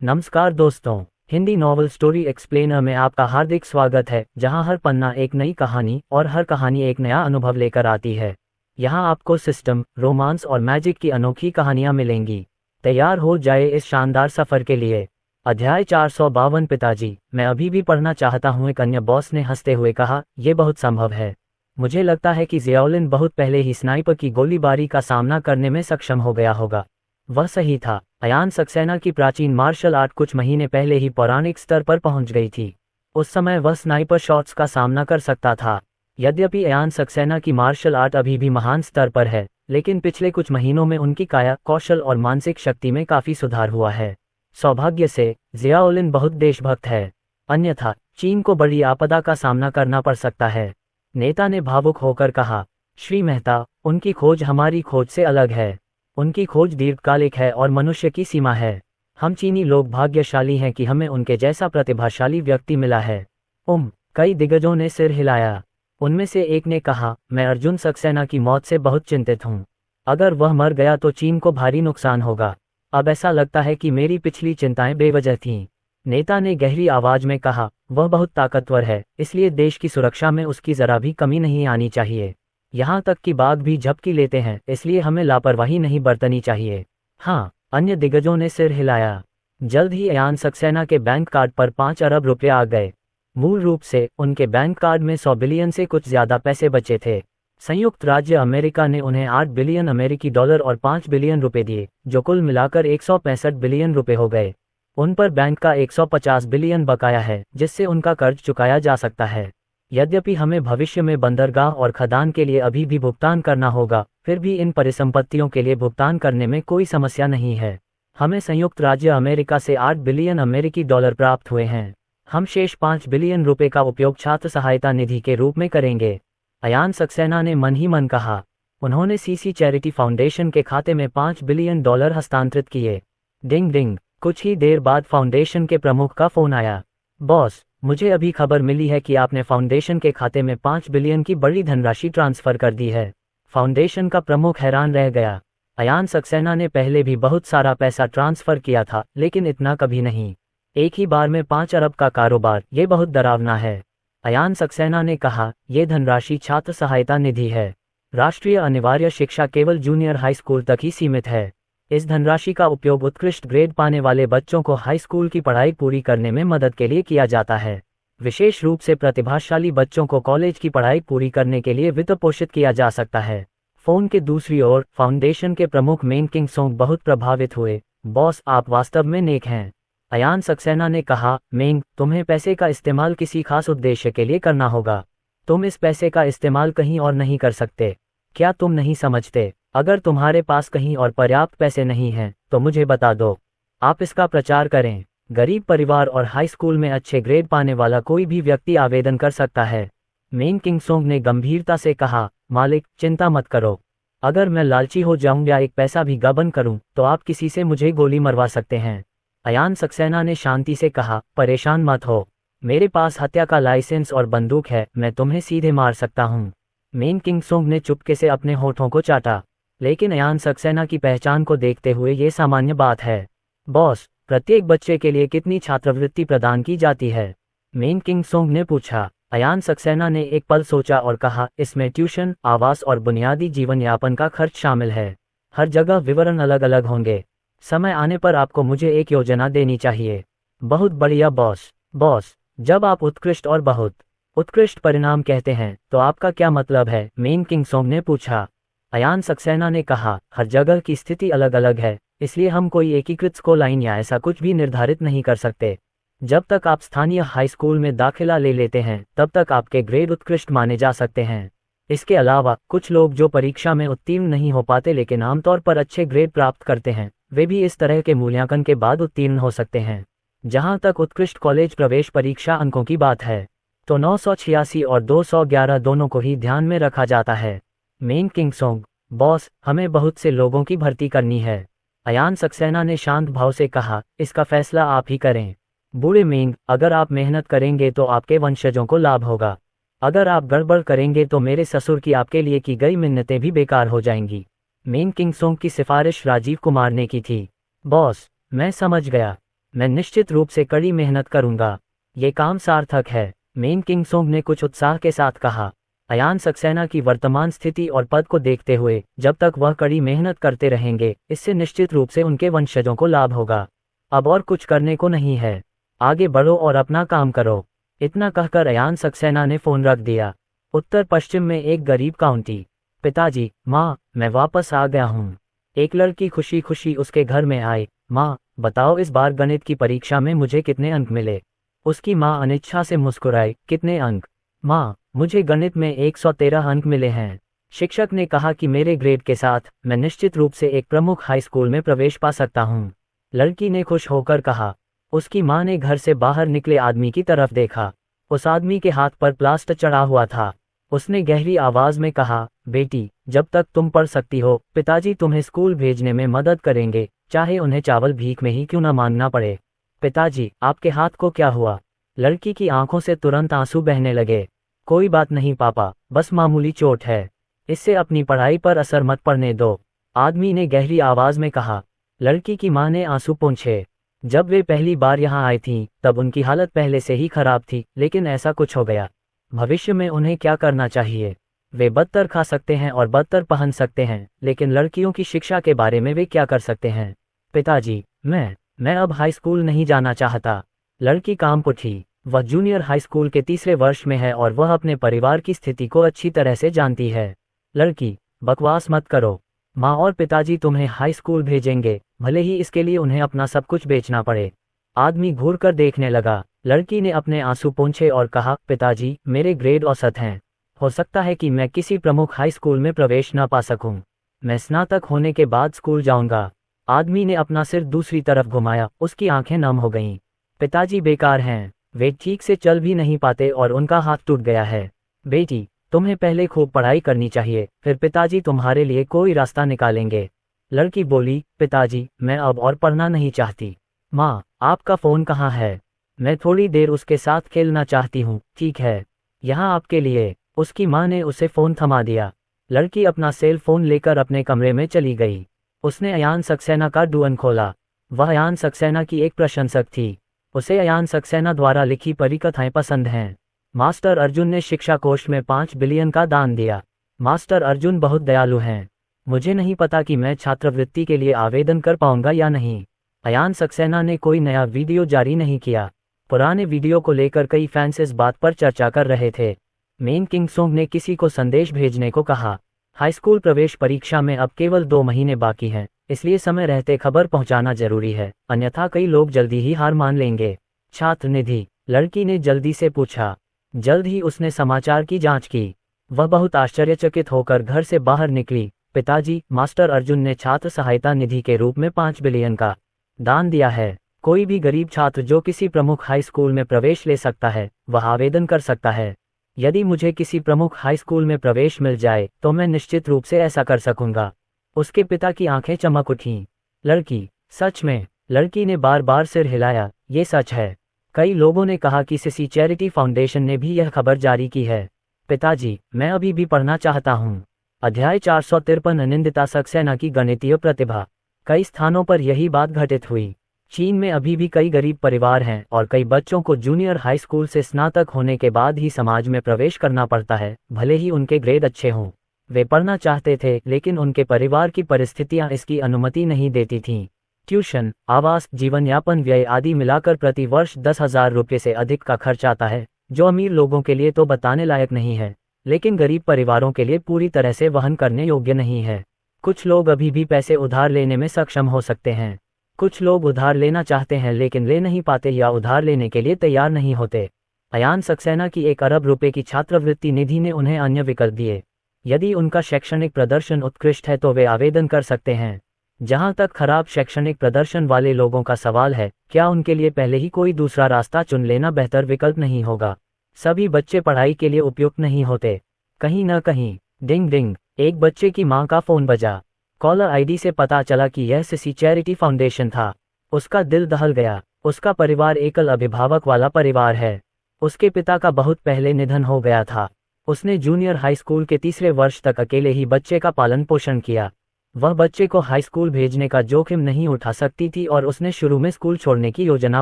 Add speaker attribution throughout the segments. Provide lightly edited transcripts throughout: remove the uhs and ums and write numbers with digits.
Speaker 1: नमस्कार दोस्तों, Hindi novel story explainer में आपका हार्दिक स्वागत है, जहां हर पन्ना एक नई कहानी और हर कहानी एक नया अनुभव लेकर आती है। यहां आपको सिस्टम, रोमांस और मैजिक की अनोखी कहानियां मिलेंगी। तैयार हो जाए इस शानदार सफर के लिए। अध्याय 452। पिताजी, मैं अभी भी पढ़ना चाहता हूं, एक अन्य बॉस ने हंसते हुए कहा। यह बहुत संभव है। मुझे लगता है कि जियाउलिन बहुत पहले ही स्नाइपर की गोलीबारी का सामना करने में सक्षम हो गया होगा। वह सही था। अयान सक्सेना की प्राचीन मार्शल आर्ट कुछ महीने पहले ही पौराणिक स्तर पर पहुंच गई थी। उस समय वह स्नाइपर शॉट्स का सामना कर सकता था। यद्यपि अयान सक्सेना की मार्शल आर्ट अभी भी महान स्तर पर है, लेकिन पिछले कुछ महीनों में उनकी काया कौशल और मानसिक शक्ति में काफी सुधार हुआ है। सौभाग्य से जियाउलिन बहुत देशभक्त है, अन्यथा चीन को बड़ी आपदा का सामना करना पड़ सकता है। नेता ने भावुक होकर कहा। श्री मेहता, उनकी खोज हमारी खोज से अलग है। उनकी खोज दीर्घकालिक है और मनुष्य की सीमा है। हम चीनी लोग भाग्यशाली हैं कि हमें उनके जैसा प्रतिभाशाली व्यक्ति मिला है। कई दिग्गजों ने सिर हिलाया। उनमें से एक ने कहा, मैं अर्जुन सक्सेना की मौत से बहुत चिंतित हूँ। अगर वह मर गया तो चीन को भारी नुकसान होगा। अब ऐसा लगता है कि मेरी पिछली चिंताएं बेवजह थीं। नेता ने गहरी आवाज में कहा, वह बहुत ताकतवर है, इसलिए देश की सुरक्षा में उसकी जरा भी कमी नहीं आनी चाहिए। यहाँ तक कि बाघ भी झपकी लेते हैं, इसलिए हमें लापरवाही नहीं बरतनी चाहिए। हाँ, अन्य दिग्गजों ने सिर हिलाया। जल्द ही अयान सक्सेना के बैंक कार्ड पर 5 अरब रुपये आ गए। मूल रूप से उनके बैंक कार्ड में 100 बिलियन से कुछ ज्यादा पैसे बचे थे। संयुक्त राज्य अमेरिका ने उन्हें 8 बिलियन अमेरिकी डॉलर और 5 बिलियन रुपए दिए, जो कुल मिलाकर 165 बिलियन रुपए हो गए। उन पर बैंक का 150 बिलियन बकाया है, जिससे उनका कर्ज चुकाया जा सकता है। यद्यपि हमें भविष्य में बंदरगाह और खदान के लिए अभी भी भुगतान करना होगा, फिर भी इन परिसंपत्तियों के लिए भुगतान करने में कोई समस्या नहीं है। हमें संयुक्त राज्य अमेरिका से 8 बिलियन अमेरिकी डॉलर प्राप्त हुए हैं। हम शेष 5 बिलियन रुपए का उपयोग छात्र सहायता निधि के रूप में करेंगे। अयान सक्सेना ने मन ही मन कहा। उन्होंने सीसी चैरिटी फाउंडेशन के खाते में 5 बिलियन डॉलर हस्तांतरित किए। डिंग डिंग। कुछ ही देर बाद फाउंडेशन के प्रमुख का फोन आया। बॉस, मुझे अभी खबर मिली है कि आपने फाउंडेशन के खाते में 5 बिलियन की बड़ी धनराशि ट्रांसफर कर दी है। फाउंडेशन का प्रमुख हैरान रह गया। अयान सक्सेना ने पहले भी बहुत सारा पैसा ट्रांसफर किया था, लेकिन इतना कभी नहीं। एक ही बार में 5 अरब का कारोबार, ये बहुत डरावना है। अयान सक्सेना ने कहा, यह धनराशि छात्र सहायता निधि है। राष्ट्रीय अनिवार्य शिक्षा केवल जूनियर हाई स्कूल तक ही सीमित है। इस धनराशि का उपयोग उत्कृष्ट ग्रेड पाने वाले बच्चों को हाई स्कूल की पढ़ाई पूरी करने में मदद के लिए किया जाता है। विशेष रूप से प्रतिभाशाली बच्चों को कॉलेज की पढ़ाई पूरी करने के लिए वित्त पोषित किया जा सकता है। फोन के दूसरी ओर फाउंडेशन के प्रमुख मेंग किंगसोंग बहुत प्रभावित हुए। बॉस, आप वास्तव में नेक हैं। अयान सक्सेना ने कहा, मेंग, तुम्हें पैसे का इस्तेमाल किसी खास उद्देश्य के लिए करना होगा। तुम इस पैसे का इस्तेमाल कहीं और नहीं कर सकते। क्या तुम नहीं समझते? अगर तुम्हारे पास कहीं और पर्याप्त पैसे नहीं हैं, तो मुझे बता दो। आप इसका प्रचार करें। गरीब परिवार और हाई स्कूल में अच्छे ग्रेड पाने वाला कोई भी व्यक्ति आवेदन कर सकता है। मेंग किंगसोंग ने गंभीरता से कहा, मालिक, चिंता मत करो। अगर मैं लालची हो जाऊं या एक पैसा भी गबन करूं, तो आप किसी से मुझे गोली मरवा सकते हैं। अयान सक्सेना ने शांति से कहा, परेशान मत हो। मेरे पास हत्या का लाइसेंस और बंदूक है, मैं तुम्हें सीधे मार सकता हूं। मेंग किंगसोंग ने चुपके से अपने होठों को चाटा, लेकिन अयान सक्सेना की पहचान को देखते हुए ये सामान्य बात है। बॉस, प्रत्येक बच्चे के लिए कितनी छात्रवृत्ति प्रदान की जाती है? मेंग किंगसोंग ने पूछा। अयान सक्सेना ने एक पल सोचा और कहा, इसमें ट्यूशन, आवास और बुनियादी जीवन यापन का खर्च शामिल है। हर जगह विवरण अलग अलग होंगे। समय आने पर आपको मुझे एक योजना देनी चाहिए। बहुत बढ़िया बॉस, जब आप उत्कृष्ट और बहुत उत्कृष्ट परिणाम कहते हैं, तो आपका क्या मतलब है? मेंग किंगसोंग ने पूछा। अयान सक्सेना ने कहा, हर जगह की स्थिति अलग अलग है, इसलिए हम कोई एकीकृत स्कूल लाइन या ऐसा कुछ भी निर्धारित नहीं कर सकते। जब तक आप स्थानीय हाई स्कूल में दाखिला ले लेते हैं, तब तक आपके ग्रेड उत्कृष्ट माने जा सकते हैं। इसके अलावा कुछ लोग जो परीक्षा में उत्तीर्ण नहीं हो पाते लेकिन आमतौर पर अच्छे ग्रेड प्राप्त करते हैं, वे भी इस तरह के मूल्यांकन के बाद उत्तीर्ण हो सकते हैं। जहां तक उत्कृष्ट कॉलेज प्रवेश परीक्षा अंकों की बात है, तो 986 और 211 दोनों को ही ध्यान में रखा जाता है। मेंग किंगसोंग, बॉस, हमें बहुत से लोगों की भर्ती करनी है। अयान सक्सेना ने शांत भाव से कहा, इसका फैसला आप ही करें। बूढ़े मेंग, अगर आप मेहनत करेंगे तो आपके वंशजों को लाभ होगा। अगर आप गड़बड़ करेंगे तो मेरे ससुर की आपके लिए की गई मिन्नतें भी बेकार हो जाएंगी। मेंग किंगसोंग की सिफारिश राजीव कुमार ने की थी। बॉस, मैं समझ गया। मैं निश्चित रूप से कड़ी मेहनत करूंगा। ये काम सार्थक है, मेन किंगसोंग ने कुछ उत्साह के साथ कहा। अयान सक्सेना की वर्तमान स्थिति और पद को देखते हुए जब तक वह कड़ी मेहनत करते रहेंगे, इससे निश्चित रूप से उनके वंशजों को लाभ होगा। अब और कुछ करने को नहीं है, आगे बढ़ो और अपना काम करो। इतना कहकर अयान सक्सेना ने फोन रख दिया। उत्तर पश्चिम में एक गरीब काउंटी। पिताजी, माँ, मैं वापस आ गया हूँ। एक लड़की खुशी खुशी उसके घर में आई। माँ, बताओ इस बार गणित की परीक्षा में मुझे कितने अंक मिले? उसकी माँ अनिच्छा से मुस्कुराई। कितने अंक? माँ, मुझे गणित में 113 अंक मिले हैं। शिक्षक ने कहा कि मेरे ग्रेड के साथ मैं निश्चित रूप से एक प्रमुख हाई स्कूल में प्रवेश पा सकता हूँ। लड़की ने खुश होकर कहा। उसकी माँ ने घर से बाहर निकले आदमी की तरफ देखा। उस आदमी के हाथ पर प्लास्टर चढ़ा हुआ था। उसने गहरी आवाज में कहा, बेटी, जब तक तुम पढ़ सकती हो, पिताजी तुम्हें स्कूल भेजने में मदद करेंगे, चाहे उन्हें चावल भीख में ही क्यों न मांगना पड़े। पिताजी, आपके हाथ को क्या हुआ? लड़की की आंखों से तुरंत आंसू बहने लगे। कोई बात नहीं पापा, बस मामूली चोट है, इससे अपनी पढ़ाई पर असर मत पड़ने दो, आदमी ने गहरी आवाज में कहा। लड़की की मां ने आंसू पोंछे। जब वे पहली बार यहाँ आई थीं, तब उनकी हालत पहले से ही खराब थी, लेकिन ऐसा कुछ हो गया। भविष्य में उन्हें क्या करना चाहिए? वे बदतर खा सकते हैं और बदतर पहन सकते हैं, लेकिन लड़कियों की शिक्षा के बारे में वे क्या कर सकते हैं? पिताजी, मैं अब हाई स्कूल नहीं जाना चाहता। लड़की कांप उठी। वह जूनियर हाई स्कूल के तीसरे वर्ष में है और वह अपने परिवार की स्थिति को अच्छी तरह से जानती है। लड़की, बकवास मत करो। माँ और पिताजी तुम्हें हाई स्कूल भेजेंगे, भले ही इसके लिए उन्हें अपना सब कुछ बेचना पड़े। आदमी घूर कर देखने लगा। लड़की ने अपने आंसू पोंछे और कहा, पिताजी, मेरे ग्रेड औसत हैं। हो सकता है कि मैं किसी प्रमुख हाई स्कूल में प्रवेश न पा सकूं। मैं स्नातक होने के बाद स्कूल जाऊंगा। आदमी ने अपना सिर दूसरी तरफ घुमाया। उसकी आंखें नम हो गईं। पिताजी बेकार हैं, वे ठीक से चल भी नहीं पाते और उनका हाथ टूट गया है। बेटी, तुम्हें पहले खूब पढ़ाई करनी चाहिए, फिर पिताजी तुम्हारे लिए कोई रास्ता निकालेंगे। लड़की बोली, पिताजी, मैं अब और पढ़ना नहीं चाहती। माँ, आपका फ़ोन कहाँ है? मैं थोड़ी देर उसके साथ खेलना चाहती हूँ। ठीक है, यहाँ आपके लिए। उसकी माँ ने उसे फ़ोन थमा दिया। लड़की अपना सेल फ़ोन लेकर अपने कमरे में चली गई। उसने अयान सक्सेना का डुअन खोला। वह अयान सक्सेना की एक प्रशंसक थी। उसे अयान सक्सेना द्वारा लिखी परिकथाएं पसंद हैं। मास्टर अर्जुन ने शिक्षा कोष में 5 बिलियन का दान दिया। मास्टर अर्जुन बहुत दयालु हैं। मुझे नहीं पता कि मैं छात्रवृत्ति के लिए आवेदन कर पाऊंगा या नहीं। अयान सक्सेना ने कोई नया वीडियो जारी नहीं किया। पुराने वीडियो को लेकर कई फैंस इस बात पर चर्चा कर रहे थे। मेन किंगसोंग ने किसी को संदेश भेजने को कहा। हाई स्कूल प्रवेश परीक्षा में अब केवल 2 महीने बाकी हैं, इसलिए समय रहते खबर पहुंचाना जरूरी है, अन्यथा कई लोग जल्दी ही हार मान लेंगे। छात्र निधि, लड़की ने जल्दी से पूछा। जल्द ही उसने समाचार की जांच की। वह बहुत आश्चर्यचकित होकर घर से बाहर निकली। पिताजी, मास्टर अर्जुन ने छात्र सहायता निधि के रूप में 5 बिलियन का दान दिया है। कोई भी गरीब छात्र जो किसी प्रमुख हाई स्कूल में प्रवेश ले सकता है, वह आवेदन कर सकता है। यदि मुझे किसी प्रमुख हाई स्कूल में प्रवेश मिल जाए तो मैं निश्चित रूप से ऐसा कर सकूंगा। उसके पिता की आंखें चमक उठीं। लड़की, सच में? लड़की ने बार बार सिर हिलाया। ये सच है। कई लोगों ने कहा कि सीसी चैरिटी फाउंडेशन ने भी यह खबर जारी की है। पिताजी, मैं अभी भी पढ़ना चाहता हूँ। अध्याय 453 अनिंदिता सक्सेना की गणितीय प्रतिभा। कई स्थानों पर यही बात घटित हुई। चीन में अभी भी कई गरीब परिवार हैं और कई बच्चों को जूनियर हाई स्कूल से स्नातक होने के बाद ही समाज में प्रवेश करना पड़ता है, भले ही उनके ग्रेड अच्छे हों। वे पढ़ना चाहते थे, लेकिन उनके परिवार की परिस्थितियां इसकी अनुमति नहीं देती थीं। ट्यूशन, आवास, जीवन यापन व्यय आदि मिलाकर प्रति वर्ष 10,000 रुपये से अधिक का खर्च आता है, जो अमीर लोगों के लिए तो बताने लायक नहीं है, लेकिन गरीब परिवारों के लिए पूरी तरह से वहन करने योग्य नहीं है। कुछ लोग अभी भी पैसे उधार लेने में सक्षम हो सकते हैं। कुछ लोग उधार लेना चाहते हैं लेकिन ले नहीं पाते या उधार लेने के लिए तैयार नहीं होते। अयान सक्सेना की 1 अरब रुपए की छात्रवृत्ति निधि ने उन्हें अन्य विकल्प दिए। यदि उनका शैक्षणिक प्रदर्शन उत्कृष्ट है तो वे आवेदन कर सकते हैं। जहां तक खराब शैक्षणिक प्रदर्शन वाले लोगों का सवाल है, क्या उनके लिए पहले ही कोई दूसरा रास्ता चुन लेना बेहतर विकल्प नहीं होगा? सभी बच्चे पढ़ाई के लिए उपयुक्त नहीं होते। कहीं न कहीं डिंग डिंग, एक बच्चे की मां का फोन बजा। कॉलर आईडी से पता चला कि यह सीसी चैरिटी फाउंडेशन था। उसका दिल दहल गया। उसका परिवार एकल अभिभावक वाला परिवार है। उसके पिता का बहुत पहले निधन हो गया था। उसने जूनियर हाई स्कूल के तीसरे वर्ष तक अकेले ही बच्चे का पालन पोषण किया। वह बच्चे को हाई स्कूल भेजने का जोखिम नहीं उठा सकती थी और उसने शुरू में स्कूल छोड़ने की योजना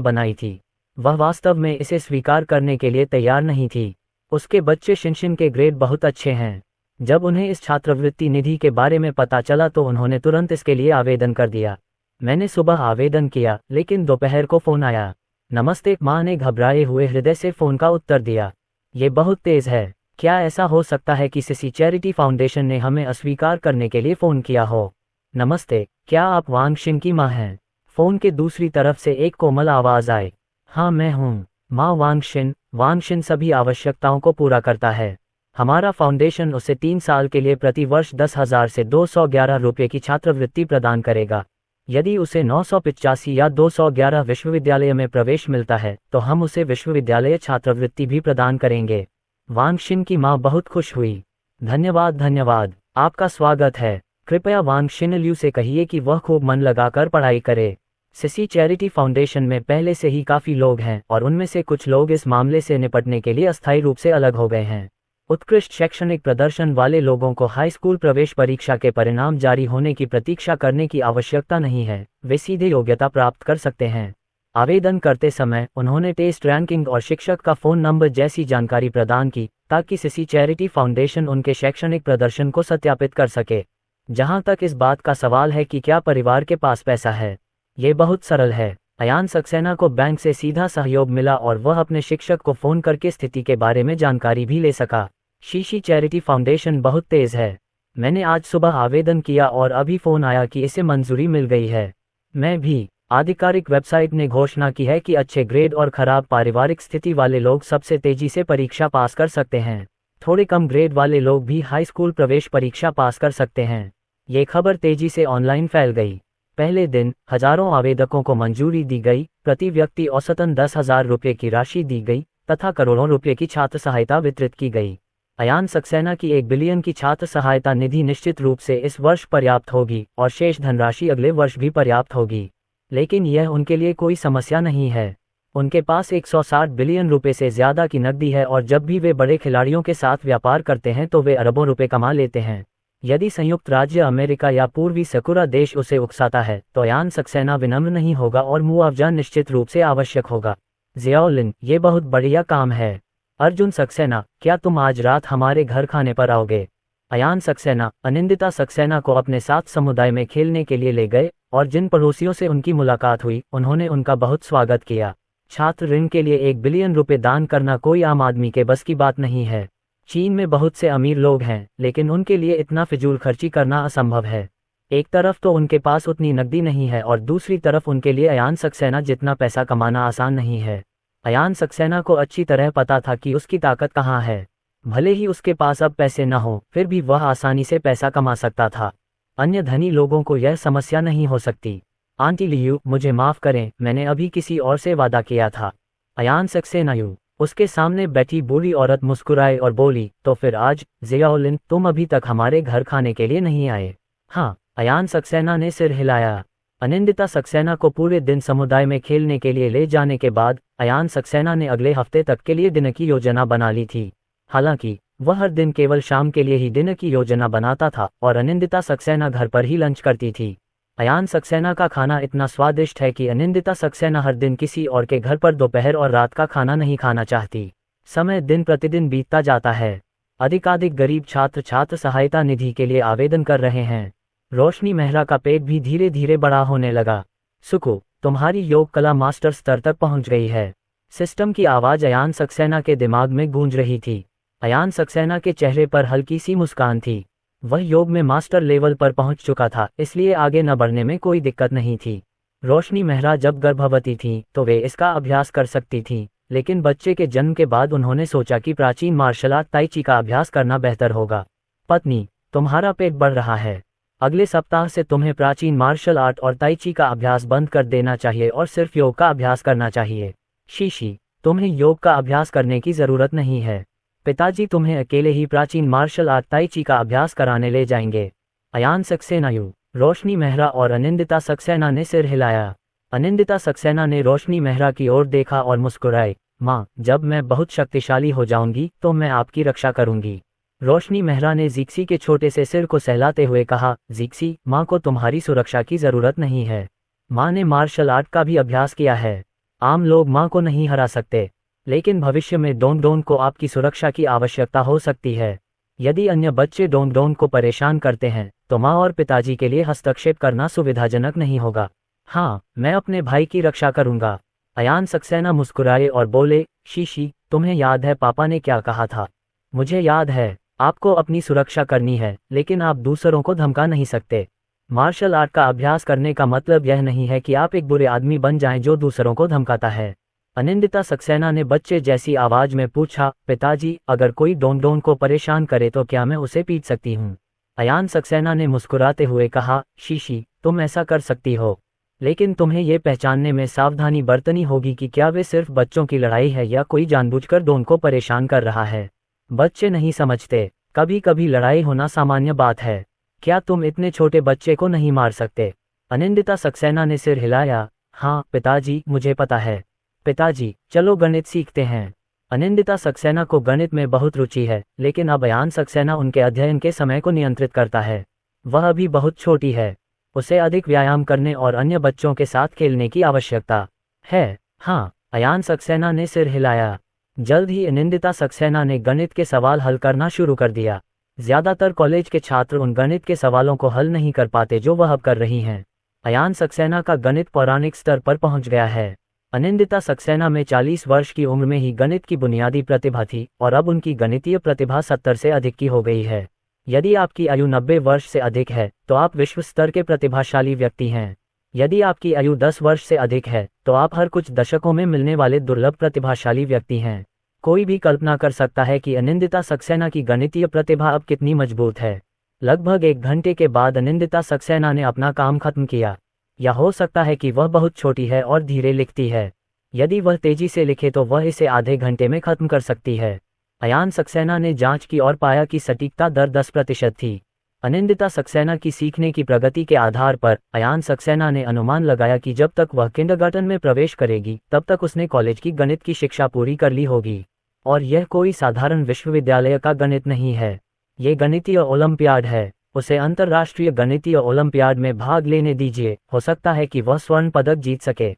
Speaker 1: बनाई थी। वह वास्तव में इसे स्वीकार करने के लिए तैयार नहीं थी। उसके बच्चे शिनशिन के ग्रेड बहुत अच्छे हैं। जब उन्हें इस छात्रवृत्ति निधि के बारे में पता चला तो उन्होंने तुरंत इसके लिए आवेदन कर दिया। मैंने सुबह आवेदन किया, लेकिन दोपहर को फ़ोन आया। नमस्ते, माँ ने घबराए हुए हृदय से फ़ोन का उत्तर दिया। ये बहुत तेज़ है। क्या ऐसा हो सकता है कि सिसी चैरिटी फाउंडेशन ने हमें अस्वीकार करने के लिए फ़ोन किया हो? नमस्ते, क्या आप वांग शिन की माँ हैं? फ़ोन के दूसरी तरफ से एक कोमल आवाज़ आई। हाँ, मैं हूँ माँ वांग शिन। वांग शिन सभी आवश्यकताओं को पूरा करता है। हमारा फाउंडेशन उसे 3 साल के लिए प्रति वर्ष 10,000 से 211 रुपये की छात्रवृत्ति प्रदान करेगा। यदि उसे 985 या 211 विश्वविद्यालय में प्रवेश मिलता है तो हम उसे विश्वविद्यालय छात्रवृत्ति भी प्रदान करेंगे। वांग शिन की माँ बहुत खुश हुई। धन्यवाद धन्यवाद, आपका स्वागत है। कृपया वांग शिनल्यू से कहिए कि वह खूब मन लगाकर पढ़ाई करे। सिसी चैरिटी फाउंडेशन में पहले से ही काफ़ी लोग हैं और उनमें से कुछ लोग इस मामले से निपटने के लिए अस्थायी रूप से अलग हो गए हैं। उत्कृष्ट शैक्षणिक प्रदर्शन वाले लोगों को हाई स्कूल प्रवेश परीक्षा के परिणाम जारी होने की प्रतीक्षा करने की आवश्यकता नहीं है, वे सीधे योग्यता प्राप्त कर सकते हैं। आवेदन करते समय उन्होंने टेस्ट रैंकिंग और शिक्षक का फ़ोन नंबर जैसी जानकारी प्रदान की ताकि सिसी चैरिटी फाउंडेशन उनके शैक्षणिक प्रदर्शन को सत्यापित कर सके। जहां तक इस बात का सवाल है कि क्या परिवार के पास पैसा है, ये बहुत सरल है। अयान सक्सेना को बैंक से सीधा सहयोग मिला और वह अपने शिक्षक को फ़ोन करके स्थिति के बारे में जानकारी भी ले सका। शीशी चैरिटी फाउंडेशन बहुत तेज़ है। मैंने आज सुबह आवेदन किया और अभी फ़ोन आया कि इसे मंजूरी मिल गई है। मैं भी। आधिकारिक वेबसाइट ने घोषणा की है कि अच्छे ग्रेड और खराब पारिवारिक स्थिति वाले लोग सबसे तेज़ी से परीक्षा पास कर सकते हैं। थोड़े कम ग्रेड वाले लोग भी हाई स्कूल प्रवेश परीक्षा पास कर सकते हैं। ये खबर तेज़ी से ऑनलाइन फैल गई। पहले दिन हजारों आवेदकों को मंजूरी दी गई, प्रति व्यक्ति औसतन 10,000 रुपये की राशि दी गई तथा करोड़ों रुपये की छात्र सहायता वितरित की गई। अयान सक्सेना की 1 बिलियन की छात्र सहायता निधि निश्चित रूप से इस वर्ष पर्याप्त होगी और शेष धनराशि अगले वर्ष भी पर्याप्त होगी। लेकिन यह उनके लिए कोई समस्या नहीं है। उनके पास 160 बिलियन रुपए से ज़्यादा की नकदी है और जब भी वे बड़े खिलाड़ियों के साथ व्यापार करते हैं तो वे अरबों रुपए कमा लेते हैं। यदि संयुक्त राज्य अमेरिका या पूर्वी सकुरा देश उसे उकसाता है तो अयान सक्सेना विनम्र नहीं होगा और मुआवजा निश्चित रूप से आवश्यक होगा। जियाओलिन, ये बहुत बढ़िया काम है। अर्जुन सक्सेना, क्या तुम आज रात हमारे घर खाने पर आओगे? अयान सक्सेना अनिंदिता सक्सेना को अपने साथ समुदाय में खेलने के लिए ले गए और जिन पड़ोसियों से उनकी मुलाकात हुई उन्होंने उनका बहुत स्वागत किया। छात्र ऋण के लिए 1 बिलियन रुपए दान करना कोई आम आदमी के बस की बात नहीं है। चीन में बहुत से अमीर लोग हैं, लेकिन उनके लिए इतना फिजूल खर्ची करना असंभव है। एक तरफ तो उनके पास उतनी नकदी नहीं है और दूसरी तरफ उनके लिए अयान सक्सेना जितना पैसा कमाना आसान नहीं है। अयान सक्सेना को अच्छी तरह पता था कि उसकी ताकत कहाँ है। भले ही उसके पास अब पैसे न हो, फिर भी वह आसानी से पैसा कमा सकता था। अन्य धनी लोगों को यह समस्या नहीं हो सकती। आंटी लियू, मुझे माफ़ करें, मैंने अभी किसी और से वादा किया था। अयान सक्सेना उसके सामने बैठी बूढ़ी औरत मुस्कुराए और बोली, तो फिर आज? जियाओलिन, तुम अभी तक हमारे घर खाने के लिए नहीं आए? हाँ, अयान सक्सेना ने सिर हिलाया। अनिंदिता सक्सेना को पूरे दिन समुदाय में खेलने के लिए ले जाने के बाद अयान सक्सेना ने अगले हफ्ते तक के लिए दिन की योजना बना ली थी। हालांकि वह हर दिन केवल शाम के लिए ही दिन की योजना बनाता था और अनिंदिता सक्सेना घर पर ही लंच करती थी। अयान सक्सेना का खाना इतना स्वादिष्ट है कि अनिंदिता सक्सेना हर दिन किसी और के घर पर दोपहर और रात का खाना नहीं खाना चाहती। समय दिन प्रतिदिन बीतता जाता है। अधिकाधिक गरीब छात्र छात्र सहायता निधि के लिए आवेदन कर रहे हैं। रोशनी मेहरा का पेट भी धीरे धीरे बड़ा होने लगा। सुकु, तुम्हारी योग कला मास्टर स्तर तक पहुंच गई है। सिस्टम की आवाज़ अयान सक्सेना के दिमाग में गूंज रही थी। अयान सक्सेना के चेहरे पर हल्की सी मुस्कान थी। वह योग में मास्टर लेवल पर पहुंच चुका था, इसलिए आगे न बढ़ने में कोई दिक्कत नहीं थी। रोशनी मेहरा जब गर्भवती थी तो वे इसका अभ्यास कर सकती थी, लेकिन बच्चे के जन्म के बाद उन्होंने सोचा कि प्राचीन मार्शल आर्ट ताई ची का अभ्यास करना बेहतर होगा। पत्नी, तुम्हारा पेट बढ़ रहा है। अगले सप्ताह से तुम्हें प्राचीन मार्शल आर्ट और ताई ची का अभ्यास बंद कर देना चाहिए और सिर्फ योग का अभ्यास करना चाहिए। शीशी, तुम्हें योग का अभ्यास करने की ज़रूरत नहीं है। पिताजी तुम्हें अकेले ही प्राचीन मार्शल आर्ट ताई ची का अभ्यास कराने ले जाएंगे। अयान सक्सेना, रोशनी मेहरा और अनिंदिता सक्सेना ने सिर हिलाया। अनिंदिता सक्सेना ने रोशनी मेहरा की ओर देखा और मुस्कुराई। माँ, जब मैं बहुत शक्तिशाली हो जाऊंगी तो मैं आपकी रक्षा करूंगी। रोशनी मेहरा ने जीक्सी के छोटे से सिर को सहलाते हुए कहा, जीक्सी, माँ को तुम्हारी सुरक्षा की जरूरत नहीं है। माँ ने मार्शल आर्ट का भी अभ्यास किया है। आम लोग माँ को नहीं हरा सकते, लेकिन भविष्य में डोंग डोंग को आपकी सुरक्षा की आवश्यकता हो सकती है। यदि अन्य बच्चे डोंग डोंग को परेशान करते हैं तो माँ और पिताजी के लिए हस्तक्षेप करना सुविधाजनक नहीं होगा। हाँ, मैं अपने भाई की रक्षा करूंगा। अयान सक्सेना मुस्कुराए और बोले, शीशी, तुम्हें याद है पापा ने क्या कहा था? मुझे याद है। आपको अपनी सुरक्षा करनी है, लेकिन आप दूसरों को धमका नहीं सकते। मार्शल आर्ट का अभ्यास करने का मतलब यह नहीं है कि आप एक बुरे आदमी बन जाएं जो दूसरों को धमकाता है। अनिंदिता सक्सेना ने बच्चे जैसी आवाज में पूछा, पिताजी, अगर कोई डोंग डोंग को परेशान करे तो क्या मैं उसे पीट सकती हूँ? अयान सक्सेना ने मुस्कुराते हुए कहा, शीशी, तुम ऐसा कर सकती हो, लेकिन तुम्हें ये पहचानने में सावधानी बरतनी होगी कि क्या वे सिर्फ बच्चों की लड़ाई है या कोई जानबूझकर डोंग को परेशान कर रहा है। बच्चे नहीं समझते, कभी कभी लड़ाई होना सामान्य बात है। क्या तुम इतने छोटे बच्चे को नहीं मार सकते? अनिंदिता सक्सेना ने सिर हिलाया। हाँ पिताजी, मुझे पता है। पिताजी, चलो गणित सीखते हैं। अनिंदिता सक्सेना को गणित में बहुत रुचि है, लेकिन अब अयान सक्सेना उनके अध्ययन के समय को नियंत्रित करता है। वह अभी बहुत छोटी है। उसे अधिक व्यायाम करने और अन्य बच्चों के साथ खेलने की आवश्यकता है। हाँ, अयान सक्सेना ने सिर हिलाया। जल्द ही अनिंदिता सक्सेना ने गणित के सवाल हल करना शुरू कर दिया। ज्यादातर कॉलेज के छात्र उन गणित के सवालों को हल नहीं कर पाते जो वह अब कर रही हैं। अयान सक्सेना का गणित पौराणिक स्तर पर पहुंच गया है। अनिंदिता सक्सेना में 40 वर्ष की उम्र में ही गणित की बुनियादी प्रतिभा थी और अब उनकी गणितीय प्रतिभा 70 से अधिक की हो गई है। यदि आपकी आयु 90 वर्ष से अधिक है तो आप विश्व स्तर के प्रतिभाशाली व्यक्ति हैं। यदि आपकी आयु 10 वर्ष से अधिक है तो आप हर कुछ दशकों में मिलने वाले दुर्लभ प्रतिभाशाली व्यक्ति हैं। कोई भी कल्पना कर सकता है कि अनिंदिता सक्सेना की गणितीय प्रतिभा अब कितनी मजबूत है। लगभग 1 घंटे के बाद अनिंदिता सक्सेना ने अपना काम खत्म किया। या हो सकता है कि वह बहुत छोटी है और धीरे लिखती है। यदि वह तेजी से लिखे तो वह इसे आधे घंटे में खत्म कर सकती है। अयान सक्सेना ने जांच की और पाया कि सटीकता दर 10% थी। अनिंदिता सक्सेना की सीखने की प्रगति के आधार पर अयान सक्सेना ने अनुमान लगाया कि जब तक वह किंडरगार्टन में प्रवेश करेगी तब तक उसने कॉलेज की गणित की शिक्षा पूरी कर ली होगी। और यह कोई साधारण विश्वविद्यालय का गणित नहीं है, ये गणितीय ओलंपियाड है। उसे अंतर्राष्ट्रीय गणितीय ओलंपियाड में भाग लेने दीजिए, हो सकता है कि वह स्वर्ण पदक जीत सके।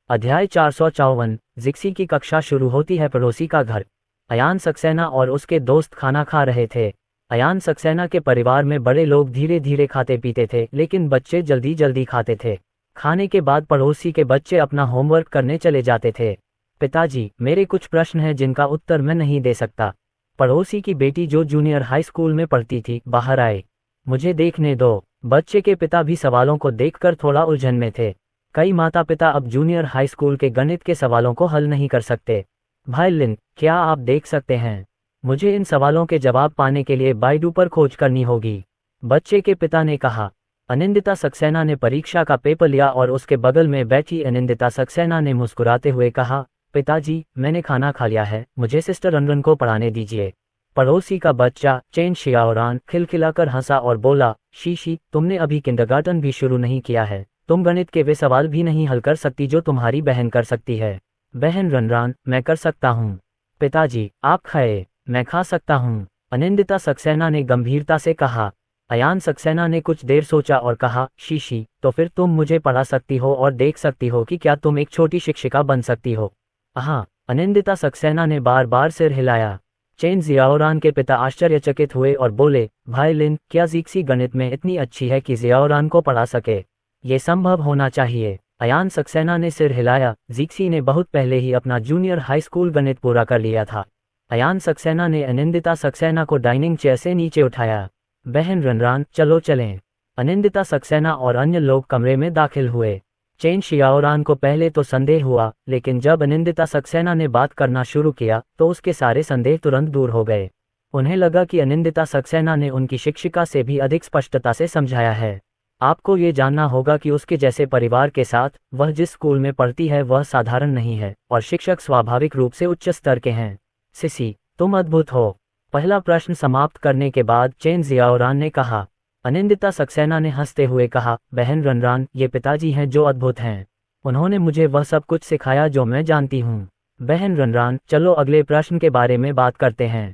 Speaker 1: अध्याय 454, जिक्सी की कक्षा शुरू होती है। पड़ोसी का घर। अयान सक्सेना और उसके दोस्त खाना खा रहे थे। अयान सक्सेना के परिवार में बड़े लोग धीरे धीरे खाते पीते थे, लेकिन बच्चे जल्दी जल्दी खाते थे। खाने के बाद पड़ोसी के बच्चे अपना होमवर्क करने चले जाते थे। पिताजी, मेरे कुछ प्रश्न हैं जिनका उत्तर मैं नहीं दे सकता। पड़ोसी की बेटी जो जूनियर हाई स्कूल में पढ़ती थी बाहर आए। मुझे देखने दो। बच्चे के पिता भी सवालों को देखकर थोड़ा उलझन में थे। कई माता पिता अब जूनियर हाई स्कूल के गणित के सवालों को हल नहीं कर सकते। भाई लिन, क्या आप देख सकते हैं? मुझे इन सवालों के जवाब पाने के लिए बाइडू पर खोज करनी होगी, बच्चे के पिता ने कहा। अनिंदिता सक्सेना ने परीक्षा का पेपर लिया और उसके बगल में बैठी अनिंदिता सक्सेना ने मुस्कुराते हुए कहा, पिताजी, मैंने खाना खा लिया है, मुझे सिस्टर रनरन को पढ़ाने दीजिए। पड़ोसी का बच्चा चेन शियाओरान खिलखिलाकर हंसा और बोला, शीशी, तुमने अभी किंडरगार्टन भी शुरू नहीं किया है। तुम गणित के वे सवाल भी नहीं हल कर सकती जो तुम्हारी बहन कर सकती है। बहन रनरान, मैं कर सकता हूँ। पिताजी, आप खाए, मैं खा सकता हूँ, अनिंदिता सक्सेना ने गंभीरता से कहा। अयान सक्सेना ने कुछ देर सोचा और कहा, शीशी, तो फिर तुम मुझे पढ़ा सकती हो और देख सकती हो कि क्या तुम एक छोटी शिक्षिका बन सकती हो। हाँ, अनिंदिता सक्सेना ने बार बार सिर हिलाया। चेन जियाओरान के पिता आश्चर्यचकित हुए और बोले, भाई लिन, क्या जीक्सी गणित में इतनी अच्छी है कि जियाओरान को पढ़ा सके? ये संभव होना चाहिए। अयान सक्सेना ने सिर हिलाया। जीक्सी ने बहुत पहले ही अपना जूनियर हाई स्कूल गणित पूरा कर लिया था। अयान सक्सेना ने अनिंदिता सक्सेना को डाइनिंग चेयर से नीचे उठाया। बहन रनरान, चलो चलें। अनिंदिता सक्सेना और अन्य लोग कमरे में दाखिल हुए। चेन शियाओरान को पहले तो संदेह हुआ, लेकिन जब अनिंदिता सक्सेना ने बात करना शुरू किया तो उसके सारे संदेह तुरंत दूर हो गए। उन्हें लगा कि अनिंदिता सक्सेना ने उनकी शिक्षिका से भी अधिक स्पष्टता से समझाया है। आपको ये जानना होगा कि उसके जैसे परिवार के साथ वह जिस स्कूल में पढ़ती है वह साधारण नहीं है और शिक्षक स्वाभाविक रूप से उच्च स्तर के हैं। सिसी, तुम अद्भुत हो। पहला प्रश्न समाप्त करने के बाद चेन जियाओरान ने कहा। अनिंदिता सक्सेना ने हंसते हुए कहा, बहन रनरान, ये पिताजी हैं जो अद्भुत हैं। उन्होंने मुझे वह सब कुछ सिखाया जो मैं जानती हूँ। बहन रनरान, चलो अगले प्रश्न के बारे में बात करते हैं।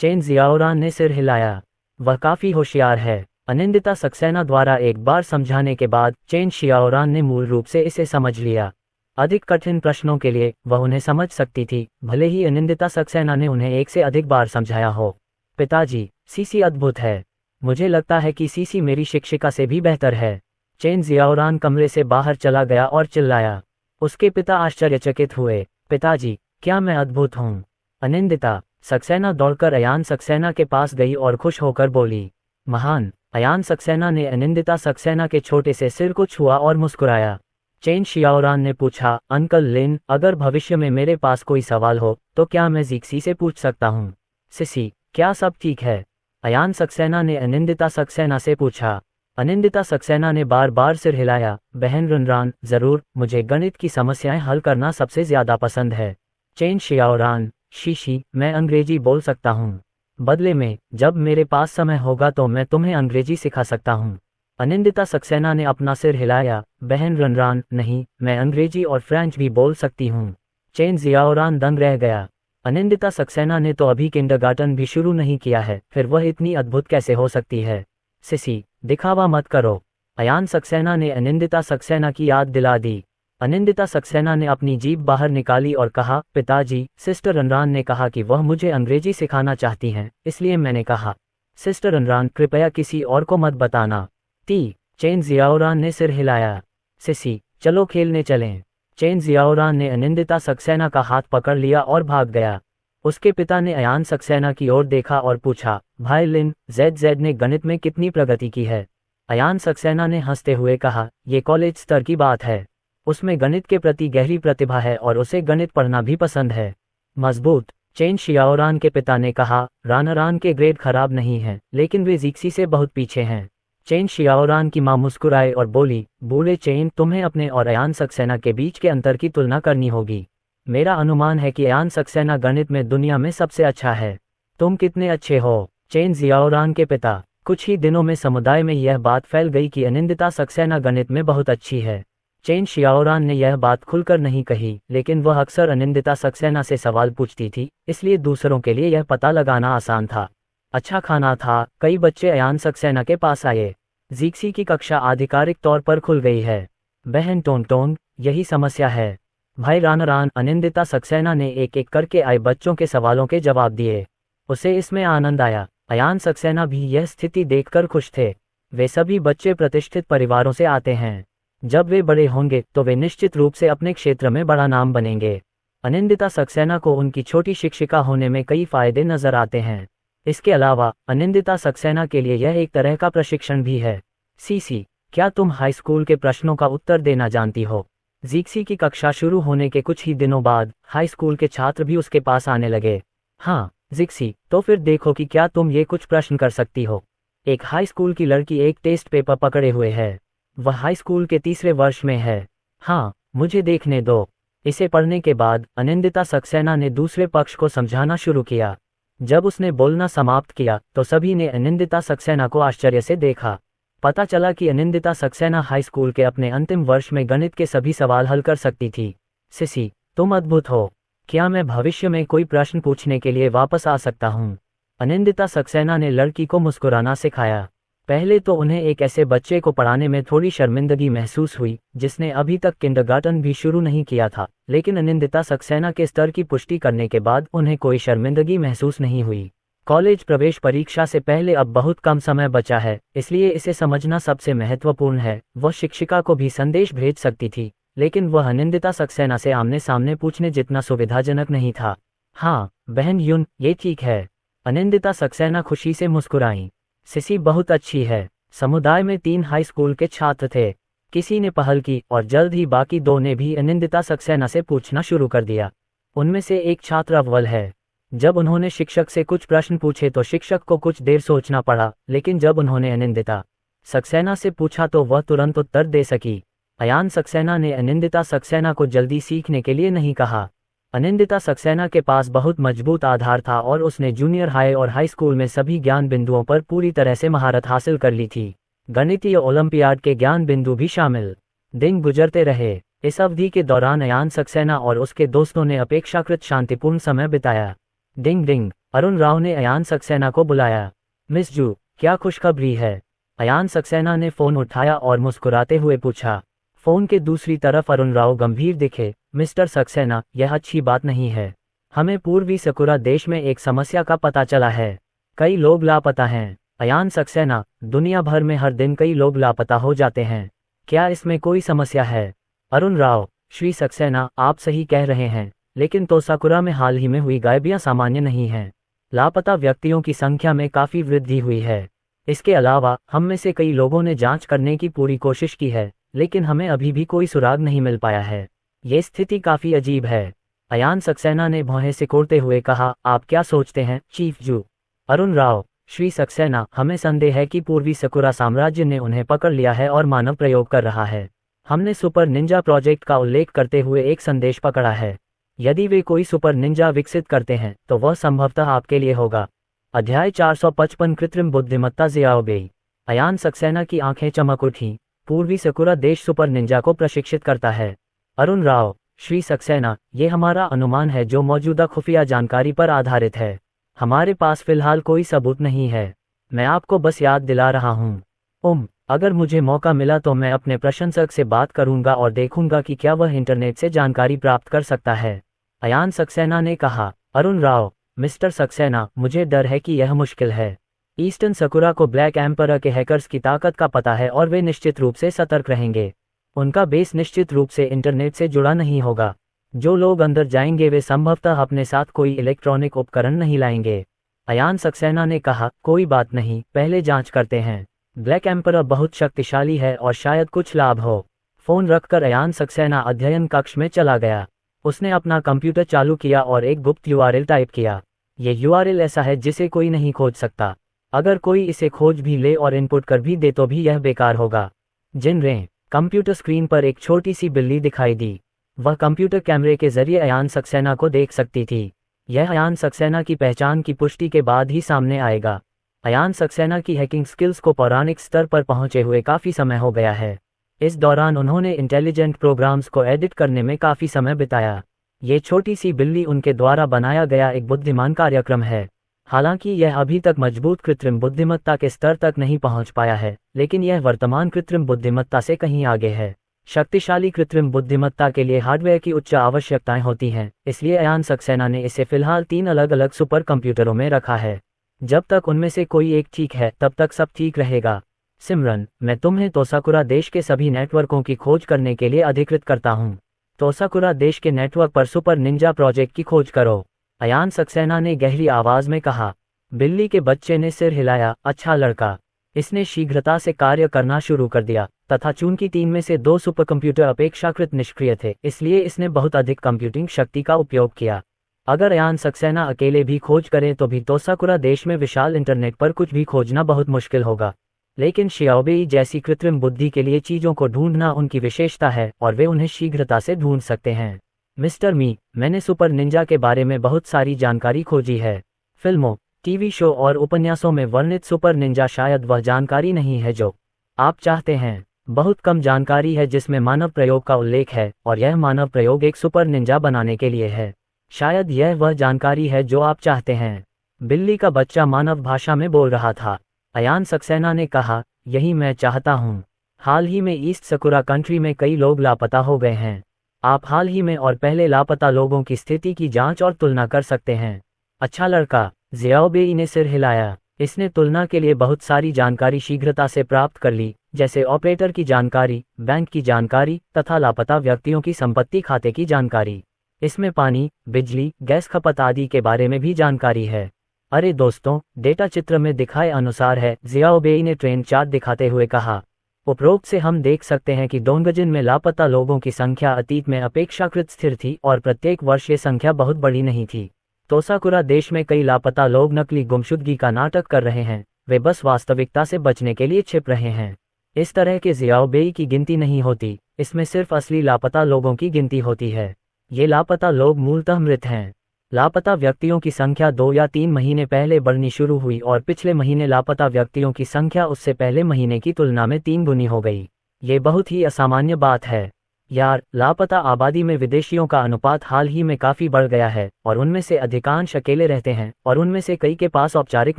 Speaker 1: चेन जियाओरान ने सिर हिलाया। वह काफी होशियार है। अनिंदिता सक्सेना द्वारा एक बार समझाने के बाद चेन शियाओरान ने मूल रूप से इसे समझ लिया। अधिक कठिन प्रश्नों के लिए वह उन्हें समझ सकती थी, भले ही अनिंदिता सक्सेना ने उन्हें एक से अधिक बार समझाया हो। पिताजी, सीसी अद्भुत है। मुझे लगता है कि सीसी मेरी शिक्षिका से भी बेहतर है। चेन जियाओरान कमरे से बाहर चला गया और चिल्लाया। उसके पिता आश्चर्यचकित हुए। पिताजी, क्या मैं अद्भुत हूँ? अनिंदिता सक्सेना दौड़कर अयान सक्सेना के पास गई और खुश होकर बोली, महान। अयान सक्सेना ने अनिंदिता सक्सेना के छोटे से सिर को छुआ और मुस्कुराया। चेन शियाओरान ने पूछा, अंकल लिन, अगर भविष्य में मेरे पास कोई सवाल हो तो क्या मैं जीक्सी से पूछ सकता हूँ? सिसी, क्या सब ठीक है? अयान सक्सेना ने अनिंदिता सक्सेना से पूछा। अनिंदिता सक्सेना ने बार बार सिर हिलाया। बहन रनरान, जरूर, मुझे गणित की समस्याएं हल करना सबसे ज्यादा पसंद है। चेन शियाओरान, शीशी, मैं अंग्रेजी बोल सकता हूँ। बदले में, जब मेरे पास समय होगा तो मैं तुम्हें अंग्रेजी सिखा सकता हूँ। अनिंदिता सक्सेना ने अपना सिर हिलाया। बहन रनरान, नहीं, मैं अंग्रेजी और फ्रेंच भी बोल सकती हूँ। चेन जियाओरान दंग रह गया। अनिंदिता सक्सेना ने तो अभी किंडरगार्टन भी शुरू नहीं किया है, फिर वह इतनी अद्भुत कैसे हो सकती है? सिसी, दिखावा मत करो। अयान सक्सेना ने अनिंदिता सक्सेना की याद दिला दी। अनिंदिता सक्सेना ने अपनी जीभ बाहर निकाली और कहा, पिताजी, सिस्टर रनरान ने कहा कि वह मुझे अंग्रेजी सिखाना चाहती हैं, इसलिए मैंने कहा। सिस्टर रनरान, कृपया किसी और को मत बताना। चेन जियाओरान ने सिर हिलाया। सिसी, चलो खेलने चलें। चेन जियाओरान ने अनिंदिता सक्सेना का हाथ पकड़ लिया और भाग गया। उसके पिता ने अयान सक्सेना की ओर देखा और पूछा, भाई लिन, जेड ने गणित में कितनी प्रगति की है? अयान सक्सेना ने हंसते हुए कहा, ये कॉलेज स्तर की बात है। उसमें गणित के प्रति गहरी प्रतिभा है और उसे गणित पढ़ना भी पसंद है। मजबूत। चेन शियाओरान के पिता ने कहा, रानरान के ग्रेड खराब नहीं हैं, लेकिन वे जीक्सी से बहुत पीछे हैं। चेन शियाओरान की मां मुस्कुराए और बोली, बूढ़े चेन, तुम्हें अपने और अयान सक्सेना के बीच के अंतर की तुलना करनी होगी। मेरा अनुमान है कि अयान सक्सेना गणित में दुनिया में सबसे अच्छा है। तुम कितने अच्छे हो? चेन जियाओरान के पिता। कुछ ही दिनों में समुदाय में यह बात फैल गई कि अनिंदिता सक्सेना गणित में बहुत अच्छी है। चेन शियाओरान ने यह बात खुलकर नहीं कही, लेकिन वह अक्सर अनिंदिता सक्सेना से सवाल पूछती थी, इसलिए दूसरों के लिए यह पता लगाना आसान था। अच्छा खाना था। कई बच्चे अयान सक्सेना के पास आए। जीक्सी की कक्षा आधिकारिक तौर पर खुल गई है। बहन टोंग, यही समस्या है। भाई रानरान, अनिंदिता सक्सेना ने एक एक करके आए बच्चों के सवालों के जवाब दिए। उसे इसमें आनंद आया। अयान सक्सेना भी यह स्थिति देखकर खुश थे। वे सभी बच्चे प्रतिष्ठित परिवारों से आते हैं। जब वे बड़े होंगे तो वे निश्चित रूप से अपने क्षेत्र में बड़ा नाम बनेंगे। अनिंदिता सक्सेना को उनकी छोटी शिक्षिका होने में कई फायदे नजर आते हैं। इसके अलावा अनिंदिता सक्सेना के लिए यह एक तरह का प्रशिक्षण भी है। सीसी, क्या तुम हाई स्कूल के प्रश्नों का उत्तर देना जानती हो? जीक्सी की कक्षा शुरू होने के कुछ ही दिनों बाद हाई स्कूल के छात्र भी उसके पास आने लगे। हाँ जीक्सी, तो फिर देखो कि क्या तुम ये कुछ प्रश्न कर सकती हो। एक हाई स्कूल की लड़की एक टेस्ट पेपर पकड़े हुए है। वह हाई स्कूल के तीसरे वर्ष में है। हाँ, मुझे देखने दो। इसे पढ़ने के बाद अनिंदिता सक्सेना ने दूसरे पक्ष को समझाना शुरू किया। जब उसने बोलना समाप्त किया तो सभी ने अनिंदिता सक्सेना को आश्चर्य से देखा। पता चला कि अनिंदिता सक्सेना हाई स्कूल के अपने अंतिम वर्ष में गणित के सभी सवाल हल कर सकती थी। सिसी, तुम अद्भुत हो। क्या मैं भविष्य में कोई प्रश्न पूछने के लिए वापस आ सकता हूँ? अनिंदिता सक्सेना ने लड़की को मुस्कुराना सिखाया। पहले तो उन्हें एक ऐसे बच्चे को पढ़ाने में थोड़ी शर्मिंदगी महसूस हुई जिसने अभी तक किंडरगार्टन भी शुरू नहीं किया था, लेकिन अनिंदिता सक्सेना के स्तर की पुष्टि करने के बाद उन्हें कोई शर्मिंदगी महसूस नहीं हुई। कॉलेज प्रवेश परीक्षा से पहले अब बहुत कम समय बचा है, इसलिए इसे समझना सबसे महत्वपूर्ण है। वह शिक्षिका को भी संदेश भेज सकती थी, लेकिन वह अनिंदिता सक्सेना से आमने सामने पूछने जितना सुविधाजनक नहीं था। हाँ बहन युन, ये ठीक है। अनिंदिता सक्सेना खुशी से मुस्कुराई। सिसी बहुत अच्छी है। समुदाय में 3 हाई स्कूल के छात्र थे। किसी ने पहल की और जल्द ही बाकी 2 ने भी अनिंदिता सक्सेना से पूछना शुरू कर दिया। उनमें से एक छात्र अव्वल है। जब उन्होंने शिक्षक से कुछ प्रश्न पूछे तो शिक्षक को कुछ देर सोचना पड़ा, लेकिन जब उन्होंने अनिंदिता सक्सेना से पूछा तो वह तुरंत उत्तर दे सकी। अयान सक्सेना ने अनिंदिता सक्सेना को जल्दी सीखने के लिए नहीं कहा। अनिंदिता सक्सेना के पास बहुत मजबूत आधार था और उसने जूनियर हाई और हाई स्कूल में सभी ज्ञान बिंदुओं पर पूरी तरह से महारत हासिल कर ली थी। गणितीय ओलंपियाड के ज्ञान बिंदु भी शामिल। दिन गुजरते रहे। इस अवधि के दौरान अयान सक्सेना और उसके दोस्तों ने अपेक्षाकृत शांतिपूर्ण समय बिताया। डिंग डिंग, अरुण राव ने अयान सक्सेना को बुलाया। मिस जू, क्या खुशखबरी है? अयान सक्सेना ने फोन उठाया और मुस्कुराते हुए पूछा। फोन के दूसरी तरफ अरुण राव गंभीर दिखे। मिस्टर सक्सेना, यह अच्छी बात नहीं है। हमें पूर्वी सकुरा देश में एक समस्या का पता चला है। कई लोग लापता हैं। अयान सक्सेना, दुनिया भर में हर दिन कई लोग लापता हो जाते हैं। क्या इसमें कोई समस्या है? अरुण राव, श्री सक्सेना, आप सही कह रहे हैं, लेकिन तोसाकुरा में हाल ही में हुई गायबियां सामान्य नहीं हैं। लापता व्यक्तियों की संख्या में काफ़ी वृद्धि हुई है। इसके अलावा हम में से कई लोगों ने जांच करने की पूरी कोशिश की है, लेकिन हमें अभी भी कोई सुराग नहीं मिल पाया है। ये स्थिति काफ़ी अजीब है। अयान सक्सेना ने भौहें सिकोड़ते हुए कहा, आप क्या सोचते हैं, चीफ जू? अरुण राव, श्री सक्सेना, हमें संदेह है कि पूर्वी सकुरा साम्राज्य ने उन्हें पकड़ लिया है और मानव प्रयोग कर रहा है। हमने सुपर निंजा प्रोजेक्ट का उल्लेख करते हुए एक संदेश पकड़ा है। यदि वे कोई सुपर निंजा विकसित करते हैं तो वह संभवतः आपके लिए होगा। अध्याय 455 कृत्रिम बुद्धिमत्ता ज़ियाओबेई। अयान सक्सेना की आंखें चमक उठीं। पूर्वी सकुरा देश सुपर निंजा को प्रशिक्षित करता है। अरुण राव, श्री सक्सेना, ये हमारा अनुमान है जो मौजूदा खुफिया जानकारी पर आधारित है। हमारे पास फिलहाल कोई सबूत नहीं है। मैं आपको बस याद दिला रहा हूँ। अगर मुझे मौका मिला तो मैं अपने प्रशंसक से बात करूंगा और देखूंगा कि क्या वह इंटरनेट से जानकारी प्राप्त कर सकता है। अयान सक्सेना ने कहा। अरुण राव, मिस्टर सक्सेना, मुझे डर है कि यह मुश्किल है। ईस्टर्न सकुरा को ब्लैक एम्परर के हैकर्स की ताकत का पता है और वे निश्चित रूप से सतर्क रहेंगे। उनका बेस निश्चित रूप से इंटरनेट से जुड़ा नहीं होगा। जो लोग अंदर जाएंगे वे संभवतः अपने साथ कोई इलेक्ट्रॉनिक उपकरण नहीं लाएंगे। अयान सक्सेना ने कहा, कोई बात नहीं, पहले जांच करते हैं। ब्लैक एम्परर बहुत शक्तिशाली है और शायद कुछ लाभ हो। फोन रखकर अयान सक्सेना अध्ययन कक्ष में चला गया। उसने अपना कंप्यूटर चालू किया और एक गुप्त यूआरएल टाइप किया। ये यूआरएल ऐसा है जिसे कोई नहीं खोज सकता। अगर कोई इसे खोज भी ले और इनपुट कर भी दे तो भी यह बेकार होगा। जिनरें, कंप्यूटर स्क्रीन पर एक छोटी सी बिल्ली दिखाई दी। वह कंप्यूटर कैमरे के जरिए अयान सक्सेना को देख सकती थी। यह अयान सक्सेना की पहचान की पुष्टि के बाद ही सामने आएगा। अयान सक्सेना की हैकिंग स्किल्स को पौराणिक स्तर पर पहुंचे हुए काफ़ी समय हो गया है। इस दौरान उन्होंने इंटेलिजेंट प्रोग्राम्स को एडिट करने में काफ़ी समय बिताया। ये छोटी सी बिल्ली उनके द्वारा बनाया गया एक बुद्धिमान कार्यक्रम है। हालांकि यह अभी तक मजबूत कृत्रिम बुद्धिमत्ता के स्तर तक नहीं पहुंच पाया है, लेकिन यह वर्तमान कृत्रिम बुद्धिमत्ता से कहीं आगे है। शक्तिशाली कृत्रिम बुद्धिमत्ता के लिए हार्डवेयर की उच्च आवश्यकताएं होती हैं, इसलिए अयान सक्सेना ने इसे फिलहाल 3 अलग अलग सुपर कंप्यूटरों में रखा है। जब तक उनमें से कोई एक ठीक है तब तक सब ठीक रहेगा। सिमरन, मैं तुम्हें तोसाकुरा देश के सभी नेटवर्कों की खोज करने के लिए अधिकृत करता हूँ। तोसाकुरा देश के नेटवर्क पर सुपर निंजा प्रोजेक्ट की खोज करो। अयान सक्सेना ने गहरी आवाज में कहा। बिल्ली के बच्चे ने सिर हिलाया। अच्छा लड़का। इसने शीघ्रता से कार्य करना शुरू कर दिया, तथा चूंकि 3 में से 2 सुपर कंप्यूटर अपेक्षाकृत निष्क्रिय थे, इसलिए इसने बहुत अधिक कंप्यूटिंग शक्ति का उपयोग किया। अगर अयान सक्सेना अकेले भी खोज करें तो भी तोसाकुरा देश में विशाल इंटरनेट पर कुछ भी खोजना बहुत मुश्किल होगा। लेकिन शियाओबेई जैसी कृत्रिम बुद्धि के लिए चीज़ों को ढूंढना उनकी विशेषता है और वे उन्हें शीघ्रता से ढूंढ सकते हैं। मिस्टर मी, मैंने सुपर निंजा के बारे में बहुत सारी जानकारी खोजी है। फिल्मों, टीवी शो और उपन्यासों में वर्णित सुपर निंजा शायद वह जानकारी नहीं है जो आप चाहते हैं। बहुत कम जानकारी है जिसमें मानव प्रयोग का उल्लेख है, और यह मानव प्रयोग एक सुपर निंजा बनाने के लिए है। शायद यह वह जानकारी है जो आप चाहते हैं। बिल्ली का बच्चा मानव भाषा में बोल रहा था। अयान सक्सेना ने कहा, यही मैं चाहता हूँ। हाल ही में ईस्ट सकुरा कंट्री में कई लोग लापता हो गए हैं। आप हाल ही में और पहले लापता लोगों की स्थिति की जांच और तुलना कर सकते हैं। अच्छा लड़का। ज़ियाओबेई ने सिर हिलाया। इसने तुलना के लिए बहुत सारी जानकारी शीघ्रता से प्राप्त कर ली, जैसे ऑपरेटर की जानकारी, बैंक की जानकारी तथा लापता व्यक्तियों की संपत्ति खाते की जानकारी। इसमें पानी, बिजली, गैस खपत आदि के बारे में भी जानकारी है। अरे दोस्तों, डेटा चित्र में दिखाए अनुसार है, ज़ियाओबेई ने ट्रेन चार्ट दिखाते हुए कहा। उपरोक्त से हम देख सकते हैं कि डोंगजिन में लापता लोगों की संख्या अतीत में अपेक्षाकृत स्थिर थी और प्रत्येक वर्ष ये संख्या बहुत बड़ी नहीं थी। तोसाकुरा देश में कई लापता लोग नकली गुमशुदगी का नाटक कर रहे हैं। वे बस वास्तविकता से बचने के लिए छिप रहे हैं। इस तरह के ज़ियाओबेई की गिनती नहीं होती, इसमें सिर्फ असली लापता लोगों की गिनती होती है। ये लापता लोग मूलतः मृत हैं। लापता व्यक्तियों की संख्या 2 या 3 महीने पहले बढ़नी शुरू हुई और पिछले महीने लापता व्यक्तियों की संख्या उससे पहले महीने की तुलना में 3 गुनी हो गई। ये बहुत ही असामान्य बात है। यार, लापता आबादी में विदेशियों का अनुपात हाल ही में काफी बढ़ गया है और उनमें से अधिकांश अकेले रहते हैं और उनमें से कई के पास औपचारिक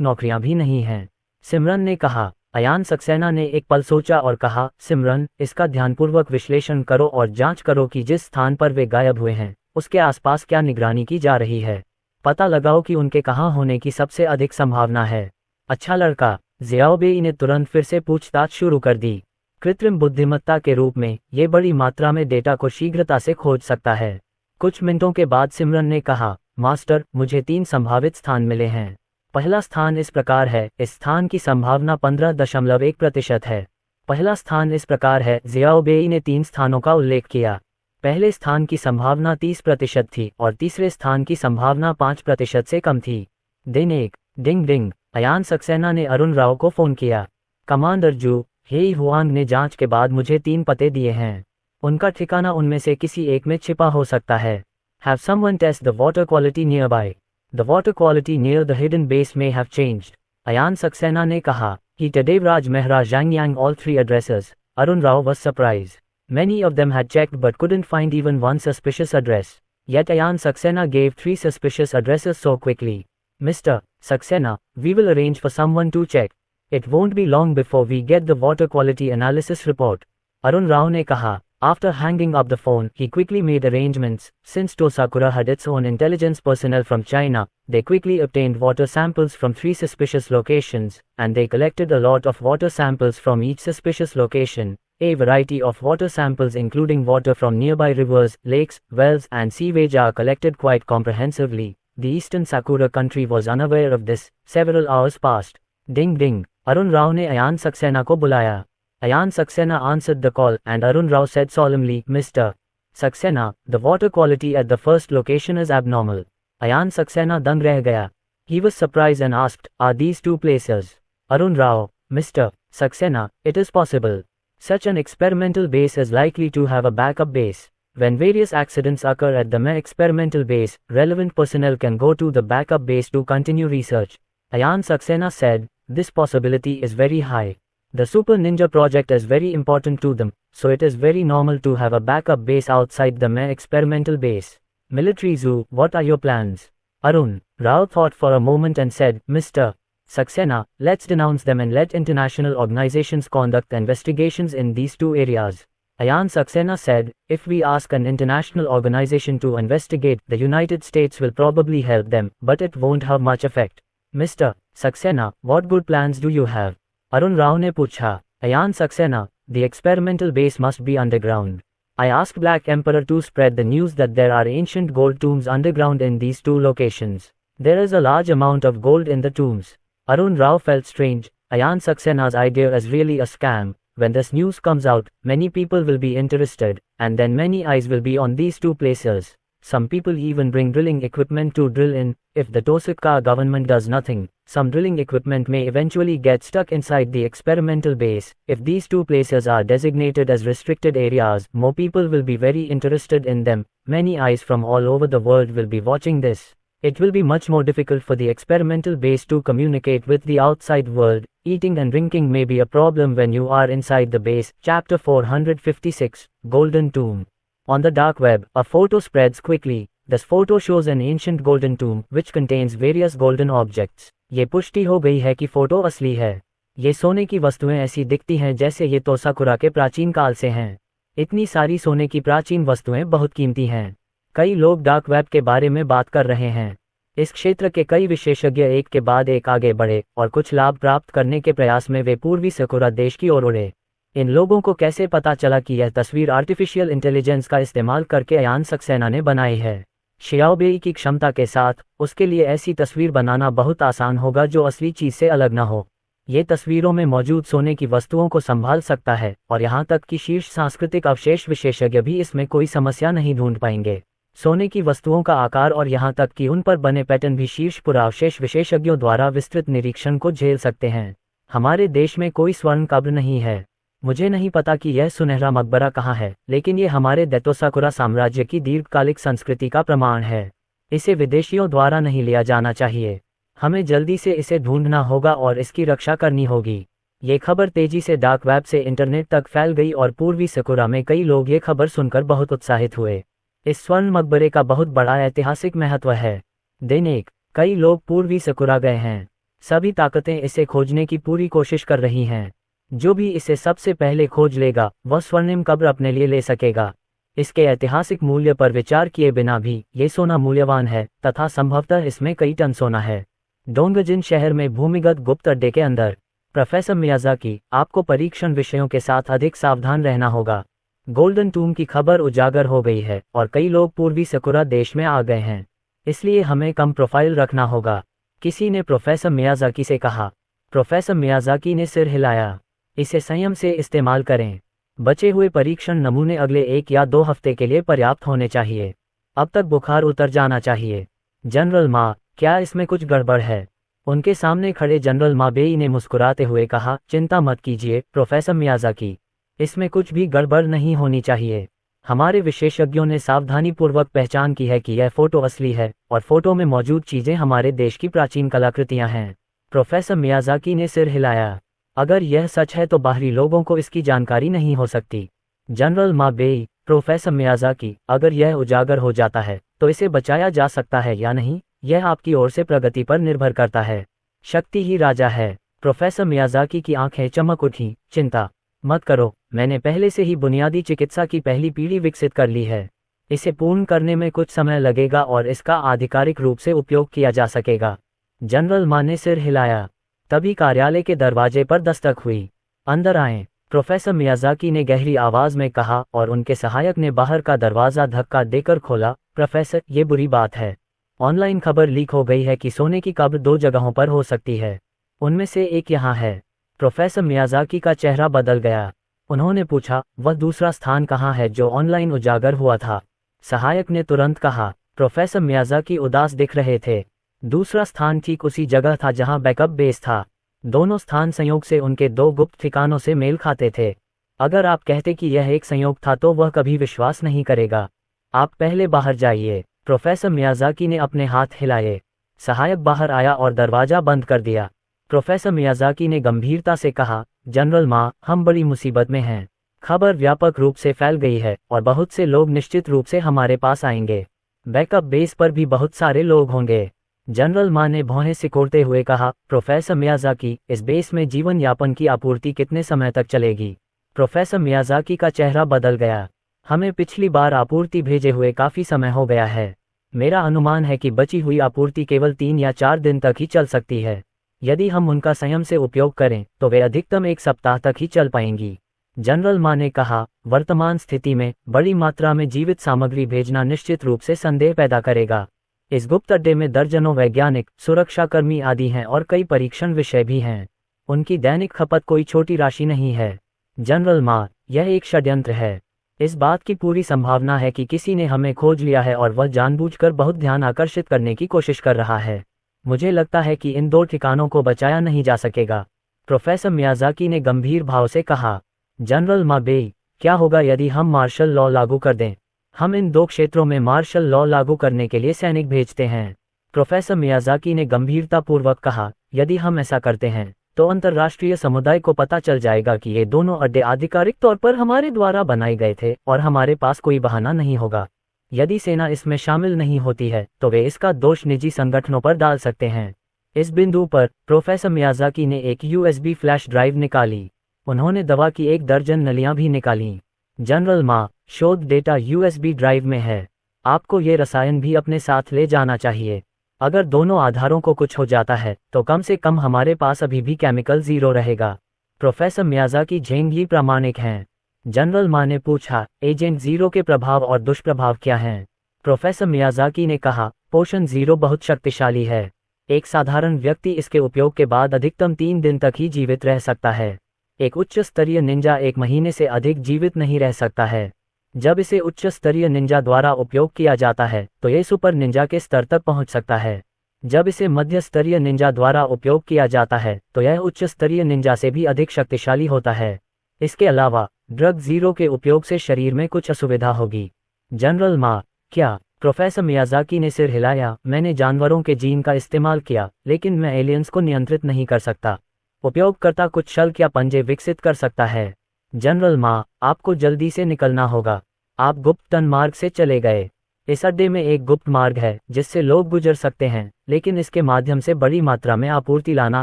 Speaker 1: नौकरियां भी नहीं हैं, सिमरन ने कहा। अयान सक्सेना ने एक पल सोचा और कहा, सिमरन, इसका ध्यानपूर्वक विश्लेषण करो और जांच करो कि जिस स्थान पर वे गायब हुए हैं उसके आसपास क्या निगरानी की जा रही है। पता लगाओ कि उनके कहाँ होने की सबसे अधिक संभावना है। अच्छा लड़का, ज़ियाओबेई ने तुरंत फिर से पूछताछ शुरू कर दी। कृत्रिम बुद्धिमत्ता के रूप में ये बड़ी मात्रा में डेटा को शीघ्रता से खोज सकता है। कुछ मिनटों के बाद सिमरन ने कहा, मास्टर, मुझे 3 संभावित स्थान मिले हैं। पहला स्थान इस प्रकार है, इस स्थान की संभावना 15.1% है। पहला स्थान इस प्रकार है, ज़ियाओबेई ने 3 स्थानों का उल्लेख किया। पहले स्थान की संभावना 30% थी और तीसरे स्थान की संभावना 5% से कम थी। दिन 1, डिंग डिंग, अयान सक्सेना ने अरुण राव को फोन किया। कमांडर जू हेई हुआंग ने जांच के बाद मुझे 3 पते दिए हैं। उनका ठिकाना उनमें से किसी एक में छिपा हो सकता है। Have someone test the water quality nearby. The water quality near the hidden base में हैव चेंज्ड, अयान सक्सेना ने कहा। ही टडेवराज मेहरा जैंगयांग all 3 addresses. Arun Rao was surprised. Many of them had checked but couldn't find even one suspicious address. Yet Ayan Saxena gave 3 suspicious addresses so quickly. Mr. Saxena, we will arrange for someone to check. It won't be long before we get the water quality analysis report. Arun Rao ne kaha. After hanging up the phone, he quickly made arrangements. Since Tosakura had its own intelligence personnel from China, they quickly obtained water samples from 3 suspicious locations, and they collected a lot of water samples from each suspicious location. A variety of water samples including water from nearby rivers, lakes, wells and sewage are collected quite comprehensively. The eastern Sakura country was unaware of this. Several hours passed. Ding ding. Arun Rao ne Ayan Saxena ko bulaya. Ayan Saxena answered the call and Arun Rao said solemnly, Mr. Saxena, the water quality at the first location is abnormal. Ayan Saxena dang reh gaya. He was surprised and asked, are these 2 places? Arun Rao, Mr. Saxena, it is possible. Such an experimental base is likely to have a backup base. When various accidents occur at the experimental base, relevant personnel can go to the backup base to continue research. Ayan Saxena said, this possibility is very high. The Super Ninja project is very important to them, so it is very normal to have a backup base outside the experimental base. Military Zoo, what are your plans? Arun Rao thought for a moment and said, Mr. Saxena, let's denounce them and let international organizations conduct investigations in these 2 areas. Ayan Saxena said, if we ask an international organization to investigate, the United States will probably help them, but it won't have much effect. Mr. Saxena, what good plans do you have? Arun Rao ne pucha. Ayan Saxena, the experimental base must be underground. I asked Black Emperor to spread the news that there are ancient gold tombs underground in these 2 locations. There is a large amount of gold in the tombs. Arun Rao felt strange. Ayan Saxena's idea is really a scam. When this news comes out, many people will be interested, and then many eyes will be on these 2 places. Some people even bring drilling equipment to drill in. If the Tosaka government does nothing, some drilling equipment may eventually get stuck inside the experimental base. If these 2 places are designated as restricted areas, more people will be very interested in them. Many eyes from all over the world will be watching this. It will be much more difficult for the experimental base to communicate with the outside world. Eating and drinking may be a problem when you are inside the base. Chapter 456, Golden Tomb. On the dark web, a photo spreads quickly. This photo shows an ancient golden tomb, which contains various golden objects. ये पुष्टि हो गई है कि photo असली है। ये सोने की वस्तुएं ऐसी दिखती हैं जैसे ये तोसाकुरा के प्राचीन काल से हैं। इतनी सारी सोने की प्राचीन वस्तुएं बहुत कीमती हैं। कई लोग डार्क वेब के बारे में बात कर रहे हैं। इस क्षेत्र के कई विशेषज्ञ एक के बाद एक आगे बढ़े और कुछ लाभ प्राप्त करने के प्रयास में वे पूर्वी सकुरा देश की ओर उड़े। इन लोगों को कैसे पता चला कि यह तस्वीर आर्टिफिशियल इंटेलिजेंस का इस्तेमाल करके अयान सक्सेना ने बनाई है? शियाओबेई की क्षमता के साथ, उसके लिए ऐसी तस्वीर बनाना बहुत आसान होगा जो असली चीज से अलग न हो। ये तस्वीरों में मौजूद सोने की वस्तुओं को संभाल सकता है और यहाँ तक कि शीर्ष सांस्कृतिक अवशेष विशेषज्ञ भी इसमें कोई समस्या नहीं ढूंढ पाएंगे। सोने की वस्तुओं का आकार और यहाँ तक कि उन पर बने पैटर्न भी शीर्ष पुरावशेष विशेषज्ञों द्वारा विस्तृत निरीक्षण को झेल सकते हैं। हमारे देश में कोई स्वर्ण कब्र नहीं है। मुझे नहीं पता कि यह सुनहरा मकबरा कहाँ है, लेकिन ये हमारे दैतोसाकुरा साम्राज्य की दीर्घकालिक संस्कृति का प्रमाण है। इसे विदेशियों द्वारा नहीं लिया जाना चाहिए। हमें जल्दी से इसे ढूंढना होगा और इसकी रक्षा करनी होगी। ये खबर तेजी से डार्क वेब से इंटरनेट तक फैल गई और पूर्वी सकुरा में कई लोग ये खबर सुनकर बहुत उत्साहित हुए। इस स्वर्ण मकबरे का बहुत बड़ा ऐतिहासिक महत्व है। दैनिक कई लोग पूर्वी सकुरा गए हैं। सभी ताकतें इसे खोजने की पूरी कोशिश कर रही हैं। जो भी इसे सबसे पहले खोज लेगा वह स्वर्णिम कब्र अपने लिए ले सकेगा। इसके ऐतिहासिक मूल्य पर विचार किए बिना भी ये सोना मूल्यवान है तथा संभवतः इसमें कई टन सोना है। डोंगजिन शहर में भूमिगत गुप्त अड्डे के अंदर। प्रोफेसर मियाज़ाकी, आपको परीक्षण विषयों के साथ अधिक सावधान रहना होगा। गोल्डन टूम की खबर उजागर हो गई है और कई लोग पूर्वी सकुरा देश में आ गए हैं, इसलिए हमें कम प्रोफाइल रखना होगा, किसी ने प्रोफेसर मियाज़ाकी से कहा। प्रोफेसर मियाज़ाकी ने सिर हिलाया। इसे संयम से इस्तेमाल करें। बचे हुए परीक्षण नमूने अगले 1 या 2 हफ्ते के लिए पर्याप्त होने चाहिए। अब तक बुखार उतर जाना चाहिए। जनरल मा, क्या इसमें कुछ गड़बड़ है? उनके सामने खड़े जनरल माबेई ने मुस्कुराते हुए कहा, चिंता मत कीजिए प्रोफेसर मियाज़ाकी, इसमें कुछ भी गड़बड़ नहीं होनी चाहिए। हमारे विशेषज्ञों ने सावधानीपूर्वक पहचान की है कि यह फोटो असली है और फोटो में मौजूद चीजें हमारे देश की प्राचीन कलाकृतियां हैं। प्रोफेसर मियाज़ाकी ने सिर हिलाया। अगर यह सच है तो बाहरी लोगों को इसकी जानकारी नहीं हो सकती। जनरल माबेई, प्रोफेसर मियाज़ाकी, अगर यह उजागर हो जाता है तो इसे बचाया जा सकता है या नहीं, यह आपकी ओर से प्रगति पर निर्भर करता है। शक्ति ही राजा है। प्रोफेसर मियाज़ाकी की आंखें चमक उठी। चिंता मत करो, मैंने पहले से ही बुनियादी चिकित्सा की पहली पीढ़ी विकसित कर ली है। इसे पूर्ण करने में कुछ समय लगेगा और इसका आधिकारिक रूप से उपयोग किया जा सकेगा। जनरल मा ने सिर हिलाया। तभी कार्यालय के दरवाजे पर दस्तक हुई। अंदर आएं, प्रोफेसर मियाज़ाकी ने गहरी आवाज में कहा और उनके सहायक ने बाहर का दरवाजा धक्का देकर खोला। प्रोफेसर, ये बुरी बात है। ऑनलाइन खबर लीक हो गई है कि सोने की कब्र 2 जगहों पर हो सकती है। उनमें से एक यहाँ है। प्रोफेसर मियाज़ाकी का चेहरा बदल गया। उन्होंने पूछा, वह दूसरा स्थान कहाँ है जो ऑनलाइन उजागर हुआ था? सहायक ने तुरंत कहा। प्रोफेसर मियाज़ाकी उदास दिख रहे थे। दूसरा स्थान ठीक उसी जगह था जहाँ बैकअप बेस था। दोनों स्थान संयोग से उनके 2 गुप्त ठिकानों से मेल खाते थे। अगर आप कहते कि यह एक संयोग था तो वह कभी विश्वास नहीं करेगा। आप पहले बाहर जाइए। प्रोफेसर मियाज़ाकी ने अपने हाथ हिलाए। सहायक बाहर आया और दरवाजा बंद कर दिया। प्रोफेसर मियाज़ाकी ने गंभीरता से कहा, जनरल मा, हम बड़ी मुसीबत में हैं। खबर व्यापक रूप से फैल गई है और बहुत से लोग निश्चित रूप से हमारे पास आएंगे। बैकअप बेस पर भी बहुत सारे लोग होंगे। जनरल मा ने भौहें सिकोड़ते हुए कहा, प्रोफेसर मियाज़ाकी, इस बेस में जीवन यापन की आपूर्ति कितने समय तक चलेगी? प्रोफेसर मियाज़ाकी का चेहरा बदल गया। हमें पिछली बार आपूर्ति भेजे हुए काफ़ी समय हो गया है। मेरा अनुमान है कि बची हुई आपूर्ति केवल 3 या 4 दिन तक ही चल सकती है। यदि हम उनका संयम से उपयोग करें तो वे अधिकतम 1 सप्ताह तक ही चल पाएंगी। जनरल मा ने कहा, वर्तमान स्थिति में बड़ी मात्रा में जीवित सामग्री भेजना निश्चित रूप से संदेह पैदा करेगा। इस गुप्त अड्डे में दर्जनों वैज्ञानिक, सुरक्षाकर्मी आदि हैं और कई परीक्षण विषय भी हैं। उनकी दैनिक खपत कोई छोटी राशि नहीं है। जनरल मा, यह एक षड्यंत्र है। इस बात की पूरी संभावना है कि किसी ने हमें खोज लिया है और वह जानबूझकर बहुत ध्यान आकर्षित करने की कोशिश कर रहा है। मुझे लगता है कि इन 2 ठिकानों को बचाया नहीं जा सकेगा। प्रोफेसर मियाज़ाकी ने गंभीर भाव से कहा। जनरल माबेई, क्या होगा यदि हम मार्शल लॉ लागू कर दें? हम इन 2 क्षेत्रों में मार्शल लॉ लागू करने के लिए सैनिक भेजते हैं। प्रोफेसर मियाज़ाकी ने गंभीरतापूर्वक कहा, यदि हम ऐसा करते हैं तो अंतर्राष्ट्रीय समुदाय को पता चल जाएगा कि ये दोनों अड्डे आधिकारिक तौर पर हमारे द्वारा बनाए गए थे और हमारे पास कोई बहाना नहीं होगा। यदि सेना इसमें शामिल नहीं होती है तो वे इसका दोष निजी संगठनों पर डाल सकते हैं। इस बिंदु पर प्रोफेसर मियाज़ाकी ने एक USB फ्लैश ड्राइव निकाली। उन्होंने दवा की 1 दर्जन नलियां भी निकालीं। जनरल मा, शोध डेटा USB ड्राइव में है। आपको ये रसायन भी अपने साथ ले जाना चाहिए। अगर दोनों आधारों को कुछ हो जाता है तो कम से कम हमारे पास अभी भी केमिकल 0 रहेगा। प्रोफेसर मियाज़ाकी झेंगी प्रामाणिक हैं। जनरल मा ने पूछा, एजेंट 0 के प्रभाव और दुष्प्रभाव क्या हैं? प्रोफेसर मियाज़ाकी ने कहा, पोषण 0 बहुत शक्तिशाली है। एक साधारण व्यक्ति इसके उपयोग के बाद अधिकतम 3 दिन तक ही जीवित रह सकता है। एक उच्च स्तरीय निंजा 1 महीने से अधिक जीवित नहीं रह सकता है। जब इसे उच्च स्तरीय निंजा द्वारा उपयोग किया जाता है तो यह सुपर निंजा के स्तर तक पहुंच सकता है। जब इसे मध्य स्तरीय निंजा द्वारा उपयोग किया जाता है तो यह उच्च स्तरीय निंजा से भी अधिक शक्तिशाली होता है। इसके अलावा ड्रग 0 के उपयोग से शरीर में कुछ असुविधा होगी। जनरल मा, क्या? प्रोफेसर मियाज़ाकी ने सिर हिलाया। मैंने जानवरों के जीन का इस्तेमाल किया, लेकिन मैं एलियंस को नियंत्रित नहीं कर सकता। उपयोगकर्ता कुछ शल्क या पंजे विकसित कर सकता है। जनरल मा, आपको जल्दी से निकलना होगा। आप गुप्त टन मार्ग से चले गए। इस अड्डे में एक गुप्त मार्ग है जिससे लोग गुजर सकते हैं, लेकिन इसके माध्यम से बड़ी मात्रा में आपूर्ति लाना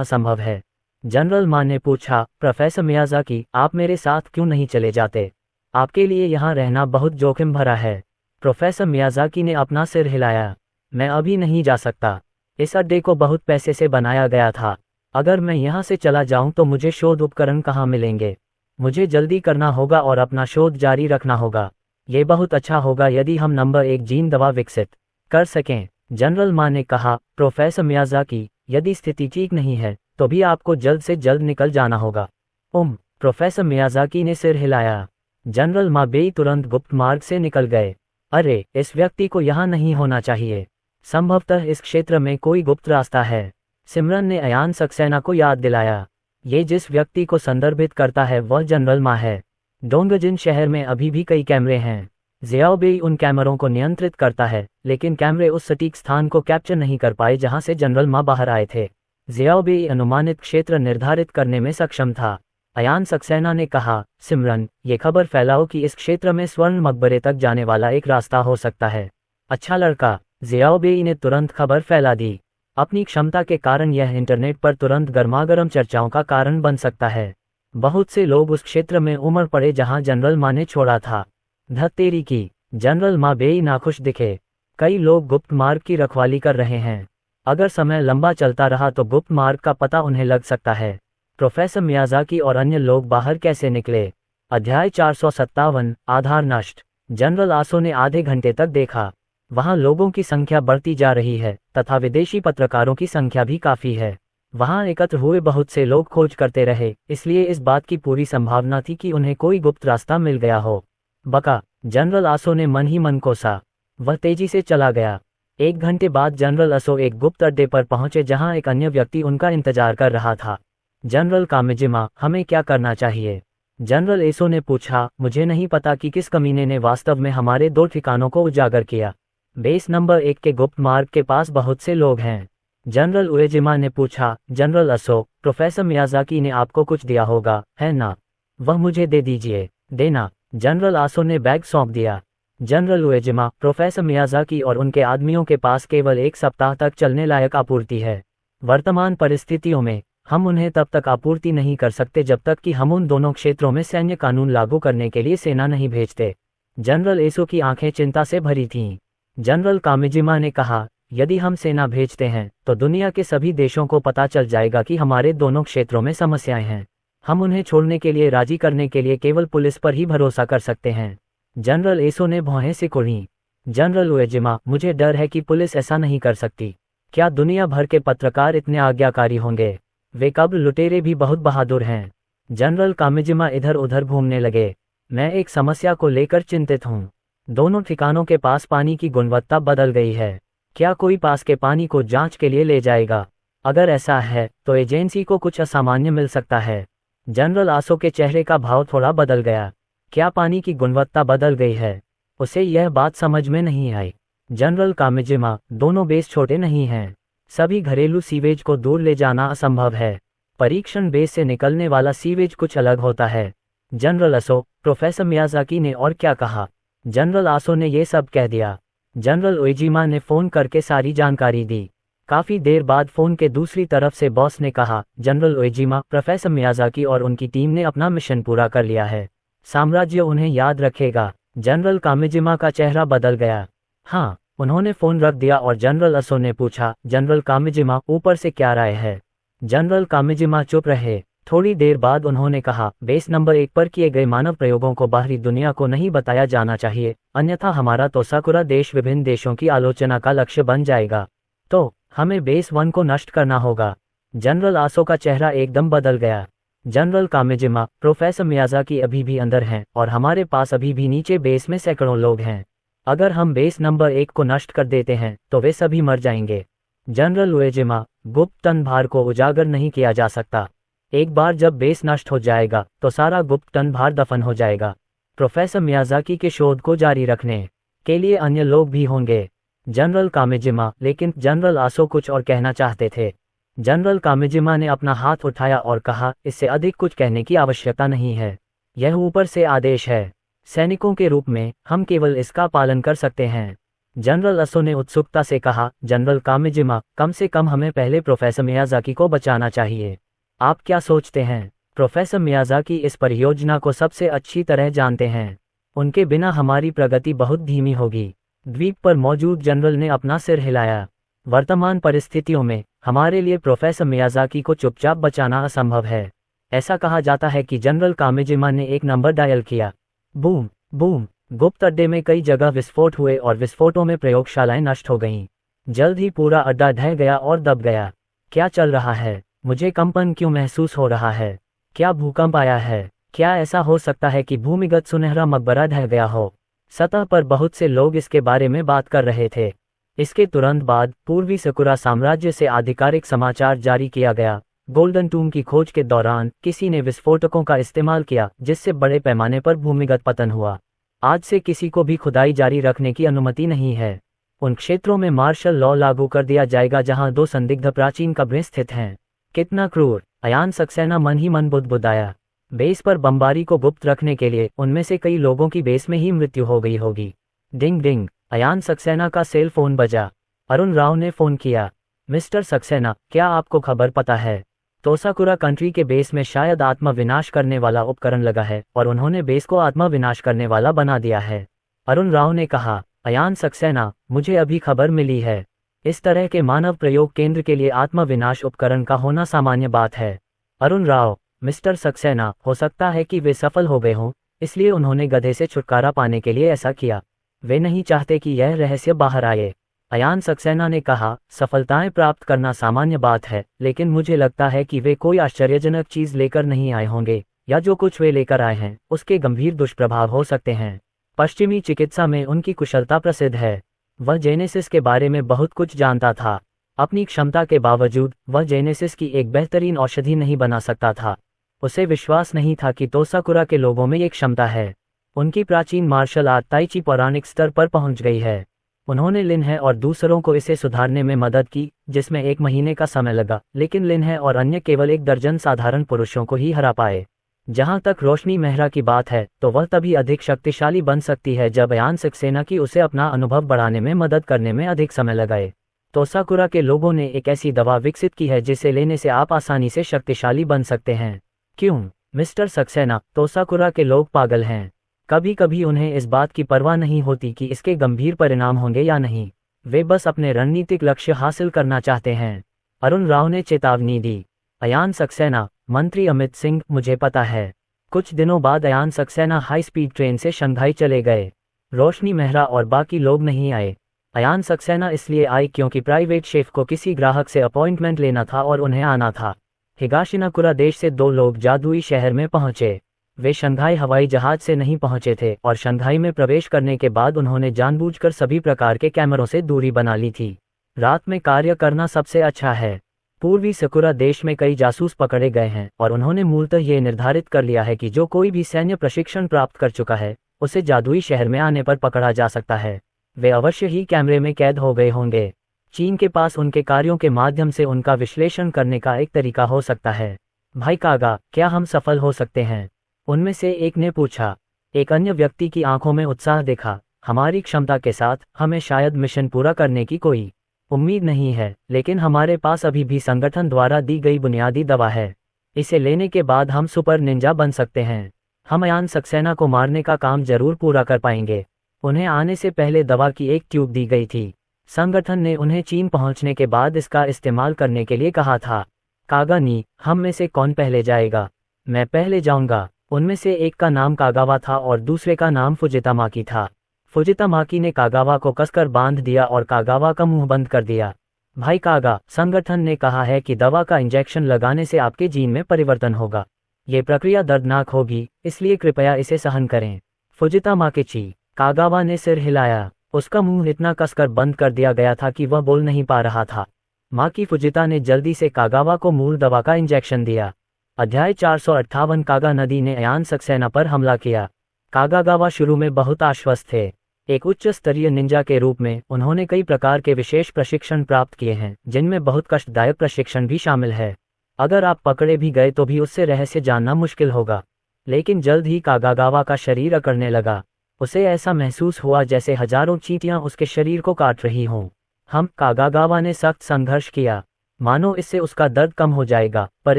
Speaker 1: असंभव है। जनरल मा ने पूछा, प्रोफेसर मियाज़ाकी, आप मेरे साथ क्यों नहीं चले जाते? आपके लिए यहाँ रहना बहुत जोखिम भरा है। प्रोफेसर मियाज़ाकी ने अपना सिर हिलाया। मैं अभी नहीं जा सकता। इस अड्डे को बहुत पैसे से बनाया गया था। अगर मैं यहाँ से चला जाऊँ तो मुझे शोध उपकरण कहाँ मिलेंगे? मुझे जल्दी करना होगा और अपना शोध जारी रखना होगा। ये बहुत अच्छा होगा यदि हम नंबर 1 जीन दवा विकसित कर सकें। जनरल मा ने कहा, प्रोफेसर मियाज़ाकी, यदि स्थिति ठीक नहीं है तो भी आपको जल्द से जल्द निकल जाना होगा। प्रोफेसर मियाज़ाकी ने सिर हिलाया। जनरल मा बेई तुरंत गुप्त मार्ग से निकल गए। अरे, इस व्यक्ति को यहाँ नहीं होना चाहिए। संभवतः इस क्षेत्र में कोई गुप्त रास्ता है। सिमरन ने अयान सक्सेना को याद दिलाया। ये जिस व्यक्ति को संदर्भित करता है वह जनरल मा है। डोंगजिन शहर में अभी भी कई कैमरे हैं। ज़ियाओबेई उन कैमरों को नियंत्रित करता है, लेकिन कैमरे उस सटीक स्थान को कैप्चर नहीं कर पाए जहां से जनरल मा बाहर आए थे। ज़ियाओबेई अनुमानित क्षेत्र निर्धारित करने में सक्षम था। अयान सक्सेना ने कहा, सिमरन, ये खबर फैलाओ कि इस क्षेत्र में स्वर्ण मकबरे तक जाने वाला एक रास्ता हो सकता है। अच्छा लड़का। ज़ियाओबेई ने तुरंत खबर फैला दी। अपनी क्षमता के कारण यह इंटरनेट पर तुरंत गर्मागर्म चर्चाओं का कारण बन सकता है। बहुत से लोग उस क्षेत्र में उमड़ पड़े जहां जनरल मा ने छोड़ा था। धत्तेरी की। जनरल मा बेई नाखुश दिखे। कई लोग गुप्त मार्ग की रखवाली कर रहे हैं। अगर समय लंबा चलता रहा तो गुप्त मार्ग का पता उन्हें लग सकता है। प्रोफेसर मियाज़ाकी और अन्य लोग बाहर कैसे निकले? अध्याय 457, आधार नष्ट। जनरल आसो ने आधे घंटे तक देखा। वहां लोगों की संख्या बढ़ती जा रही है तथा विदेशी पत्रकारों की संख्या भी काफी है। वहां एकत्र हुए बहुत से लोग खोज करते रहे, इसलिए इस बात की पूरी संभावना थी कि उन्हें कोई गुप्त रास्ता मिल गया हो। बका। जनरल आसो ने मन ही मन कोसा। वह तेजी से चला गया। 1 घंटे बाद जनरल आसो एक गुप्त अड्डे पर पहुंचे जहां एक अन्य व्यक्ति उनका इंतजार कर रहा था। जनरल कामिजिमा, हमें क्या करना चाहिए? जनरल एसो ने पूछा, मुझे नहीं पता कि किस कमीने ने वास्तव में हमारे 2 ठिकानों को उजागर किया। बेस नंबर 1 के गुप्त मार्ग के पास बहुत से लोग हैं। जनरल उएजिमा ने पूछा, जनरल असो, प्रोफेसर मियाज़ाकी ने आपको कुछ दिया होगा, है ना? वह मुझे दे दीजिए। देना। जनरल आसो ने बैग सौंप दिया। जनरल उएजिमा, प्रोफेसर मियाज़ाकी और उनके आदमियों के पास केवल 1 सप्ताह तक चलने लायक आपूर्ति है। वर्तमान परिस्थितियों में हम उन्हें तब तक आपूर्ति नहीं कर सकते जब तक कि हम उन दोनों क्षेत्रों में सैन्य कानून लागू करने के लिए सेना नहीं भेजते। जनरल एसो की आंखें चिंता से भरी थीं। जनरल कामिजिमा ने कहा, यदि हम सेना भेजते हैं तो दुनिया के सभी देशों को पता चल जाएगा कि हमारे दोनों क्षेत्रों में समस्याएं हैं। हम उन्हें छोड़ने के लिए राजी करने के लिए केवल पुलिस पर ही भरोसा कर सकते हैं। जनरल एसो ने भौहें सिकुड़ी। जनरल उएजिमा, मुझे डर है कि पुलिस ऐसा नहीं कर सकती। क्या दुनिया भर के पत्रकार इतने आज्ञाकारी होंगे? वे कब्र लुटेरे भी बहुत बहादुर हैं। जनरल कामिजिमा इधर उधर घूमने लगे। मैं एक समस्या को लेकर चिंतित हूँ। दोनों ठिकानों के पास पानी की गुणवत्ता बदल गई है। क्या कोई पास के पानी को जांच के लिए ले जाएगा? अगर ऐसा है तो एजेंसी को कुछ असामान्य मिल सकता है। जनरल आसो के चेहरे का भाव थोड़ा बदल गया। क्या पानी की गुणवत्ता बदल गई है? उसे यह बात समझ में नहीं आई। जनरल कामिजिमा, दोनों बेस छोटे नहीं हैं। सभी घरेलू सीवेज को दूर ले जाना असंभव है। परीक्षण बेस से निकलने वाला सीवेज कुछ अलग होता है। जनरल असो, प्रोफेसर मियाज़ाकी ने और क्या कहा? जनरल आसो ने ये सब कह दिया। जनरल उएजिमा ने फ़ोन करके सारी जानकारी दी। काफ़ी देर बाद फ़ोन के दूसरी तरफ से बॉस ने कहा, जनरल उएजिमा, प्रोफेसर मियाज़ाकी और उनकी टीम ने अपना मिशन पूरा कर लिया है। साम्राज्य उन्हें याद रखेगा। जनरल कामिजिमा का चेहरा बदल गया। हाँ। उन्होंने फ़ोन रख दिया और जनरल असो ने पूछा, जनरल कामिजिमा, ऊपर से क्या राय है? जनरल कामिजिमा चुप रहे। थोड़ी देर बाद उन्होंने कहा, बेस नंबर 1 पर किए गए मानव प्रयोगों को बाहरी दुनिया को नहीं बताया जाना चाहिए, अन्यथा हमारा तोसाकुरा देश विभिन्न देशों की आलोचना का लक्ष्य बन जाएगा। तो हमें बेस 1 को नष्ट करना होगा। जनरल आसो का चेहरा एकदम बदल गया। जनरल कामिजिमा, प्रोफेसर मियाज़ाकी अभी भी अंदर हैं और हमारे पास अभी भी नीचे बेस में सैकड़ों लोग हैं। अगर हम बेस नंबर 1 को नष्ट कर देते हैं तो वे सभी मर जाएंगे। जनरल उएजिमा, गुप्त टन भार को उजागर नहीं किया जा सकता। एक बार जब बेस नष्ट हो जाएगा तो सारा गुप्त टन भार दफन हो जाएगा। प्रोफेसर मियाज़ाकी के शोध को जारी रखने के लिए अन्य लोग भी होंगे। जनरल कामिजिमा, लेकिन जनरल आसो कुछ और कहना चाहते थे। जनरल कामिजिमा ने अपना हाथ उठाया और कहा, इससे अधिक कुछ कहने की आवश्यकता नहीं है। यह ऊपर से आदेश है। सैनिकों के रूप में हम केवल इसका पालन कर सकते हैं। जनरल असो ने उत्सुकता से कहा, जनरल कामिजिमा, कम से कम हमें पहले प्रोफेसर मियाज़ाकी को बचाना चाहिए। आप क्या सोचते हैं? प्रोफेसर मियाज़ाकी इस परियोजना को सबसे अच्छी तरह जानते हैं। उनके बिना हमारी प्रगति बहुत धीमी होगी। द्वीप पर मौजूद जनरल ने अपना सिर हिलाया। वर्तमान परिस्थितियों में हमारे लिए प्रोफेसर मियाज़ाकी को चुपचाप बचाना असंभव है। ऐसा कहा जाता है कि जनरल कामिजिमा ने एक नंबर डायल किया। Boom boom. गुप्त अड्डे में कई जगह विस्फोट हुए और विस्फोटों में प्रयोगशालाएं नष्ट हो गईं। जल्द ही पूरा अड्डा ढह गया और दब गया। क्या चल रहा है? मुझे कंपन क्यों महसूस हो रहा है? क्या भूकंप आया है? क्या ऐसा हो सकता है कि भूमिगत सुनहरा मकबरा ढह गया हो? सतह पर बहुत से लोग इसके बारे में बात कर रहे थे। इसके तुरंत बाद पूर्वी सकुरा साम्राज्य से आधिकारिक समाचार जारी किया गया। गोल्डन टूम की खोज के दौरान किसी ने विस्फोटकों का इस्तेमाल किया, जिससे बड़े पैमाने पर भूमिगत पतन हुआ। आज से किसी को भी खुदाई जारी रखने की अनुमति नहीं है। उन क्षेत्रों में मार्शल लॉ लागू कर दिया जाएगा जहां 2 संदिग्ध प्राचीन कब्रें स्थित हैं। कितना क्रूर! अयान सक्सेना मन ही मन बुदबुदाया। बेस पर बमबारी को गुप्त रखने के लिए उनमें से कई लोगों की बेस में ही मृत्यु हो गई होगी। डिंग डिंग। अयान सक्सेना का सेल फोन बजा। अरुण राव ने फोन किया। मिस्टर सक्सेना, क्या आपको खबर पता है? तोसाकुरा कंट्री के बेस में शायद आत्मा विनाश करने वाला उपकरण लगा है और उन्होंने बेस को आत्मा विनाश करने वाला बना दिया है। अरुण राव ने कहा। अयान सक्सेना, मुझे अभी खबर मिली है। इस तरह के मानव प्रयोग केंद्र के लिए आत्मा विनाश उपकरण का होना सामान्य बात है। अरुण राव, मिस्टर सक्सेना, हो सकता है कि वे सफल हो गए हों, इसलिए उन्होंने गधे से छुटकारा पाने के लिए ऐसा किया। वे नहीं चाहते कि यह रहस्य बाहर आए। अयान सक्सेना ने कहा, सफलताएं प्राप्त करना सामान्य बात है, लेकिन मुझे लगता है कि वे कोई आश्चर्यजनक चीज लेकर नहीं आए होंगे, या जो कुछ वे लेकर आए हैं उसके गंभीर दुष्प्रभाव हो सकते हैं। पश्चिमी चिकित्सा में उनकी कुशलता प्रसिद्ध है। वह जेनेसिस के बारे में बहुत कुछ जानता था। अपनी क्षमता के बावजूद वह जेनेसिस की एक बेहतरीन औषधि नहीं बना सकता था। उसे विश्वास नहीं था कि तोसाकुरा के लोगों में ये क्षमता है। उनकी प्राचीन मार्शल आर्ट ताइची पौराणिक स्तर पर पहुंच गई है। उन्होंने लिनहे और दूसरों को इसे सुधारने में मदद की, जिसमें 1 महीने का समय लगा, लेकिन लिनहे और अन्य केवल 1 दर्जन साधारण पुरुषों को ही हरा पाए। जहां तक रोशनी मेहरा की बात है, तो वह तभी अधिक शक्तिशाली बन सकती है जब अयान सक्सेना की उसे अपना अनुभव बढ़ाने में मदद करने में अधिक समय लगाए। तोसाकुरा के लोगों ने एक ऐसी दवा विकसित की है जिसे लेने से आप आसानी से शक्तिशाली बन सकते हैं। क्यों, मिस्टर सक्सेना? तोसाकुरा के लोग पागल हैं। कभी कभी उन्हें इस बात की परवाह नहीं होती कि इसके गंभीर परिणाम होंगे या नहीं। वे बस अपने रणनीतिक लक्ष्य हासिल करना चाहते हैं। अरुण राव ने चेतावनी दी। अयान सक्सेना, मंत्री अमित सिंह, मुझे पता है। कुछ दिनों बाद Ayaan Saxena high speed train से शंघाई चले गए। रोशनी मेहरा और बाकी लोग नहीं आए। अयान सक्सेना इसलिए आए क्योंकि प्राइवेट शेफ को किसी ग्राहक से अपॉइंटमेंट लेना था और उन्हें आना था। हिगाशिनाकुरा देश से 2 लोग जादुई शहर में पहुंचे। वे शंघाई हवाई जहाज से नहीं पहुंचे थे और शंघाई में प्रवेश करने के बाद उन्होंने जानबूझकर सभी प्रकार के कैमरों से दूरी बना ली थी। रात में कार्य करना सबसे अच्छा है। पूर्वी सकुरा देश में कई जासूस पकड़े गए हैं और उन्होंने मूलतः ये निर्धारित कर लिया है कि जो कोई भी सैन्य प्रशिक्षण प्राप्त कर चुका है उसे जादुई शहर में आने पर पकड़ा जा सकता है। वे अवश्य ही कैमरे में कैद हो गए होंगे। चीन के पास उनके कार्यों के माध्यम से उनका विश्लेषण करने का एक तरीका हो सकता है। भाई कागा, क्या हम सफल हो सकते हैं? उनमें से एक ने पूछा। एक अन्य व्यक्ति की आंखों में उत्साह देखा। हमारी क्षमता के साथ हमें शायद मिशन पूरा करने की कोई उम्मीद नहीं है, लेकिन हमारे पास अभी भी संगठन द्वारा दी गई बुनियादी दवा है। इसे लेने के बाद हम सुपर निंजा बन सकते हैं। हम अयान सक्सेना को मारने का काम जरूर पूरा कर पाएंगे। उन्हें आने से पहले दवा की एक ट्यूब दी गई थी। संगठन ने उन्हें चीन पहुंचने के बाद इसका इस्तेमाल करने के लिए कहा था। कागानी, हम में से कौन पहले जाएगा? मैं पहले जाऊंगा। उनमें से एक का नाम कागावा था और दूसरे का नाम फुजितामाकी था। फुजितामाकी ने कागावा को कसकर बांध दिया और कागावा का मुंह बंद कर दिया। भाई कागा, संगठन ने कहा है कि दवा का इंजेक्शन लगाने से आपके जीन में परिवर्तन होगा। ये प्रक्रिया दर्दनाक होगी, इसलिए कृपया इसे सहन करें। फुजितामाकी। कागावा ने सिर हिलाया। उसका मुंह इतना कसकर बंद कर दिया गया था कि वह बोल नहीं पा रहा था। माकी फुजिता ने जल्दी से कागावा को मूल दवा का इंजेक्शन दिया। अध्याय 458। कागा नदी ने अयान सक्सेना पर हमला किया। कागागावा शुरू में बहुत आश्वस्त थे। एक उच्च स्तरीय निंजा के रूप में उन्होंने कई प्रकार के विशेष प्रशिक्षण प्राप्त किए हैं, जिनमें बहुत कष्टदायक प्रशिक्षण भी शामिल है। अगर आप पकड़े भी गए तो भी उससे रहस्य जानना मुश्किल होगा। लेकिन जल्द ही कागागावा का शरीर अकड़ने लगा। उसे ऐसा महसूस हुआ जैसे हजारों चींटियां उसके शरीर को काट रही हों। कागागावा ने सख्त संघर्ष किया, मानो इससे उसका दर्द कम हो जाएगा, पर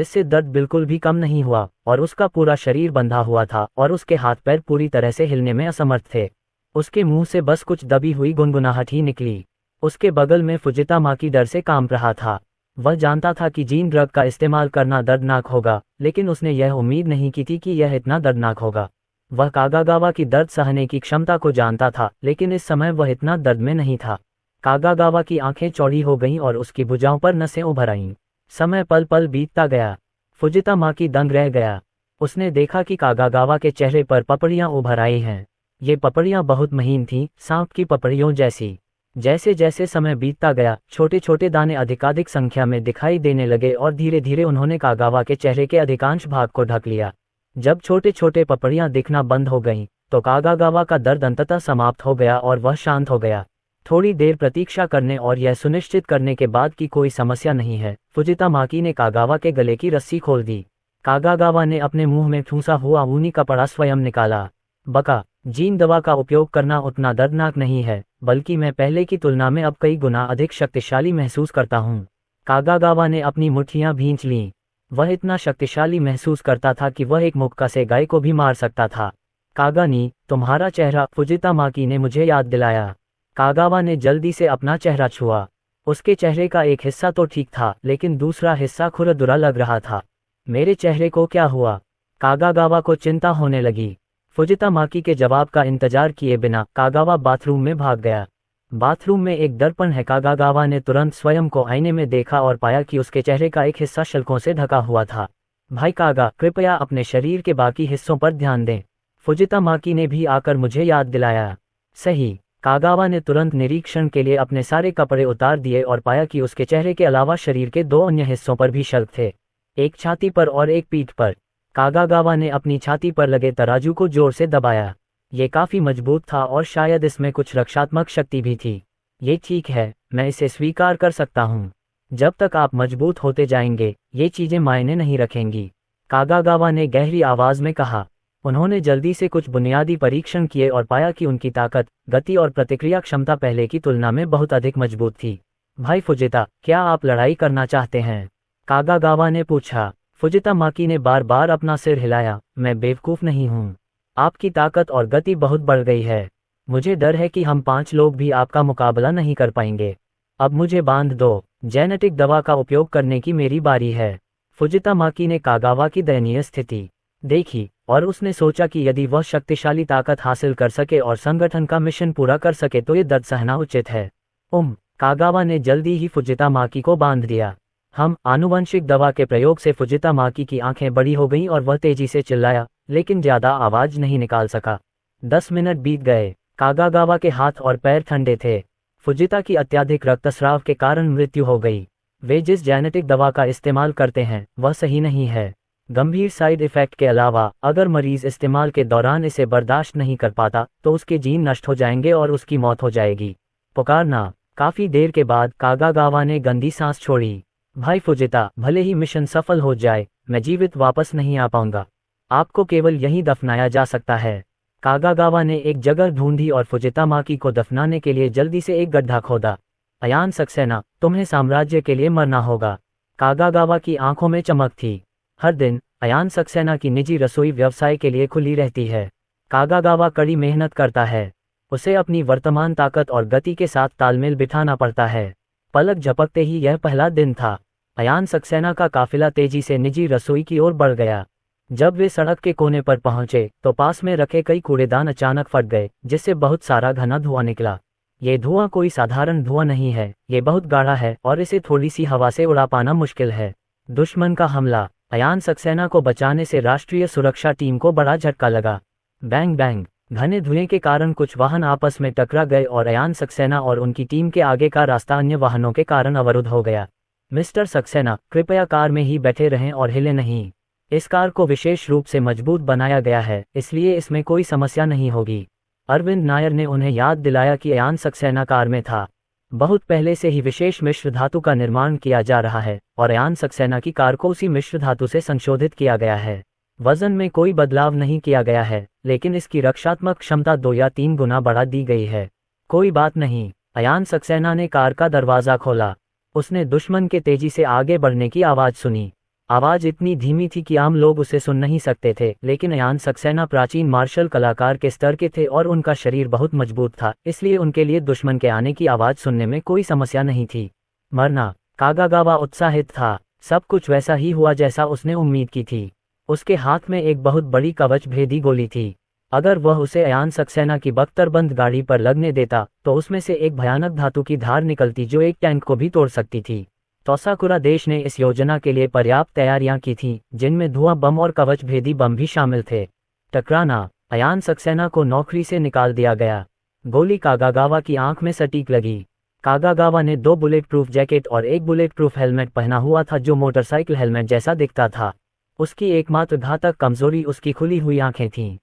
Speaker 1: इससे दर्द बिल्कुल भी कम नहीं हुआ और उसका पूरा शरीर बंधा हुआ था और उसके हाथ पैर पूरी तरह से हिलने में असमर्थ थे। उसके मुंह से बस कुछ दबी हुई गुनगुनाहट ही निकली। उसके बगल में फुजिता माकी डर से कांप रहा था। वह जानता था कि जीन ड्रग का इस्तेमाल करना दर्दनाक होगा, लेकिन उसने यह उम्मीद नहीं की थी कि यह इतना दर्दनाक होगा। वह कागागावा की दर्द सहने की क्षमता को जानता था, लेकिन इस समय वह इतना दर्द में नहीं था। कागागावा की आंखें चौड़ी हो गईं और उसकी भुजाओं पर नसें उभर आईं। समय पल पल बीतता गया। फुजिता माकी दंग रह गया। उसने देखा कि कागागावा के चेहरे पर पपड़ियां उभर आई हैं। ये पपड़ियां बहुत महीन थीं, सांप की पपड़ियों जैसी। जैसे जैसे समय बीतता गया, छोटे छोटे दाने अधिकाधिक संख्या में दिखाई देने लगे और धीरे धीरे उन्होंने कागावा के चेहरे के अधिकांश भाग को ढक लिया। जब छोटे छोटे पपड़ियां दिखना बंद हो गईं, तो कागागावा का दर्द अंततः समाप्त हो गया और वह शांत हो गया। थोड़ी देर प्रतीक्षा करने और यह सुनिश्चित करने के बाद कि कोई समस्या नहीं है, फुजिता माकी ने कागावा के गले की रस्सी खोल दी। कागागावा ने अपने मुंह में ठूंसा हुआ ऊनी कपड़ा स्वयं निकाला। बका, जीन दवा का उपयोग करना उतना दर्दनाक नहीं है, बल्कि मैं पहले की तुलना में अब कई गुना अधिक शक्तिशाली महसूस करता हूँ। कागागावा ने अपनी मुट्ठियां भींच लीं। वह इतना शक्तिशाली महसूस करता था कि वह एक मुक्का से गाय को भी मार सकता था। कागानी, तुम्हारा चेहरा, फुजिता माकी ने मुझे याद दिलाया। कागावा ने जल्दी से अपना चेहरा छुआ। उसके चेहरे का एक हिस्सा तो ठीक था, लेकिन दूसरा हिस्सा खुरदुरा लग रहा था। मेरे चेहरे को क्या हुआ? कागागावा को चिंता होने लगी। फुजिता माकी के जवाब का इंतजार किए बिना कागावा बाथरूम में भाग गया। बाथरूम में एक दर्पण है। कागागावा ने तुरंत स्वयं को आईने में देखा और पाया कि उसके चेहरे का एक हिस्सा शल्कों से ढका हुआ था। भाई कागा, कृपया अपने शरीर के बाकी हिस्सों पर ध्यान दें। फुजिता माकी ने भी आकर मुझे याद दिलाया। सही। कागावा ने तुरंत निरीक्षण के लिए अपने सारे कपड़े उतार दिए और पाया कि उसके चेहरे के अलावा शरीर के 2 अन्य हिस्सों पर भी शल्क थे, एक छाती पर और एक पीठ पर। कागागावा ने अपनी छाती पर लगे तराजू को जोर से दबाया। ये काफी मजबूत था और शायद इसमें कुछ रक्षात्मक शक्ति भी थी। ये ठीक है, मैं इसे स्वीकार कर सकता हूँ। जब तक आप मजबूत होते जाएंगे, ये चीजें मायने नहीं रखेंगी, कागागावा ने गहरी आवाज में कहा। उन्होंने जल्दी से कुछ बुनियादी परीक्षण किए और पाया कि उनकी ताकत, गति और प्रतिक्रिया क्षमता पहले की तुलना में बहुत अधिक मजबूत थी। भाई फुजिता, क्या आप लड़ाई करना चाहते हैं? कागागावा ने पूछा। फुजिता माकी ने बार बार अपना सिर हिलाया। मैं बेवकूफ नहीं हूँ। आपकी ताकत और गति बहुत बढ़ गई है। मुझे डर है कि हम 5 लोग भी आपका मुकाबला नहीं कर पाएंगे। अब मुझे बांध दो। जेनेटिक दवा का उपयोग करने की मेरी बारी है। फुजिता माकी ने कागावा की दयनीय स्थिति देखी और उसने सोचा कि यदि वह शक्तिशाली ताकत हासिल कर सके और संगठन का मिशन पूरा कर सके तो ये दर्द सहना उचित है। कागावा ने जल्दी ही फुजिता माकी को बांध दिया। आनुवंशिक दवा के प्रयोग से फुजिता माकी की आंखें बड़ी हो गईं और वह तेजी से चिल्लाया, लेकिन ज्यादा आवाज नहीं निकाल सका। 10 मिनट बीत गए। कागागावा के हाथ और पैर ठंडे थे। फुजिता की अत्यधिक रक्तस्राव के कारण मृत्यु हो गई। वे जिस जेनेटिक दवा का इस्तेमाल करते हैं वह सही नहीं है। गंभीर साइड इफेक्ट के अलावा, अगर मरीज इस्तेमाल के दौरान इसे बर्दाश्त नहीं कर पाता तो उसके जीन नष्ट हो जाएंगे और उसकी मौत हो जाएगी। पुकारना। काफी देर के बाद कागागावा ने गंदी सांस छोड़ी। भाई फुजिता, भले ही मिशन सफल हो जाए, मैं जीवित वापस नहीं आ पाऊंगा। आपको केवल यहीं दफनाया जा सकता है। कागागावा ने एक जगह ढूंढी और फुजिता माकी को दफनाने के लिए जल्दी से एक गड्ढा खोदा। अयान सक्सेना, तुम्हें साम्राज्य के लिए मरना होगा। कागागावा की आंखों में चमक थी। हर दिन अयान सक्सेना की निजी रसोई व्यवसाय के लिए खुली रहती है। कागागावा कड़ी मेहनत करता है। उसे अपनी वर्तमान ताकत और गति के साथ तालमेल बिठाना पड़ता है। पलक झपकते ही यह पहला दिन था। अयान सक्सेना का काफिला तेजी से निजी रसोई की ओर बढ़ गया। जब वे सड़क के कोने पर पहुंचे तो पास में रखे कई कूड़ेदान अचानक फट गए, जिससे बहुत सारा घना धुआं निकला। ये धुआं कोई साधारण धुआं नहीं है, ये बहुत गाढ़ा है और इसे थोड़ी सी हवा से उड़ा पाना मुश्किल है। दुश्मन का हमला। अयान सक्सेना को बचाने से राष्ट्रीय सुरक्षा टीम को बड़ा झटका लगा। Bang bang. घने धुएं के कारण कुछ वाहन आपस में टकरा गए और अयान सक्सेना और उनकी टीम के आगे का रास्ता अन्य वाहनों के कारण अवरुद्ध हो गया। मिस्टर सक्सेना, कृपया कार में ही बैठे रहें और हिले नहीं। इस कार को विशेष रूप से मजबूत बनाया गया है, इसलिए इसमें कोई समस्या नहीं होगी। अरविंद नायर ने उन्हें याद दिलाया कि अयान सक्सेना कार में था। बहुत पहले से ही विशेष मिश्र धातु का निर्माण किया जा रहा है और अयान सक्सेना की कार को उसी मिश्र धातु से संशोधित किया गया है। वजन में कोई बदलाव नहीं किया गया है, लेकिन इसकी रक्षात्मक क्षमता 2 या 3 गुना बढ़ा दी गई है। कोई बात नहीं। अयान सक्सेना ने कार का दरवाज़ा खोला। उसने दुश्मन के तेजी से आगे बढ़ने की आवाज़ सुनी। आवाज़ इतनी धीमी थी कि आम लोग उसे सुन नहीं सकते थे, लेकिन अयान सक्सेना प्राचीन मार्शल कलाकार के स्तर के थे और उनका शरीर बहुत मजबूत था, इसलिए उनके लिए दुश्मन के आने की आवाज़ सुनने में कोई समस्या नहीं थी। मरना। कागागावा उत्साहित था। सब कुछ वैसा ही हुआ जैसा उसने उम्मीद की थी। उसके हाथ में एक बहुत बड़ी कवच भेदी गोली थी। अगर वह उसे अयान सक्सेना की बख्तरबंद गाड़ी पर लगने देता तो उसमें से एक भयानक धातु की धार निकलती जो एक टैंक को भी तोड़ सकती थी। तोसाकुरा देश ने इस योजना के लिए पर्याप्त तैयारियां की थीं, जिनमें धुआं बम और कवच भेदी बम भी शामिल थे। टकराना। अयान सक्सेना को नौकरी से निकाल दिया गया। गोली कागागावा की आंख में सटीक लगी। कागागावा ने 2 बुलेट प्रूफ जैकेट और एक बुलेट प्रूफ हेलमेट पहना हुआ था जो मोटरसाइकिल हेलमेट जैसा दिखता था। उसकी एकमात्र घातक कमजोरी उसकी खुली हुई आंखें थीं।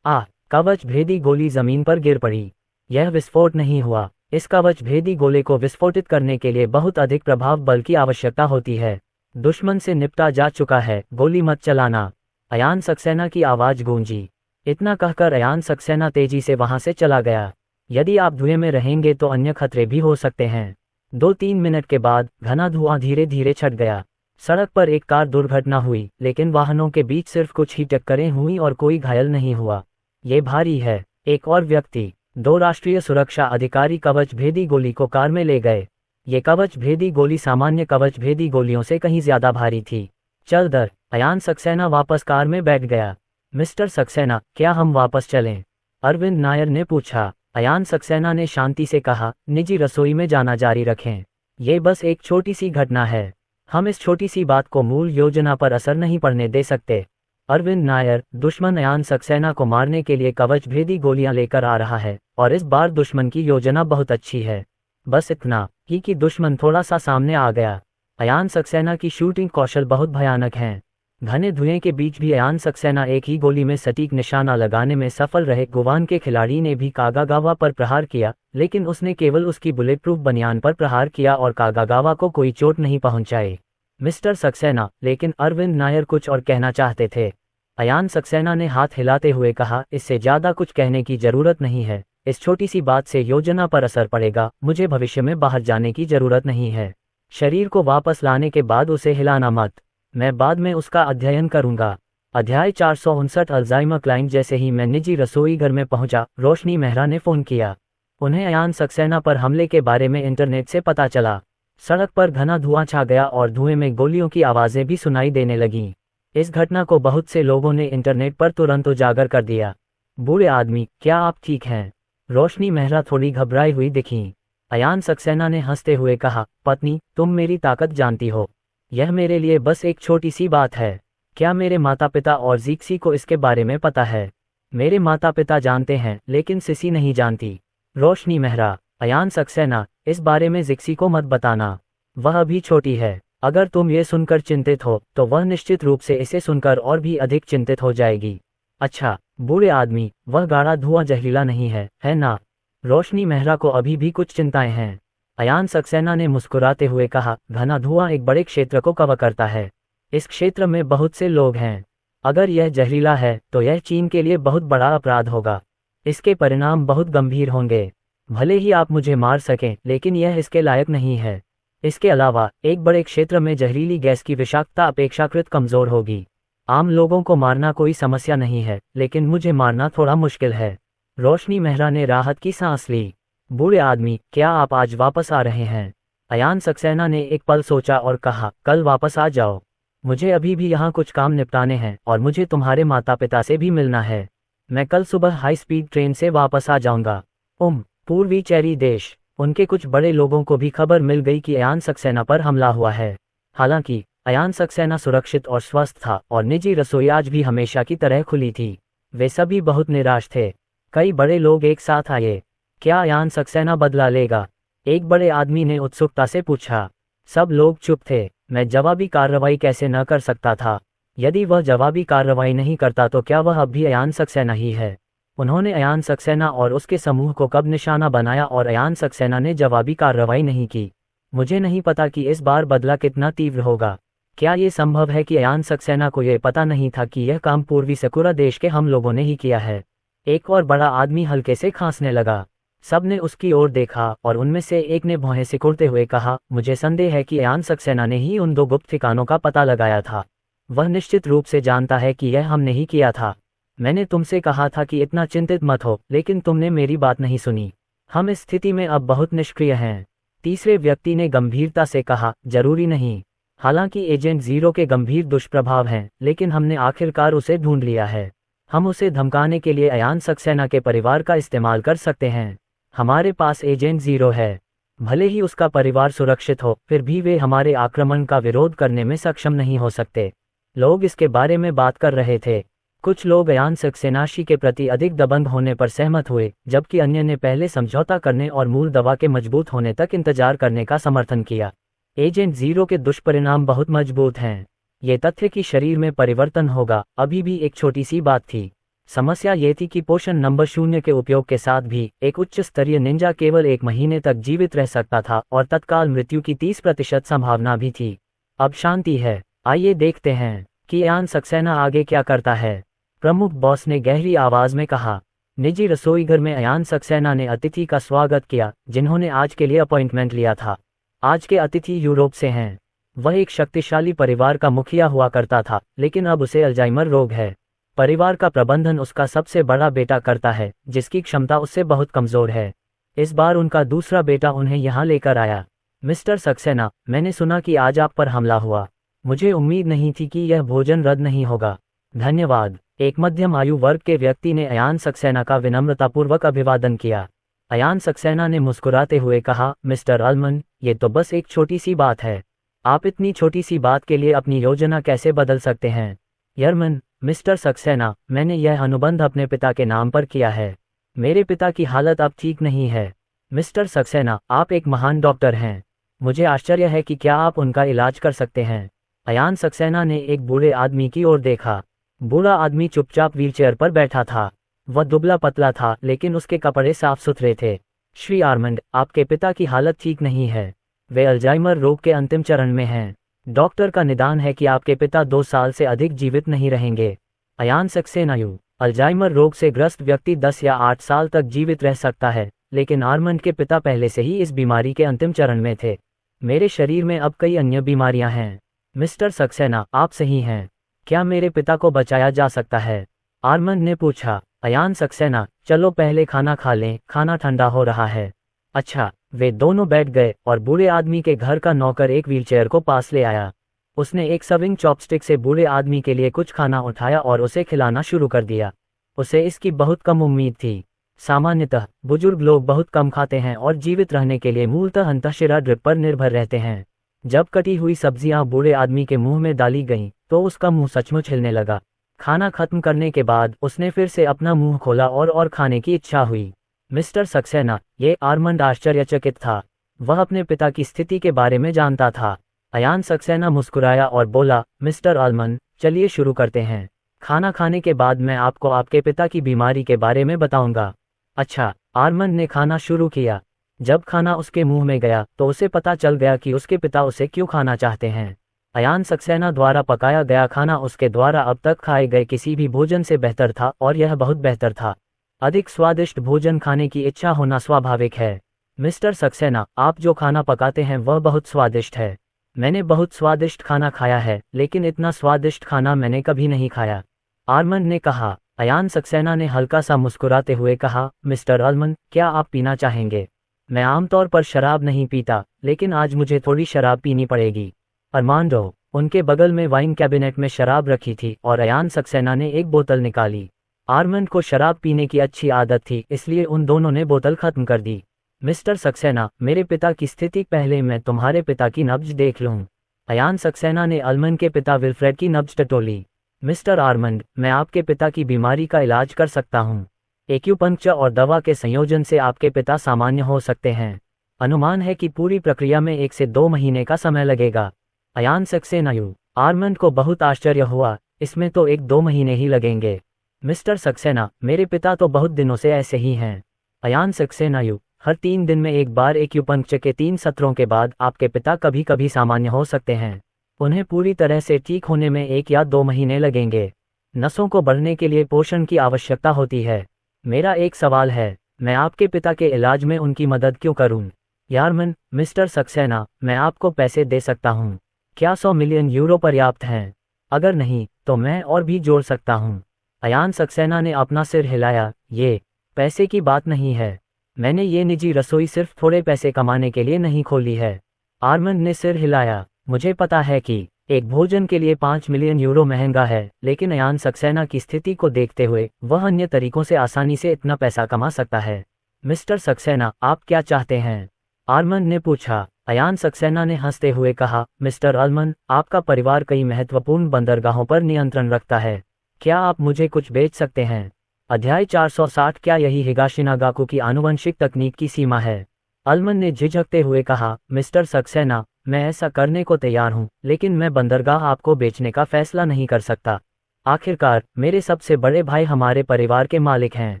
Speaker 1: कवच भेदी गोली जमीन पर गिर पड़ी। यह विस्फोट नहीं हुआ। इस कवच भेदी गोले को विस्फोटित करने के लिए बहुत अधिक प्रभाव बल की आवश्यकता होती है। दुश्मन से निपटा जा चुका है, गोली मत चलाना। अयान सक्सेना की आवाज गूंजी। इतना कहकर अयान सक्सेना तेजी से वहां से चला गया। यदि आप धुएं में रहेंगे तो अन्य खतरे भी हो सकते हैं। 2-3 मिनट के बाद घना धुआं धीरे धीरे छट गया। सड़क पर एक कार दुर्घटना हुई, लेकिन वाहनों के बीच सिर्फ कुछ ही टक्करें हुई और कोई घायल नहीं हुआ। ये भारी है। एक और व्यक्ति। 2 राष्ट्रीय सुरक्षा अधिकारी कवच भेदी गोली को कार में ले गए। ये कवच भेदी गोली सामान्य कवच भेदी गोलियों से कहीं ज्यादा भारी थी। चल दर। अयान सक्सेना वापस कार में बैठ गया। मिस्टर सक्सेना, क्या हम वापस चलें? अरविंद नायर ने पूछा। अयान सक्सेना ने शांति से कहा, निजी रसोई में जाना जारी रखें। ये बस एक छोटी सी घटना है। हम इस छोटी सी बात को मूल योजना पर असर नहीं पड़ने दे सकते। अरविंद नायर, दुश्मन अयान सक्सेना को मारने के लिए कवच भेदी गोलियां लेकर आ रहा है और इस बार दुश्मन की योजना बहुत अच्छी है। बस इतना ही कि दुश्मन थोड़ा सा सामने आ गया। अयान सक्सेना की शूटिंग कौशल बहुत भयानक हैं। घने धुएं के बीच भी अयान सक्सेना एक ही गोली में सटीक निशाना लगाने में सफल रहे। गुवान के खिलाड़ी ने भी कागागावा पर प्रहार किया, लेकिन उसने केवल उसकी बुलेट प्रूफ बनियान पर प्रहार किया और कागागावा को कोई चोट नहीं पहुंचाई। मिस्टर सक्सेना, लेकिन अरविंद नायर कुछ और कहना चाहते थे। अयान सक्सेना ने हाथ हिलाते हुए कहा, इससे ज्यादा कुछ कहने की जरूरत नहीं है। इस छोटी सी बात से योजना पर असर पड़ेगा। मुझे भविष्य में बाहर जाने की जरूरत नहीं है। शरीर को वापस लाने के बाद उसे हिलाना मत। मैं बाद में उसका अध्ययन करूंगा। अध्याय 459 अल्जाइमर क्लाइंट। जैसे ही मैं निजी रसोई घर में पहुंचा, रोशनी मेहरा ने फोन किया। उन्हें अयान सक्सेना पर हमले के बारे में इंटरनेट से पता चला। सड़क पर घना धुआं छा गया और धुएं में गोलियों की आवाजें भी सुनाई देने लगीं। इस घटना को बहुत से लोगों ने इंटरनेट पर तुरंत उजागर कर दिया। बूढ़े आदमी, क्या आप ठीक हैं? रोशनी मेहरा थोड़ी घबराई हुई दिखीं। अयान सक्सेना ने हंसते हुए कहा, पत्नी, तुम मेरी ताकत जानती हो। यह मेरे लिए बस एक छोटी सी बात है। क्या मेरे माता पिता और जीक्सी को इसके बारे में पता है? मेरे माता पिता जानते हैं, लेकिन सिसी नहीं जानती। रोशनी मेहरा। अयान सक्सेना, इस बारे में जिक्सी को मत बताना। वह अभी छोटी है। अगर तुम ये सुनकर चिंतित हो तो वह निश्चित रूप से इसे सुनकर और भी अधिक चिंतित हो जाएगी। अच्छा। बूढ़े आदमी, वह गाढ़ा धुआं जहरीला नहीं है ना? रोशनी मेहरा को अभी भी कुछ चिंताएं हैं। अयान सक्सेना ने मुस्कुराते हुए कहा, घना धुआं एक बड़े क्षेत्र को कवर करता है। इस क्षेत्र में बहुत से लोग हैं। अगर यह जहरीला है तो यह चीन के लिए बहुत बड़ा अपराध होगा। इसके परिणाम बहुत गंभीर होंगे। भले ही आप मुझे मार सकें, लेकिन यह इसके लायक नहीं है। इसके अलावा एक बड़े क्षेत्र में जहरीली गैस की विषाक्तता अपेक्षाकृत कमजोर होगी। आम लोगों को मारना कोई समस्या नहीं है, लेकिन मुझे मारना थोड़ा मुश्किल है। रोशनी मेहरा ने राहत की सांस ली। बूढ़े आदमी, क्या आप आज वापस आ रहे हैं? अयान सक्सेना ने एक पल सोचा और कहा, कल वापस आ जाओ। मुझे अभी भी यहाँ कुछ काम निपटाने हैं और मुझे तुम्हारे माता पिता से भी मिलना है। मैं कल सुबह हाई स्पीड ट्रेन से वापस आ जाऊंगा। पूर्वी चेरी देश। उनके कुछ बड़े लोगों को भी खबर मिल गई कि अयान सक्सेना पर हमला हुआ है। हालांकि अयान सक्सेना सुरक्षित और स्वस्थ था और निजी रसोई आज भी हमेशा की तरह खुली थी। वे सभी बहुत निराश थे। कई बड़े लोग एक साथ आए। क्या अयान सक्सेना बदला लेगा? एक बड़े आदमी ने उत्सुकता से पूछा। सब लोग चुप थे। मैं जवाबी कार्रवाई कैसे न कर सकता था? यदि वह जवाबी कार्रवाई नहीं करता तो क्या वह अब भी अयान सक्सेना ही है? उन्होंने अयान सक्सेना और उसके समूह को कब निशाना बनाया और अयान सक्सेना ने जवाबी कार्रवाई नहीं की। मुझे नहीं पता कि इस बार बदला कितना तीव्र होगा। क्या ये संभव है कि अयान सक्सेना को यह पता नहीं था कि यह काम पूर्वी सकुरा देश के हम लोगों ने ही किया है? एक और बड़ा आदमी हल्के से खांसने लगा। सब ने उसकी ओर देखा और उनमें से एक ने भौहें सिकुड़ते हुए कहा, मुझे संदेह है कि अयान सक्सेना ने ही उन 2 गुप्त ठिकानों का पता लगाया था। वह निश्चित रूप से जानता है कि यह हमने ही किया था। मैंने तुमसे कहा था कि इतना चिंतित मत हो, लेकिन तुमने मेरी बात नहीं सुनी। हम इस स्थिति में अब बहुत निष्क्रिय हैं। तीसरे व्यक्ति ने गंभीरता से कहा, जरूरी नहीं। हालांकि एजेंट 0 के गंभीर दुष्प्रभाव हैं, लेकिन हमने आखिरकार उसे ढूंढ लिया है। हम उसे धमकाने के लिए अयान सक्सेना के परिवार का इस्तेमाल कर सकते हैं। हमारे पास एजेंट 0 है। भले ही उसका परिवार सुरक्षित हो, फिर भी वे हमारे आक्रमण का विरोध करने में सक्षम नहीं हो सकते। लोग इसके बारे में बात कर रहे थे। कुछ लोग अयान सक्सेनाशी के प्रति अधिक दबंग होने पर सहमत हुए, जबकि अन्य ने पहले समझौता करने और मूल दवा के मजबूत होने तक इंतजार करने का समर्थन किया। एजेंट 0 के दुष्परिणाम बहुत मजबूत हैं। ये तथ्य कि शरीर में परिवर्तन होगा अभी भी एक छोटी सी बात थी। समस्या ये थी कि पोषण नंबर 0 के उपयोग के साथ भी एक उच्च स्तरीय निंजा केवल 1 महीने तक जीवित रह सकता था और तत्काल मृत्यु की 30% संभावना भी थी। अब शांति है। आइए देखते हैं कि अयान सक्सेना आगे क्या करता है, प्रमुख बॉस ने गहरी आवाज में कहा। निजी रसोईघर में अयान सक्सेना ने अतिथि का स्वागत किया, जिन्होंने आज के लिए अपॉइंटमेंट लिया था। आज के अतिथि यूरोप से हैं। वह एक शक्तिशाली परिवार का मुखिया हुआ करता था, लेकिन अब उसे अल्जाइमर रोग है। परिवार का प्रबंधन उसका सबसे बड़ा बेटा करता है, जिसकी क्षमता उससे बहुत कमजोर है। इस बार उनका दूसरा बेटा उन्हें यहाँ लेकर आया। मिस्टर सक्सेना, मैंने सुना कि आज आप पर हमला हुआ। मुझे उम्मीद नहीं थी कि यह भोजन रद्द नहीं होगा। धन्यवाद। एक मध्यम आयु वर्ग के व्यक्ति ने अयान सक्सेना का विनम्रतापूर्वक अभिवादन किया। अयान सक्सेना ने मुस्कुराते हुए कहा, मिस्टर अल्मन, ये तो बस एक छोटी सी बात है। आप इतनी छोटी सी बात के लिए अपनी योजना कैसे बदल सकते हैं? यरमन, मिस्टर सक्सेना, मैंने यह अनुबंध अपने पिता के नाम पर किया है। मेरे पिता की हालत अब ठीक नहीं है। मिस्टर सक्सेना, आप एक महान डॉक्टर हैं। मुझे आश्चर्य है कि क्या आप उनका इलाज कर सकते हैं। अयान सक्सेना ने एक बूढ़े आदमी की ओर देखा। बूढ़ा आदमी चुपचाप व्हीलचेयर पर बैठा था। वह दुबला पतला था, लेकिन उसके कपड़े साफ सुथरे थे। श्री आर्मंड, आपके पिता की हालत ठीक नहीं है। वे अल्जाइमर रोग के अंतिम चरण में हैं। डॉक्टर का निदान है कि आपके पिता 2 साल से अधिक जीवित नहीं रहेंगे। अयान सक्सेनायु, अल्जाइमर रोग से ग्रस्त व्यक्ति 10 या 8 साल तक जीवित रह सकता है, लेकिन आर्मंड के पिता पहले से ही इस बीमारी के अंतिम चरण में थे। मेरे शरीर में अब कई अन्य बीमारियां हैं। मिस्टर सक्सेना, आप सही हैं। क्या मेरे पिता को बचाया जा सकता है? आर्मंड ने पूछा। अयान सक्सेना, चलो पहले खाना खा लें, खाना ठंडा हो रहा है। अच्छा। वे दोनों बैठ गए और बूढ़े आदमी के घर का नौकर एक व्हीलचेयर को पास ले आया। उसने एक सविंग चॉपस्टिक से बूढ़े आदमी के लिए कुछ खाना उठाया और उसे खिलाना शुरू कर दिया। उसे इसकी बहुत कम उम्मीद थी। सामान्यतः बुजुर्ग लोग बहुत कम खाते हैं और जीवित रहने के लिए मूलतः अंतःशिरा ड्रिप पर निर्भर रहते हैं। जब कटी हुई सब्जियां बूढ़े आदमी के मुंह में डाली गईं, तो उसका मुंह सचमुच हिलने लगा। खाना खत्म करने के बाद उसने फिर से अपना मुंह खोला और खाने की इच्छा हुई। मिस्टर सक्सेना, ये आर्मंड आश्चर्यचकित था। वह अपने पिता की स्थिति के बारे में जानता था। अयान सक्सेना मुस्कुराया और बोला, मिस्टर आर्मंड, चलिए शुरू करते हैं। खाना खाने के बाद मैं आपको आपके पिता की बीमारी के बारे में बताऊंगा। अच्छा। आर्मंड ने खाना शुरू किया। जब खाना उसके मुंह में गया तो उसे पता चल गया कि उसके पिता उसे क्यों खाना चाहते हैं। अयान सक्सेना द्वारा पकाया गया खाना उसके द्वारा अब तक खाए गए किसी भी भोजन से बेहतर था, और यह बहुत बेहतर था। अधिक स्वादिष्ट भोजन खाने की इच्छा होना स्वाभाविक है। मिस्टर सक्सेना, आप जो खाना पकाते हैं वह बहुत स्वादिष्ट है। मैंने बहुत स्वादिष्ट खाना खाया है, लेकिन इतना स्वादिष्ट खाना मैंने कभी नहीं खाया। आर्मंड ने कहा। अयान सक्सेना ने हल्का सा मुस्कुराते हुए कहा, मिस्टर आर्मंड, क्या आप पीना चाहेंगे? मैं आमतौर पर शराब नहीं पीता, लेकिन आज मुझे थोड़ी शराब पीनी पड़ेगी। अरमांडो, उनके बगल में वाइन कैबिनेट में शराब रखी थी और अयान सक्सेना ने एक बोतल निकाली। आर्मंड को शराब पीने की अच्छी आदत थी, इसलिए उन दोनों ने बोतल खत्म कर दी। मिस्टर सक्सेना, मेरे पिता की स्थिति, पहले मैं तुम्हारे पिता की नब्ज देख लूं। अयान सक्सेना ने आर्मंड के पिता विल्फ्रेड की नब्ज टटोली। मिस्टर आर्मंड, मैं आपके पिता की बीमारी का इलाज कर सकता हूं। एक्यूपंक्चर और दवा के संयोजन से आपके पिता सामान्य हो सकते हैं। अनुमान है कि पूरी प्रक्रिया में 1 से 2 महीने का समय लगेगा। अयान सक्सेनायु, आर्मंड को बहुत आश्चर्य हुआ, इसमें तो 1-2 महीने ही लगेंगे। मिस्टर सक्सेना, मेरे पिता तो बहुत दिनों से ऐसे ही हैं। अयान सक्सेना, हर 3 दिन में एक बार एक्यूपंक्चर के 3 सत्रों के बाद आपके पिता कभी कभी सामान्य हो सकते हैं। उन्हें पूरी तरह से ठीक होने में 1 या 2 महीने लगेंगे। नसों को बढ़ने के लिए पोषण की आवश्यकता होती है। मेरा एक सवाल है, मैं आपके पिता के इलाज में उनकी मदद क्यों करूं? यारमन, मिस्टर सक्सेना, मैं आपको पैसे दे सकता हूं। क्या 100 मिलियन यूरो पर्याप्त हैं? अगर नहीं, तो मैं और भी जोड़ सकता हूं। अयान सक्सेना ने अपना सिर हिलाया। ये पैसे की बात नहीं है। मैंने ये निजी रसोई सिर्फ थोड़े पैसे कमाने के लिए नहीं खोली है। आर्मंड ने सिर हिलाया। मुझे पता है कि एक भोजन के लिए 5 मिलियन यूरो महंगा है, लेकिन अयान सक्सेना की स्थिति को देखते हुए वह अन्य तरीकों से आसानी से इतना पैसा कमा सकता है। मिस्टर सक्सेना, आप क्या चाहते हैं? आर्मंड ने पूछा। अयान सक्सेना ने हंसते हुए कहा, मिस्टर आर्मंड, आपका परिवार कई महत्वपूर्ण बंदरगाहों पर नियंत्रण रखता है। क्या आप मुझे कुछ बेच सकते हैं? अध्याय 460। क्या यही हिगाशिनागाकू की आनुवंशिक तकनीक की सीमा है? आर्मंड ने झिझकते हुए कहा, मिस्टर सक्सेना, मैं ऐसा करने को तैयार हूं, लेकिन मैं बंदरगाह आपको बेचने का फैसला नहीं कर सकता। आखिरकार मेरे सबसे बड़े भाई हमारे परिवार के मालिक हैं।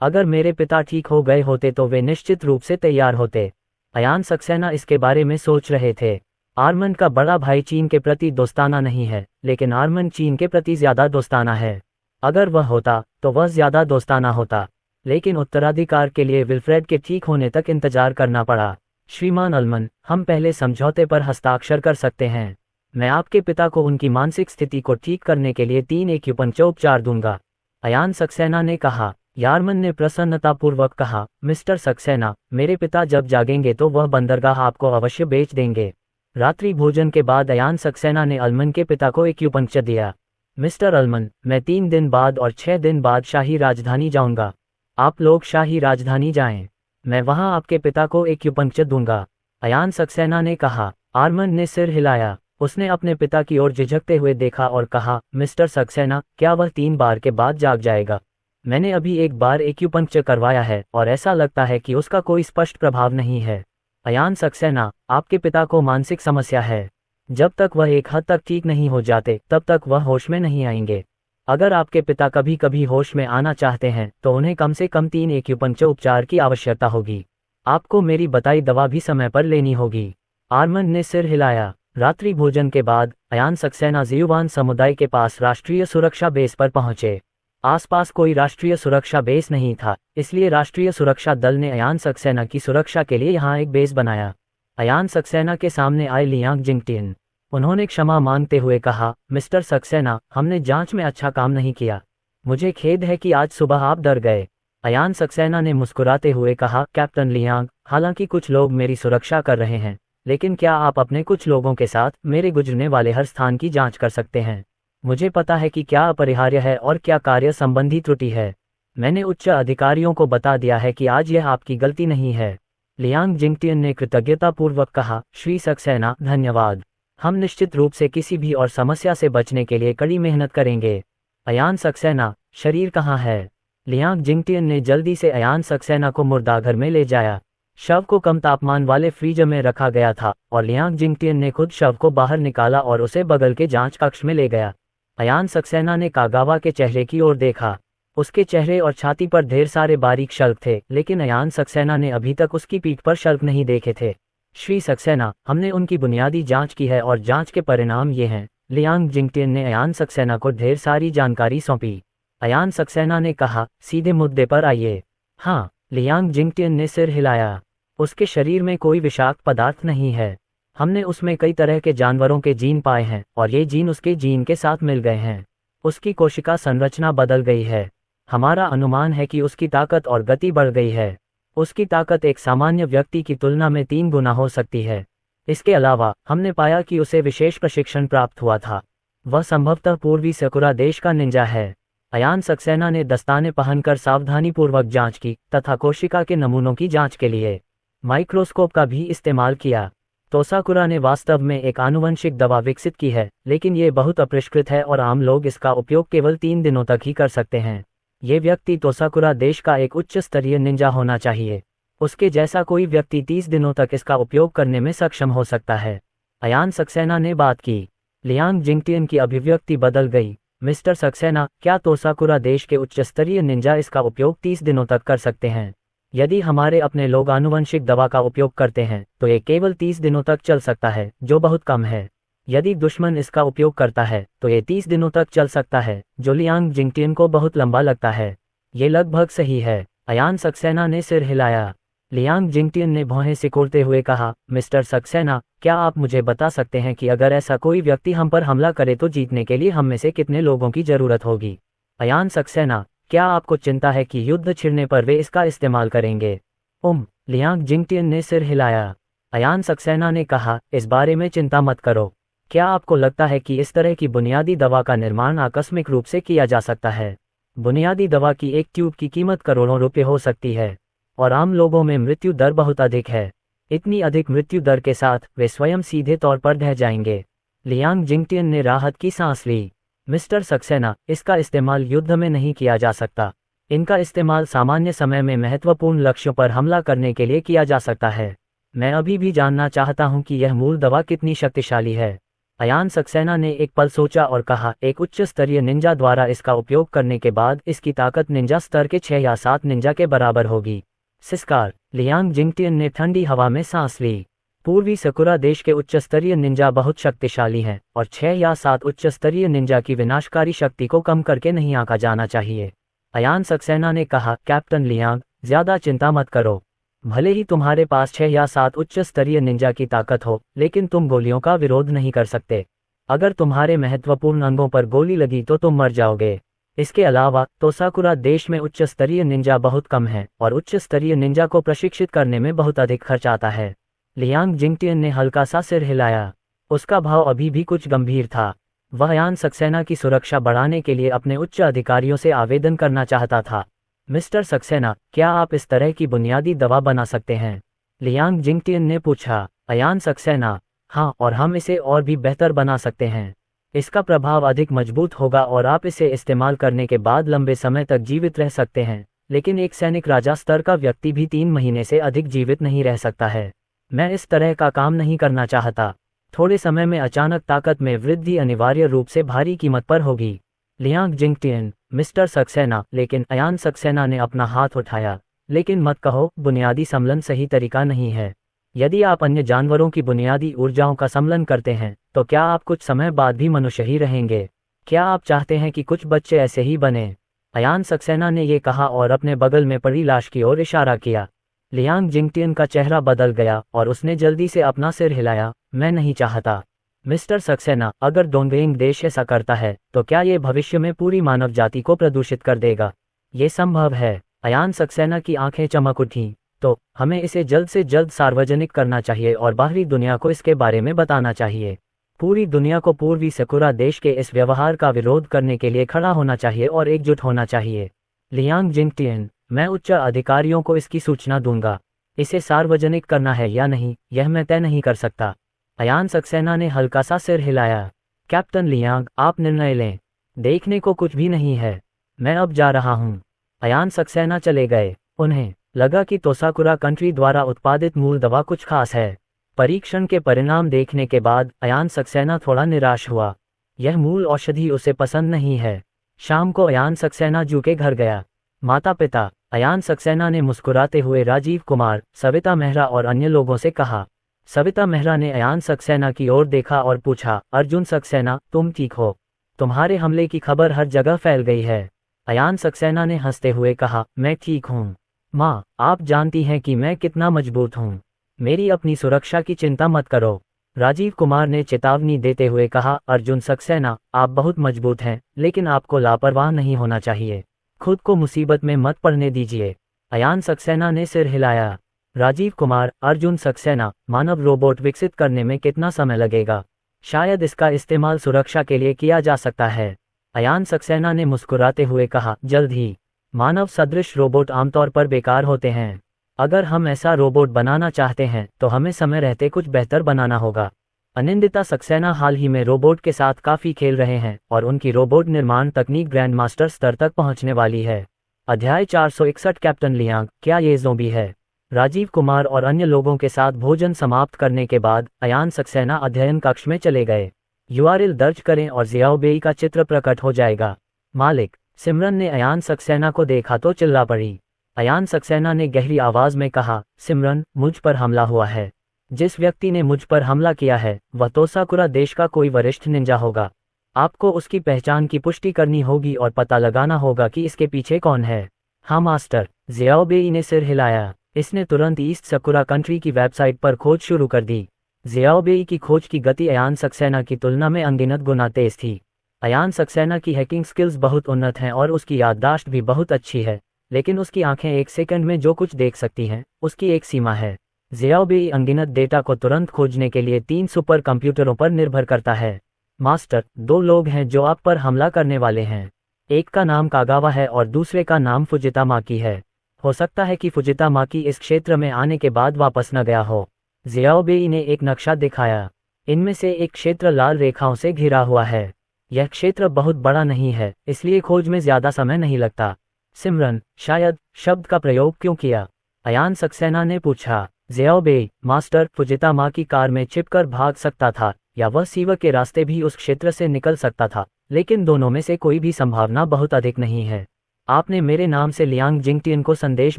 Speaker 1: अगर मेरे पिता ठीक हो गए होते तो वे निश्चित रूप से तैयार होते। अयान सक्सेना इसके बारे में सोच रहे थे। आर्मंड का बड़ा भाई चीन के प्रति दोस्ताना नहीं है, लेकिन आर्मंड चीन के प्रति ज्यादा दोस्ताना है। अगर वह होता तो वह ज्यादा दोस्ताना होता, लेकिन उत्तराधिकार के लिए विल्फ्रेड के ठीक होने तक इंतजार करना पड़ा। श्रीमान आर्मंड, हम पहले समझौते पर हस्ताक्षर कर सकते हैं। मैं आपके पिता को उनकी मानसिक स्थिति को ठीक करने के लिए 3 एक्यूपंक्चर उपचार दूंगा। अयान सक्सेना ने कहा। यारमन ने प्रसन्नतापूर्वक कहा, मिस्टर सक्सेना, मेरे पिता जब जागेंगे तो वह बंदरगाह आपको अवश्य बेच देंगे। रात्रि भोजन के बाद अयान सक्सेना ने आर्मंड के पिता को एक्यूपंक्चर दिया। मिस्टर आर्मंड, मैं 3 दिन बाद और 6 दिन बाद शाही राजधानी जाऊंगा। आप लोग शाही राजधानी जाएं। मैं वहां आपके पिता को एक्यूपंक्चर दूंगा। अयान सक्सेना ने कहा। आर्मंड ने सिर हिलाया। उसने अपने पिता की ओर झिझकते हुए देखा और कहा, मिस्टर सक्सेना, क्या वह 3 बार के बाद जाग जाएगा? मैंने अभी एक बार एक्यूपंक्चर करवाया है और ऐसा लगता है कि उसका कोई स्पष्ट प्रभाव नहीं है। अयान सक्सेना, आपके पिता को मानसिक समस्या है। जब तक वह एक हद तक ठीक नहीं हो जाते तब तक वह होश में नहीं आएंगे। अगर आपके पिता कभी कभी होश में आना चाहते हैं तो उन्हें कम से कम 3 एक्यूपंक्चर उपचार की आवश्यकता होगी। आपको मेरी बताई दवा भी समय पर लेनी होगी। आर्मंड ने सिर हिलाया। रात्रि भोजन के बाद अयान सक्सेना जियुवान समुदाय के पास राष्ट्रीय सुरक्षा बेस पर पहुंचे। आसपास कोई राष्ट्रीय सुरक्षा बेस नहीं था, इसलिए राष्ट्रीय सुरक्षा दल ने अयान सक्सेना की सुरक्षा के लिए यहां एक बेस बनाया। अयान सक्सेना के सामने आए लियांग जिंगटिन। उन्होंने क्षमा मांगते हुए कहा, मिस्टर सक्सेना, हमने जांच में अच्छा काम नहीं किया। मुझे खेद है कि आज सुबह आप डर गए। अयान सक्सेना ने मुस्कुराते हुए कहा, कैप्टन लियांग, हालांकि कुछ लोग मेरी सुरक्षा कर रहे हैं, लेकिन क्या आप अपने कुछ लोगों के साथ मेरे गुजरने वाले हर स्थान की जांच कर सकते हैं? मुझे पता है कि क्या अपरिहार्य है और क्या कार्य संबंधी त्रुटि है। मैंने उच्च अधिकारियों को बता दिया है कि आज यह आपकी गलती नहीं है। लियांग जिंगटियन ने कृतज्ञतापूर्वक कहा, श्री सक्सेना, धन्यवाद। हम निश्चित रूप से किसी भी और समस्या से बचने के लिए कड़ी मेहनत करेंगे। अयान सक्सेना, शरीर कहाँ है? लियांग जिंगटियन ने जल्दी से अयान सक्सेना को मुर्दाघर में ले जाया। शव को कम तापमान वाले फ्रीजर में रखा गया था और लियांग जिंगटियन ने खुद शव को बाहर निकाला और उसे बगल के जांच कक्ष में ले गया। अयान सक्सेना ने कागावा के चेहरे की ओर देखा। उसके चेहरे और छाती पर ढेर सारे बारीक शल्क थे, लेकिन अयान सक्सेना ने अभी तक उसकी पीठ पर शल्क नहीं देखे थे। श्री सक्सेना, हमने उनकी बुनियादी जांच की है और जांच के परिणाम ये हैं। लियांग जिंगटियन ने अयान सक्सेना को ढेर सारी जानकारी सौंपी। अयान सक्सेना ने कहा, सीधे मुद्दे पर आइए। हाँ, लियांग जिंगटियन ने सिर हिलाया। उसके शरीर में कोई विषाक्त पदार्थ नहीं है। हमने उसमें कई तरह के जानवरों के जीन पाए हैं और ये जीन उसके जीन के साथ मिल गए हैं। उसकी कोशिका संरचना बदल गई है। हमारा अनुमान है कि उसकी ताकत और गति बढ़ गई है। उसकी ताकत एक सामान्य व्यक्ति की तुलना में 3 गुना हो सकती है। इसके अलावा हमने पाया कि उसे विशेष प्रशिक्षण प्राप्त हुआ था। वह संभवतः पूर्वी सकुरा देश का निंजा है। अयान सक्सेना ने दस्ताने पहनकर सावधानीपूर्वक जांच की तथा कोशिका के नमूनों की जांच के लिए माइक्रोस्कोप का भी इस्तेमाल किया। तोसाकुरा ने वास्तव में एक आनुवंशिक दवा विकसित की है, लेकिन ये बहुत अपरिष्कृत है और आम लोग इसका उपयोग केवल 3 दिनों तक ही कर सकते हैं। ये व्यक्ति तोसाकुरा देश का एक उच्च स्तरीय निंजा होना चाहिए। उसके जैसा कोई व्यक्ति 30 दिनों तक इसका उपयोग करने में सक्षम हो सकता है। अयान सक्सेना ने बात की। लियांग जिंगटियन की अभिव्यक्ति बदल गई। मिस्टर सक्सेना, क्या तोसाकुरा देश के उच्च स्तरीय निंजा इसका उपयोग 30 दिनों तक कर सकते हैं? यदि हमारे अपने लोग आनुवंशिक दवा का उपयोग करते हैं तो ये केवल 30 दिनों तक चल सकता है, जो बहुत कम है। यदि दुश्मन इसका उपयोग करता है तो ये 30 दिनों तक चल सकता है, जो लियांग जिंगटियन को बहुत लंबा लगता है। ये लगभग सही है। अयान सक्सेना ने सिर हिलाया। लियांग जिंगटियन ने भौहें सिकोड़ते हुए कहा, मिस्टर सक्सेना, क्या आप मुझे बता सकते हैं कि अगर ऐसा कोई व्यक्ति हम पर हमला करे तो जीतने के लिए हम में से कितने लोगों की जरूरत होगी? अयान सक्सेना, क्या आपको चिंता है कि युद्ध छिड़ने पर वे इसका इस्तेमाल करेंगे? लियांग जिंगटियन ने सिर हिलाया। अयान सक्सेना ने कहा, इस बारे में चिंता मत करो। क्या आपको लगता है कि इस तरह की बुनियादी दवा का निर्माण आकस्मिक रूप से किया जा सकता है? बुनियादी दवा की एक ट्यूब की कीमत करोड़ों रुपए हो सकती है, और आम लोगों में मृत्यु दर बहुत अधिक है। इतनी अधिक मृत्यु दर के साथ वे स्वयं सीधे तौर पर ढह जाएंगे। लियांग जिंगटियन ने राहत की सांस ली। मिस्टर सक्सेना, इसका इस्तेमाल युद्ध में नहीं किया जा सकता। इनका इस्तेमाल सामान्य समय में महत्वपूर्ण लक्ष्यों पर हमला करने के लिए किया जा सकता है। मैं अभी भी जानना चाहता हूं कि यह मूल दवा कितनी शक्तिशाली है। अयान सक्सेना ने एक पल सोचा और कहा, एक उच्च स्तरीय निंजा द्वारा इसका उपयोग करने के बाद इसकी ताकत निंजा स्तर के 6 या 7 निंजा के बराबर होगी। सिस्कार। लियांग जिंगटियन ने ठंडी हवा में सांस ली। पूर्वी सकुरा देश के उच्च स्तरीय निंजा बहुत शक्तिशाली हैं, और 6 या 7 उच्च स्तरीय निंजा की विनाशकारी शक्ति को कम करके नहीं आंका जाना चाहिए। अयान सक्सेना ने कहा, कैप्टन लियांग, ज्यादा चिंता मत करो। भले ही तुम्हारे पास 6 या 7 उच्च स्तरीय निंजा की ताकत हो, लेकिन तुम गोलियों का विरोध नहीं कर सकते। अगर तुम्हारे महत्वपूर्ण अंगों पर गोली लगी तो तुम मर जाओगे। इसके अलावा तोसाकुरा देश में उच्च स्तरीय निंजा बहुत कम है, और उच्च स्तरीय निंजा को प्रशिक्षित करने में बहुत अधिक खर्च आता है। लियांग जिंगटियन ने हल्का सा सिर हिलाया। उसका भाव अभी भी कुछ गंभीर था। वह अयान सक्सेना की सुरक्षा बढ़ाने के लिए अपने उच्च अधिकारियों से आवेदन करना चाहता था। मिस्टर सक्सेना, क्या आप इस तरह की बुनियादी दवा बना सकते हैं? लियांग जिंगटियन ने पूछा। अयान सक्सेना, हाँ, और हम इसे और भी बेहतर बना सकते हैं। इसका प्रभाव अधिक मजबूत होगा और आप इसे इस्तेमाल करने के बाद लंबे समय तक जीवित रह सकते हैं, लेकिन एक सैनिक राजा स्तर का व्यक्ति भी 3 महीने से अधिक जीवित नहीं रह सकता है। मैं इस तरह का काम नहीं करना चाहता। थोड़े समय में अचानक ताकत में वृद्धि अनिवार्य रूप से भारी कीमत पर होगी। लियांग जिंगटियन, मिस्टर सक्सेना, लेकिन अयान सक्सेना ने अपना हाथ उठाया। लेकिन मत कहो, बुनियादी सम्मेलन सही तरीका नहीं है। यदि आप अन्य जानवरों की बुनियादी ऊर्जाओं का सम्मेलन करते हैं, तो क्या आप कुछ समय बाद भी मनुष्य ही रहेंगे? क्या आप चाहते हैं कि कुछ बच्चे ऐसे ही बने? अयान सक्सेना ने ये कहा और अपने बगल में पड़ी लाश की ओर इशारा किया। लियांग जिंगटियन का चेहरा बदल गया और उसने जल्दी से अपना सिर हिलाया। मैं नहीं चाहता। मिस्टर सक्सेना, अगर डोंगबेंग देश ऐसा करता है तो क्या ये भविष्य में पूरी मानव जाति को प्रदूषित कर देगा? ये संभव है। अयान सक्सेना की आंखें चमक उठीं। तो हमें इसे जल्द से जल्द सार्वजनिक करना चाहिए और बाहरी दुनिया को इसके बारे में बताना चाहिए। पूरी दुनिया को पूर्वी सकुरा देश के इस व्यवहार का विरोध करने के लिए खड़ा होना चाहिए और एकजुट होना चाहिए। लियांग जिंगटियन, मैं उच्च अधिकारियों को इसकी सूचना दूंगा। इसे सार्वजनिक करना है या नहीं, यह मैं तय नहीं कर सकता। अयान सक्सेना ने हल्का सा सिर हिलाया। कैप्टन लियांग, आप निर्णय लें। देखने को कुछ भी नहीं है। मैं अब जा रहा हूँ। अयान सक्सेना चले गए। उन्हें लगा कि तोसाकुरा कंट्री द्वारा उत्पादित मूल दवा कुछ खास है। परीक्षण के परिणाम देखने के बाद अयान सक्सेना थोड़ा निराश हुआ। यह मूल औषधि उसे पसंद नहीं है। शाम को अयान सक्सेना जू के घर गया। माता पिता अयान सक्सेना ने मुस्कुराते हुए राजीव कुमार, सविता मेहरा और अन्य लोगों से कहा। सविता मेहरा ने अयान सक्सेना की ओर देखा और पूछा, अर्जुन सक्सेना, तुम ठीक हो? तुम्हारे हमले की खबर हर जगह फैल गई है। अयान सक्सेना ने हंसते हुए कहा, मैं ठीक हूँ माँ, आप जानती हैं कि मैं कितना मजबूत हूँ। मेरी अपनी सुरक्षा की चिंता मत करो। राजीव कुमार ने चेतावनी देते हुए कहा, अर्जुन सक्सेना, आप बहुत मजबूत हैं, लेकिन आपको लापरवाह नहीं होना चाहिए। खुद को मुसीबत में मत पड़ने दीजिए। अयान सक्सेना ने सिर हिलाया। राजीव कुमार, अर्जुन सक्सेना, मानव रोबोट विकसित करने में कितना समय लगेगा? शायद इसका इस्तेमाल सुरक्षा के लिए किया जा सकता है। अयान सक्सेना ने मुस्कुराते हुए कहा, जल्द ही। मानव सदृश रोबोट आमतौर पर बेकार होते हैं। अगर हम ऐसा रोबोट बनाना चाहते हैं तो हमें समय रहते कुछ बेहतर बनाना होगा। अनिंदिता सक्सेना हाल ही में रोबोट के साथ काफी खेल रहे हैं और उनकी रोबोट निर्माण तकनीक ग्रैंड मास्टर स्तर तक पहुंचने वाली है। अध्याय 461 कैप्टन लियांग, क्या ये ज़ोंबी है? राजीव कुमार और अन्य लोगों के साथ भोजन समाप्त करने के बाद अयान सक्सेना अध्ययन कक्ष में चले गए। URL दर्ज करें और ज़ियाओबेई का चित्र प्रकट हो जाएगा। मालिक। सिमरन ने अयान सक्सेना को देखा तो चिल्ला पड़ी। अयान सक्सेना ने गहरी आवाज में कहा, सिमरन, मुझ पर हमला हुआ है। जिस व्यक्ति ने मुझ पर हमला किया है वह तोसाकुरा देश का कोई वरिष्ठ निंजा होगा। आपको उसकी पहचान की पुष्टि करनी होगी और पता लगाना होगा कि इसके पीछे कौन है। हाँ मास्टर। ज़ियाओबेई ने सिर हिलाया। इसने तुरंत ईस्ट सकुरा कंट्री की वेबसाइट पर खोज शुरू कर दी। ज़ियाओबेई की खोज की गति अयान सक्सेना की तुलना में अनगिनत गुना तेज थी। अयान सक्सेना की हैकिंग स्किल्स बहुत उन्नत हैं और उसकी याददाश्त भी बहुत अच्छी है, लेकिन उसकी आंखें एक सेकंड में जो कुछ देख सकती हैं उसकी एक सीमा है। ज़ियाओबेई अनगिनत डेटा को तुरंत खोजने के लिए 3 सुपर कंप्यूटरों पर निर्भर करता है। मास्टर, 2 लोग हैं जो आप पर हमला करने वाले हैं। एक का नाम कागावा है और दूसरे का नाम फुजिता माकी है। हो सकता है कि फुजिता माकी इस क्षेत्र में आने के बाद वापस न गया हो। ज़ियाओबेई ने एक नक्शा दिखाया। इनमें से एक क्षेत्र लाल रेखाओं से घिरा हुआ है। यह क्षेत्र बहुत बड़ा नहीं है, इसलिए खोज में ज्यादा समय नहीं लगता। सिमरन, शायद, शब्द का प्रयोग क्यों किया? अयान सक्सेना ने पूछा। ज़ियाओबेई, मास्टर, फुजिता माकी कार में छिपकर भाग सकता था या वह सीवर के रास्ते भी उस क्षेत्र से निकल सकता था, लेकिन दोनों में से कोई भी संभावना बहुत अधिक नहीं है। आपने मेरे नाम से लियांग जिंगटियन को संदेश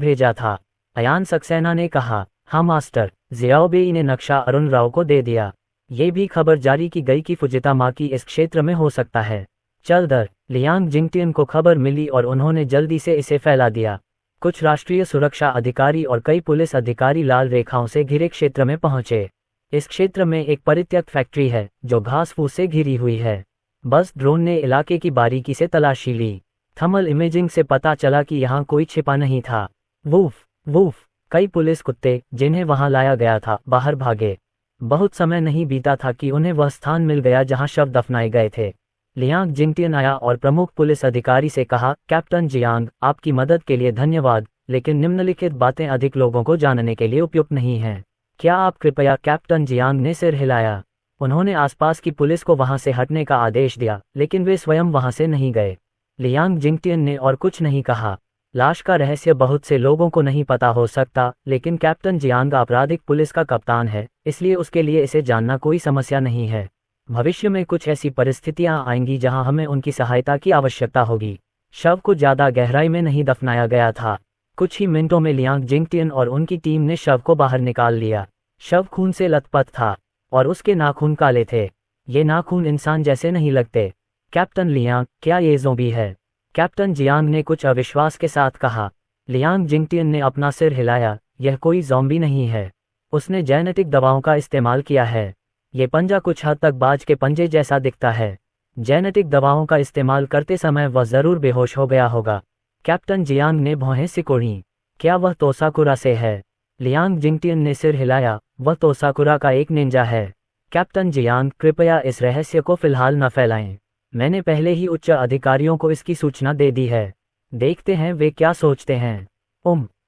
Speaker 1: भेजा था। अयान सक्सेना ने कहा। हाँ मास्टर। ज़ियाओबेई ने नक्शा अरुण राव को दे दिया। ये भी खबर जारी की गई कि फुजिता माकी इस क्षेत्र में हो सकता है। चल दर। लियांग जिंगटियन को खबर मिली और उन्होंने जल्दी से इसे फैला दिया। कुछ राष्ट्रीय सुरक्षा अधिकारी और कई पुलिस अधिकारी लाल रेखाओं से घिरे क्षेत्र में पहुंचे। इस क्षेत्र में एक परित्यक्त फैक्ट्री है जो घास फूस से घिरी हुई है। बस ड्रोन ने इलाके की बारीकी से तलाशी ली। थर्मल इमेजिंग से पता चला कि यहाँ कोई छिपा नहीं था। Woof woof. कई पुलिस कुत्ते जिन्हें वहां लाया गया था बाहर भागे। बहुत समय नहीं बीता था कि उन्हें वह स्थान मिल गया जहां शव दफनाए गए थे। लियांग जिंगटियन आया और प्रमुख पुलिस अधिकारी से कहा, कैप्टन जियांग, आपकी मदद के लिए धन्यवाद, लेकिन निम्नलिखित बातें अधिक लोगों को जानने के लिए उपयुक्त नहीं हैं। क्या आप कृपया? कैप्टन जियांग ने सिर हिलाया। उन्होंने आसपास की पुलिस को वहां से हटने का आदेश दिया, लेकिन वे स्वयं वहां से नहीं गए। लियांग जिंगटियन ने और कुछ नहीं कहा। लाश का रहस्य बहुत से लोगों को नहीं पता हो सकता, लेकिन कैप्टन जियांग आपराधिक पुलिस का कप्तान है, इसलिए उसके लिए इसे जानना कोई समस्या नहीं है। भविष्य में कुछ ऐसी परिस्थितियां आएंगी जहां हमें उनकी सहायता की आवश्यकता होगी। शव को ज्यादा गहराई में नहीं दफनाया गया था। कुछ ही मिनटों में लियांग जिंगटियन और उनकी टीम ने शव को बाहर निकाल लिया। शव खून से लथपथ था और उसके नाखून काले थे। ये नाखून इंसान जैसे नहीं लगते। कैप्टन लियांग, क्या ये ज़ोंबी है? कैप्टन जियांग ने कुछ अविश्वास के साथ कहा। लियांग जिंगटियन ने अपना सिर हिलाया। यह कोई ज़ॉम्बी नहीं है। उसने जेनेटिक दवाओं का इस्तेमाल किया है। ये पंजा कुछ हद तक बाज के पंजे जैसा दिखता है। जेनेटिक दवाओं का इस्तेमाल करते समय वह जरूर बेहोश हो गया होगा। कैप्टन जियांग ने भौहें सिकोड़ी। क्या वह तोसाकुरा से है? लियांग जिंगटियन ने सिर हिलाया। वह तोसाकुरा का एक निंजा है। कैप्टन जियांग, कृपया इस रहस्य को फिलहाल न फैलाएं। मैंने पहले ही उच्च अधिकारियों को इसकी सूचना दे दी है। देखते हैं वे क्या सोचते हैं।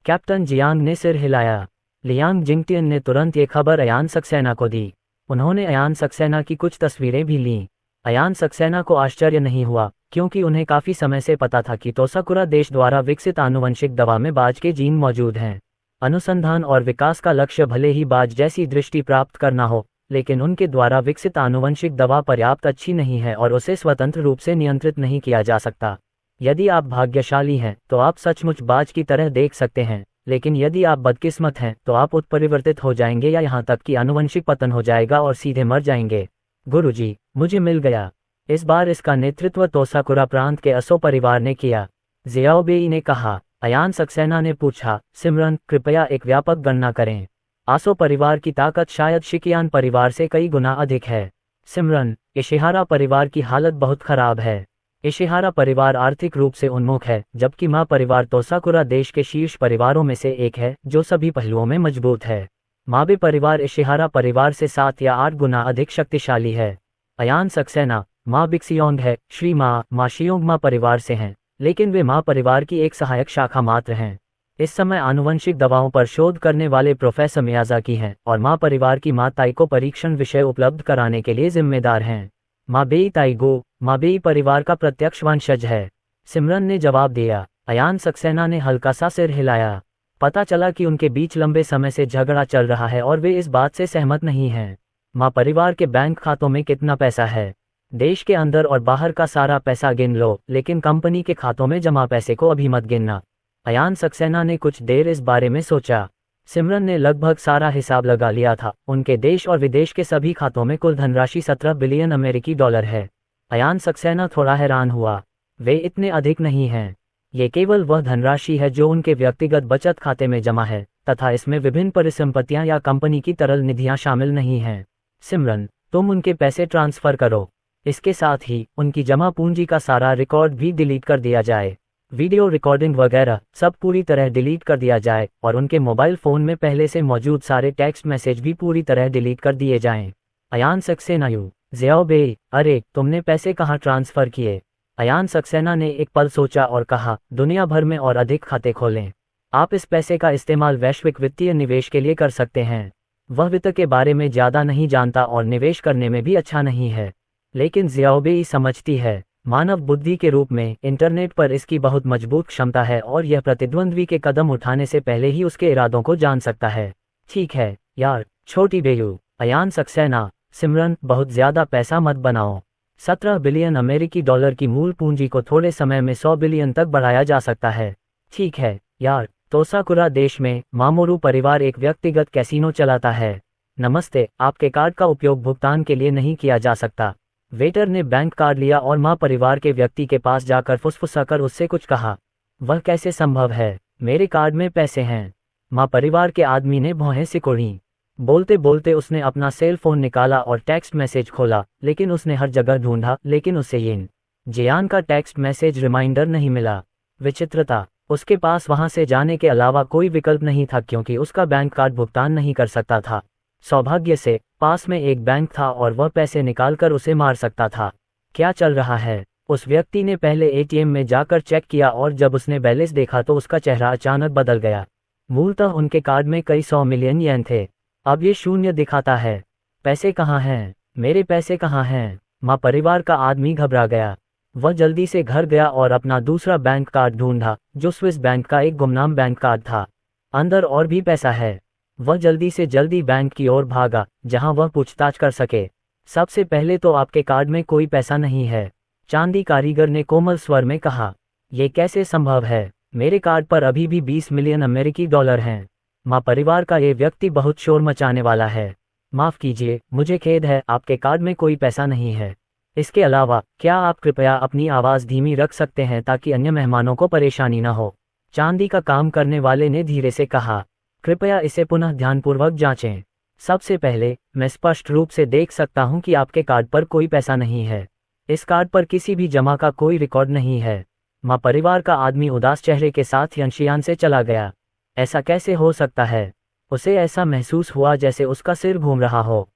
Speaker 1: कैप्टन जियांग ने सिर हिलाया। लियांग जिंगटियन ने तुरंत ये खबर अयान सक्सेना को दी। उन्होंने अयान सक्सेना की कुछ तस्वीरें भी लीं। अयान सक्सेना को आश्चर्य नहीं हुआ, क्योंकि उन्हें काफी समय से पता था कि तोसाकुरा देश द्वारा विकसित आनुवंशिक दवा में बाज के जीन मौजूद हैं। अनुसंधान और विकास का लक्ष्य भले ही बाज जैसी दृष्टि प्राप्त करना हो, लेकिन उनके द्वारा विकसित आनुवंशिक दवा पर्याप्त अच्छी नहीं है और उसे स्वतंत्र रूप से नियंत्रित नहीं किया जा सकता। यदि आप भाग्यशाली हैं तो आप सचमुच बाज की तरह देख सकते हैं, लेकिन यदि आप बदकिस्मत हैं तो आप उत्परिवर्तित हो जाएंगे या यहाँ तक कि आनुवंशिक पतन हो जाएगा और सीधे मर जाएंगे। गुरुजी, मुझे मिल गया। इस बार इसका नेतृत्व तोसाकुरा प्रांत के असो परिवार ने किया। ज़ियाओबेई ने कहा। अयान सक्सेना ने पूछा, सिमरन, कृपया एक व्यापक गणना करें। आसो परिवार की ताकत शायद शिकियान परिवार से कई गुना अधिक है। सिमरन, इशिहारा परिवार की हालत बहुत खराब है। इशिहारा परिवार आर्थिक रूप से उन्मुख है, जबकि मा परिवार तोसाकुरा देश के शीर्ष परिवारों में से एक है जो सभी पहलुओं में मजबूत है। माबे परिवार इशिहारा परिवार से 7 या 8 गुना अधिक शक्तिशाली है। अयान सक्सेना, मा बिक्सियोंग है, श्री मा शियोंग मा परिवार से हैं, लेकिन वे मा परिवार की एक सहायक शाखा मात्र हैं। इस समय आनुवंशिक दवाओं पर शोध करने वाले प्रोफेसर मियाजाकी हैं और मा परिवार की मा ताई को परीक्षण विषय उपलब्ध कराने के लिए जिम्मेदार हैं। माबेई ताइगो, माबेई परिवार का प्रत्यक्ष वंशज है। सिमरन ने जवाब दिया। अयान सक्सेना ने हल्का सा सिर हिलाया। पता चला कि उनके बीच लंबे समय से झगड़ा चल रहा है और वे इस बात से सहमत नहीं हैं। माँ परिवार के बैंक खातों में कितना पैसा है? देश के अंदर और बाहर का सारा पैसा गिन लो, लेकिन कंपनी के खातों में जमा पैसे को अभी मत गिनना। अयान सक्सेना ने कुछ देर इस बारे में सोचा। सिमरन ने लगभग सारा हिसाब लगा लिया था। उनके देश और विदेश के सभी खातों में कुल धनराशि 17 बिलियन अमेरिकी डॉलर है। अयान सक्सेना थोड़ा हैरान हुआ। वे इतने अधिक नहीं हैं। ये केवल वह धनराशि है जो उनके व्यक्तिगत बचत खाते में जमा है, तथा इसमें विभिन्न परिसंपत्तियां या कंपनी की तरल निधियां शामिल नहीं हैं। सिमरन, तुम उनके पैसे ट्रांसफर करो। इसके साथ ही उनकी जमा पूंजी का सारा रिकॉर्ड भी डिलीट कर दिया जाए। वीडियो रिकॉर्डिंग वगैरह सब पूरी तरह डिलीट कर दिया जाए और उनके मोबाइल फ़ोन में पहले से मौजूद सारे टेक्स्ट मैसेज भी पूरी तरह डिलीट कर दिए जाएं। अयान सक्सेना, ज़ियाओबेई, अरे तुमने पैसे कहाँ ट्रांसफ़र किए? अयान सक्सेना ने एक पल सोचा और कहा, दुनिया भर में और अधिक खाते खोलें। आप इस पैसे का इस्तेमाल वैश्विक वित्तीय निवेश के लिए कर सकते हैं। वह वित्त के बारे में ज़्यादा नहीं जानता और निवेश करने में भी अच्छा नहीं है, लेकिन ज़ियाओबेई समझती है। मानव बुद्धि के रूप में इंटरनेट पर इसकी बहुत मजबूत क्षमता है और यह प्रतिद्वंद्वी के कदम उठाने से पहले ही उसके इरादों को जान सकता है। ठीक है यार, छोटी बेयू। अयान सक्सेना, सिमरन, बहुत ज़्यादा पैसा मत बनाओ। 17 बिलियन अमेरिकी डॉलर की मूल पूंजी को थोड़े समय में 100 बिलियन तक बढ़ाया जा सकता है। ठीक है यार। तोसाकुरा देश में मामोरू परिवार एक व्यक्तिगत कैसीनो चलाता है। नमस्ते, आपके कार्ड का उपयोग भुगतान के लिए नहीं किया जा सकता। वेटर ने बैंक कार्ड लिया और माँ परिवार के व्यक्ति के पास जाकर फुसफुसाकर उससे कुछ कहा। वह कैसे संभव है? मेरे कार्ड में पैसे हैं। माँ परिवार के आदमी ने भौहें सिकोड़ी। बोलते बोलते उसने अपना सेल फोन निकाला और टेक्स्ट मैसेज खोला, लेकिन उसने हर जगह ढूंढा, लेकिन उसे यिन जियान का टेक्स्ट मैसेज रिमाइंडर नहीं मिला। विचित्रता, उसके पास वहां से जाने के अलावा कोई विकल्प नहीं था क्योंकि उसका बैंक कार्ड भुगतान नहीं कर सकता था। सौभाग्य से पास में एक बैंक था और वह पैसे निकालकर उसे मार सकता था। क्या चल रहा है? उस व्यक्ति ने पहले एटीएम में जाकर चेक किया और जब उसने बैलेंस देखा तो उसका चेहरा अचानक बदल गया। मूलतः उनके कार्ड में कई 100 मिलियन येन थे। अब ये शून्य दिखाता है। पैसे कहाँ हैं? मेरे पैसे कहाँ हैं? माँ परिवार का आदमी घबरा गया। वह जल्दी से घर गया और अपना दूसरा बैंक कार्ड ढूंढा, जो स्विस बैंक का एक गुमनाम बैंक कार्ड था। अंदर और भी पैसा है। वह जल्दी से जल्दी बैंक की ओर भागा, जहां वह पूछताछ कर सके। सबसे पहले तो आपके कार्ड में कोई पैसा नहीं है, चांदी कारीगर ने कोमल स्वर में कहा। यह कैसे संभव है? मेरे कार्ड पर अभी भी 20 मिलियन अमेरिकी डॉलर हैं। माँ परिवार का ये व्यक्ति बहुत शोर मचाने वाला है। माफ़ कीजिए, मुझे खेद है, आपके कार्ड में कोई पैसा नहीं है। इसके अलावा क्या आप कृपया अपनी आवाज़ धीमी रख सकते हैं ताकि अन्य मेहमानों को परेशानी न हो? चांदी का काम करने वाले ने धीरे से कहा। कृपया इसे पुनः ध्यानपूर्वक जांचें। सबसे पहले, मैं स्पष्ट रूप से देख सकता हूं कि आपके कार्ड पर कोई पैसा नहीं है। इस कार्ड पर किसी भी जमा का कोई रिकॉर्ड नहीं है। माँ परिवार का आदमी उदास चेहरे के साथ यंशियान से चला गया। ऐसा कैसे हो सकता है? उसे ऐसा महसूस हुआ जैसे उसका सिर घूम रहा हो।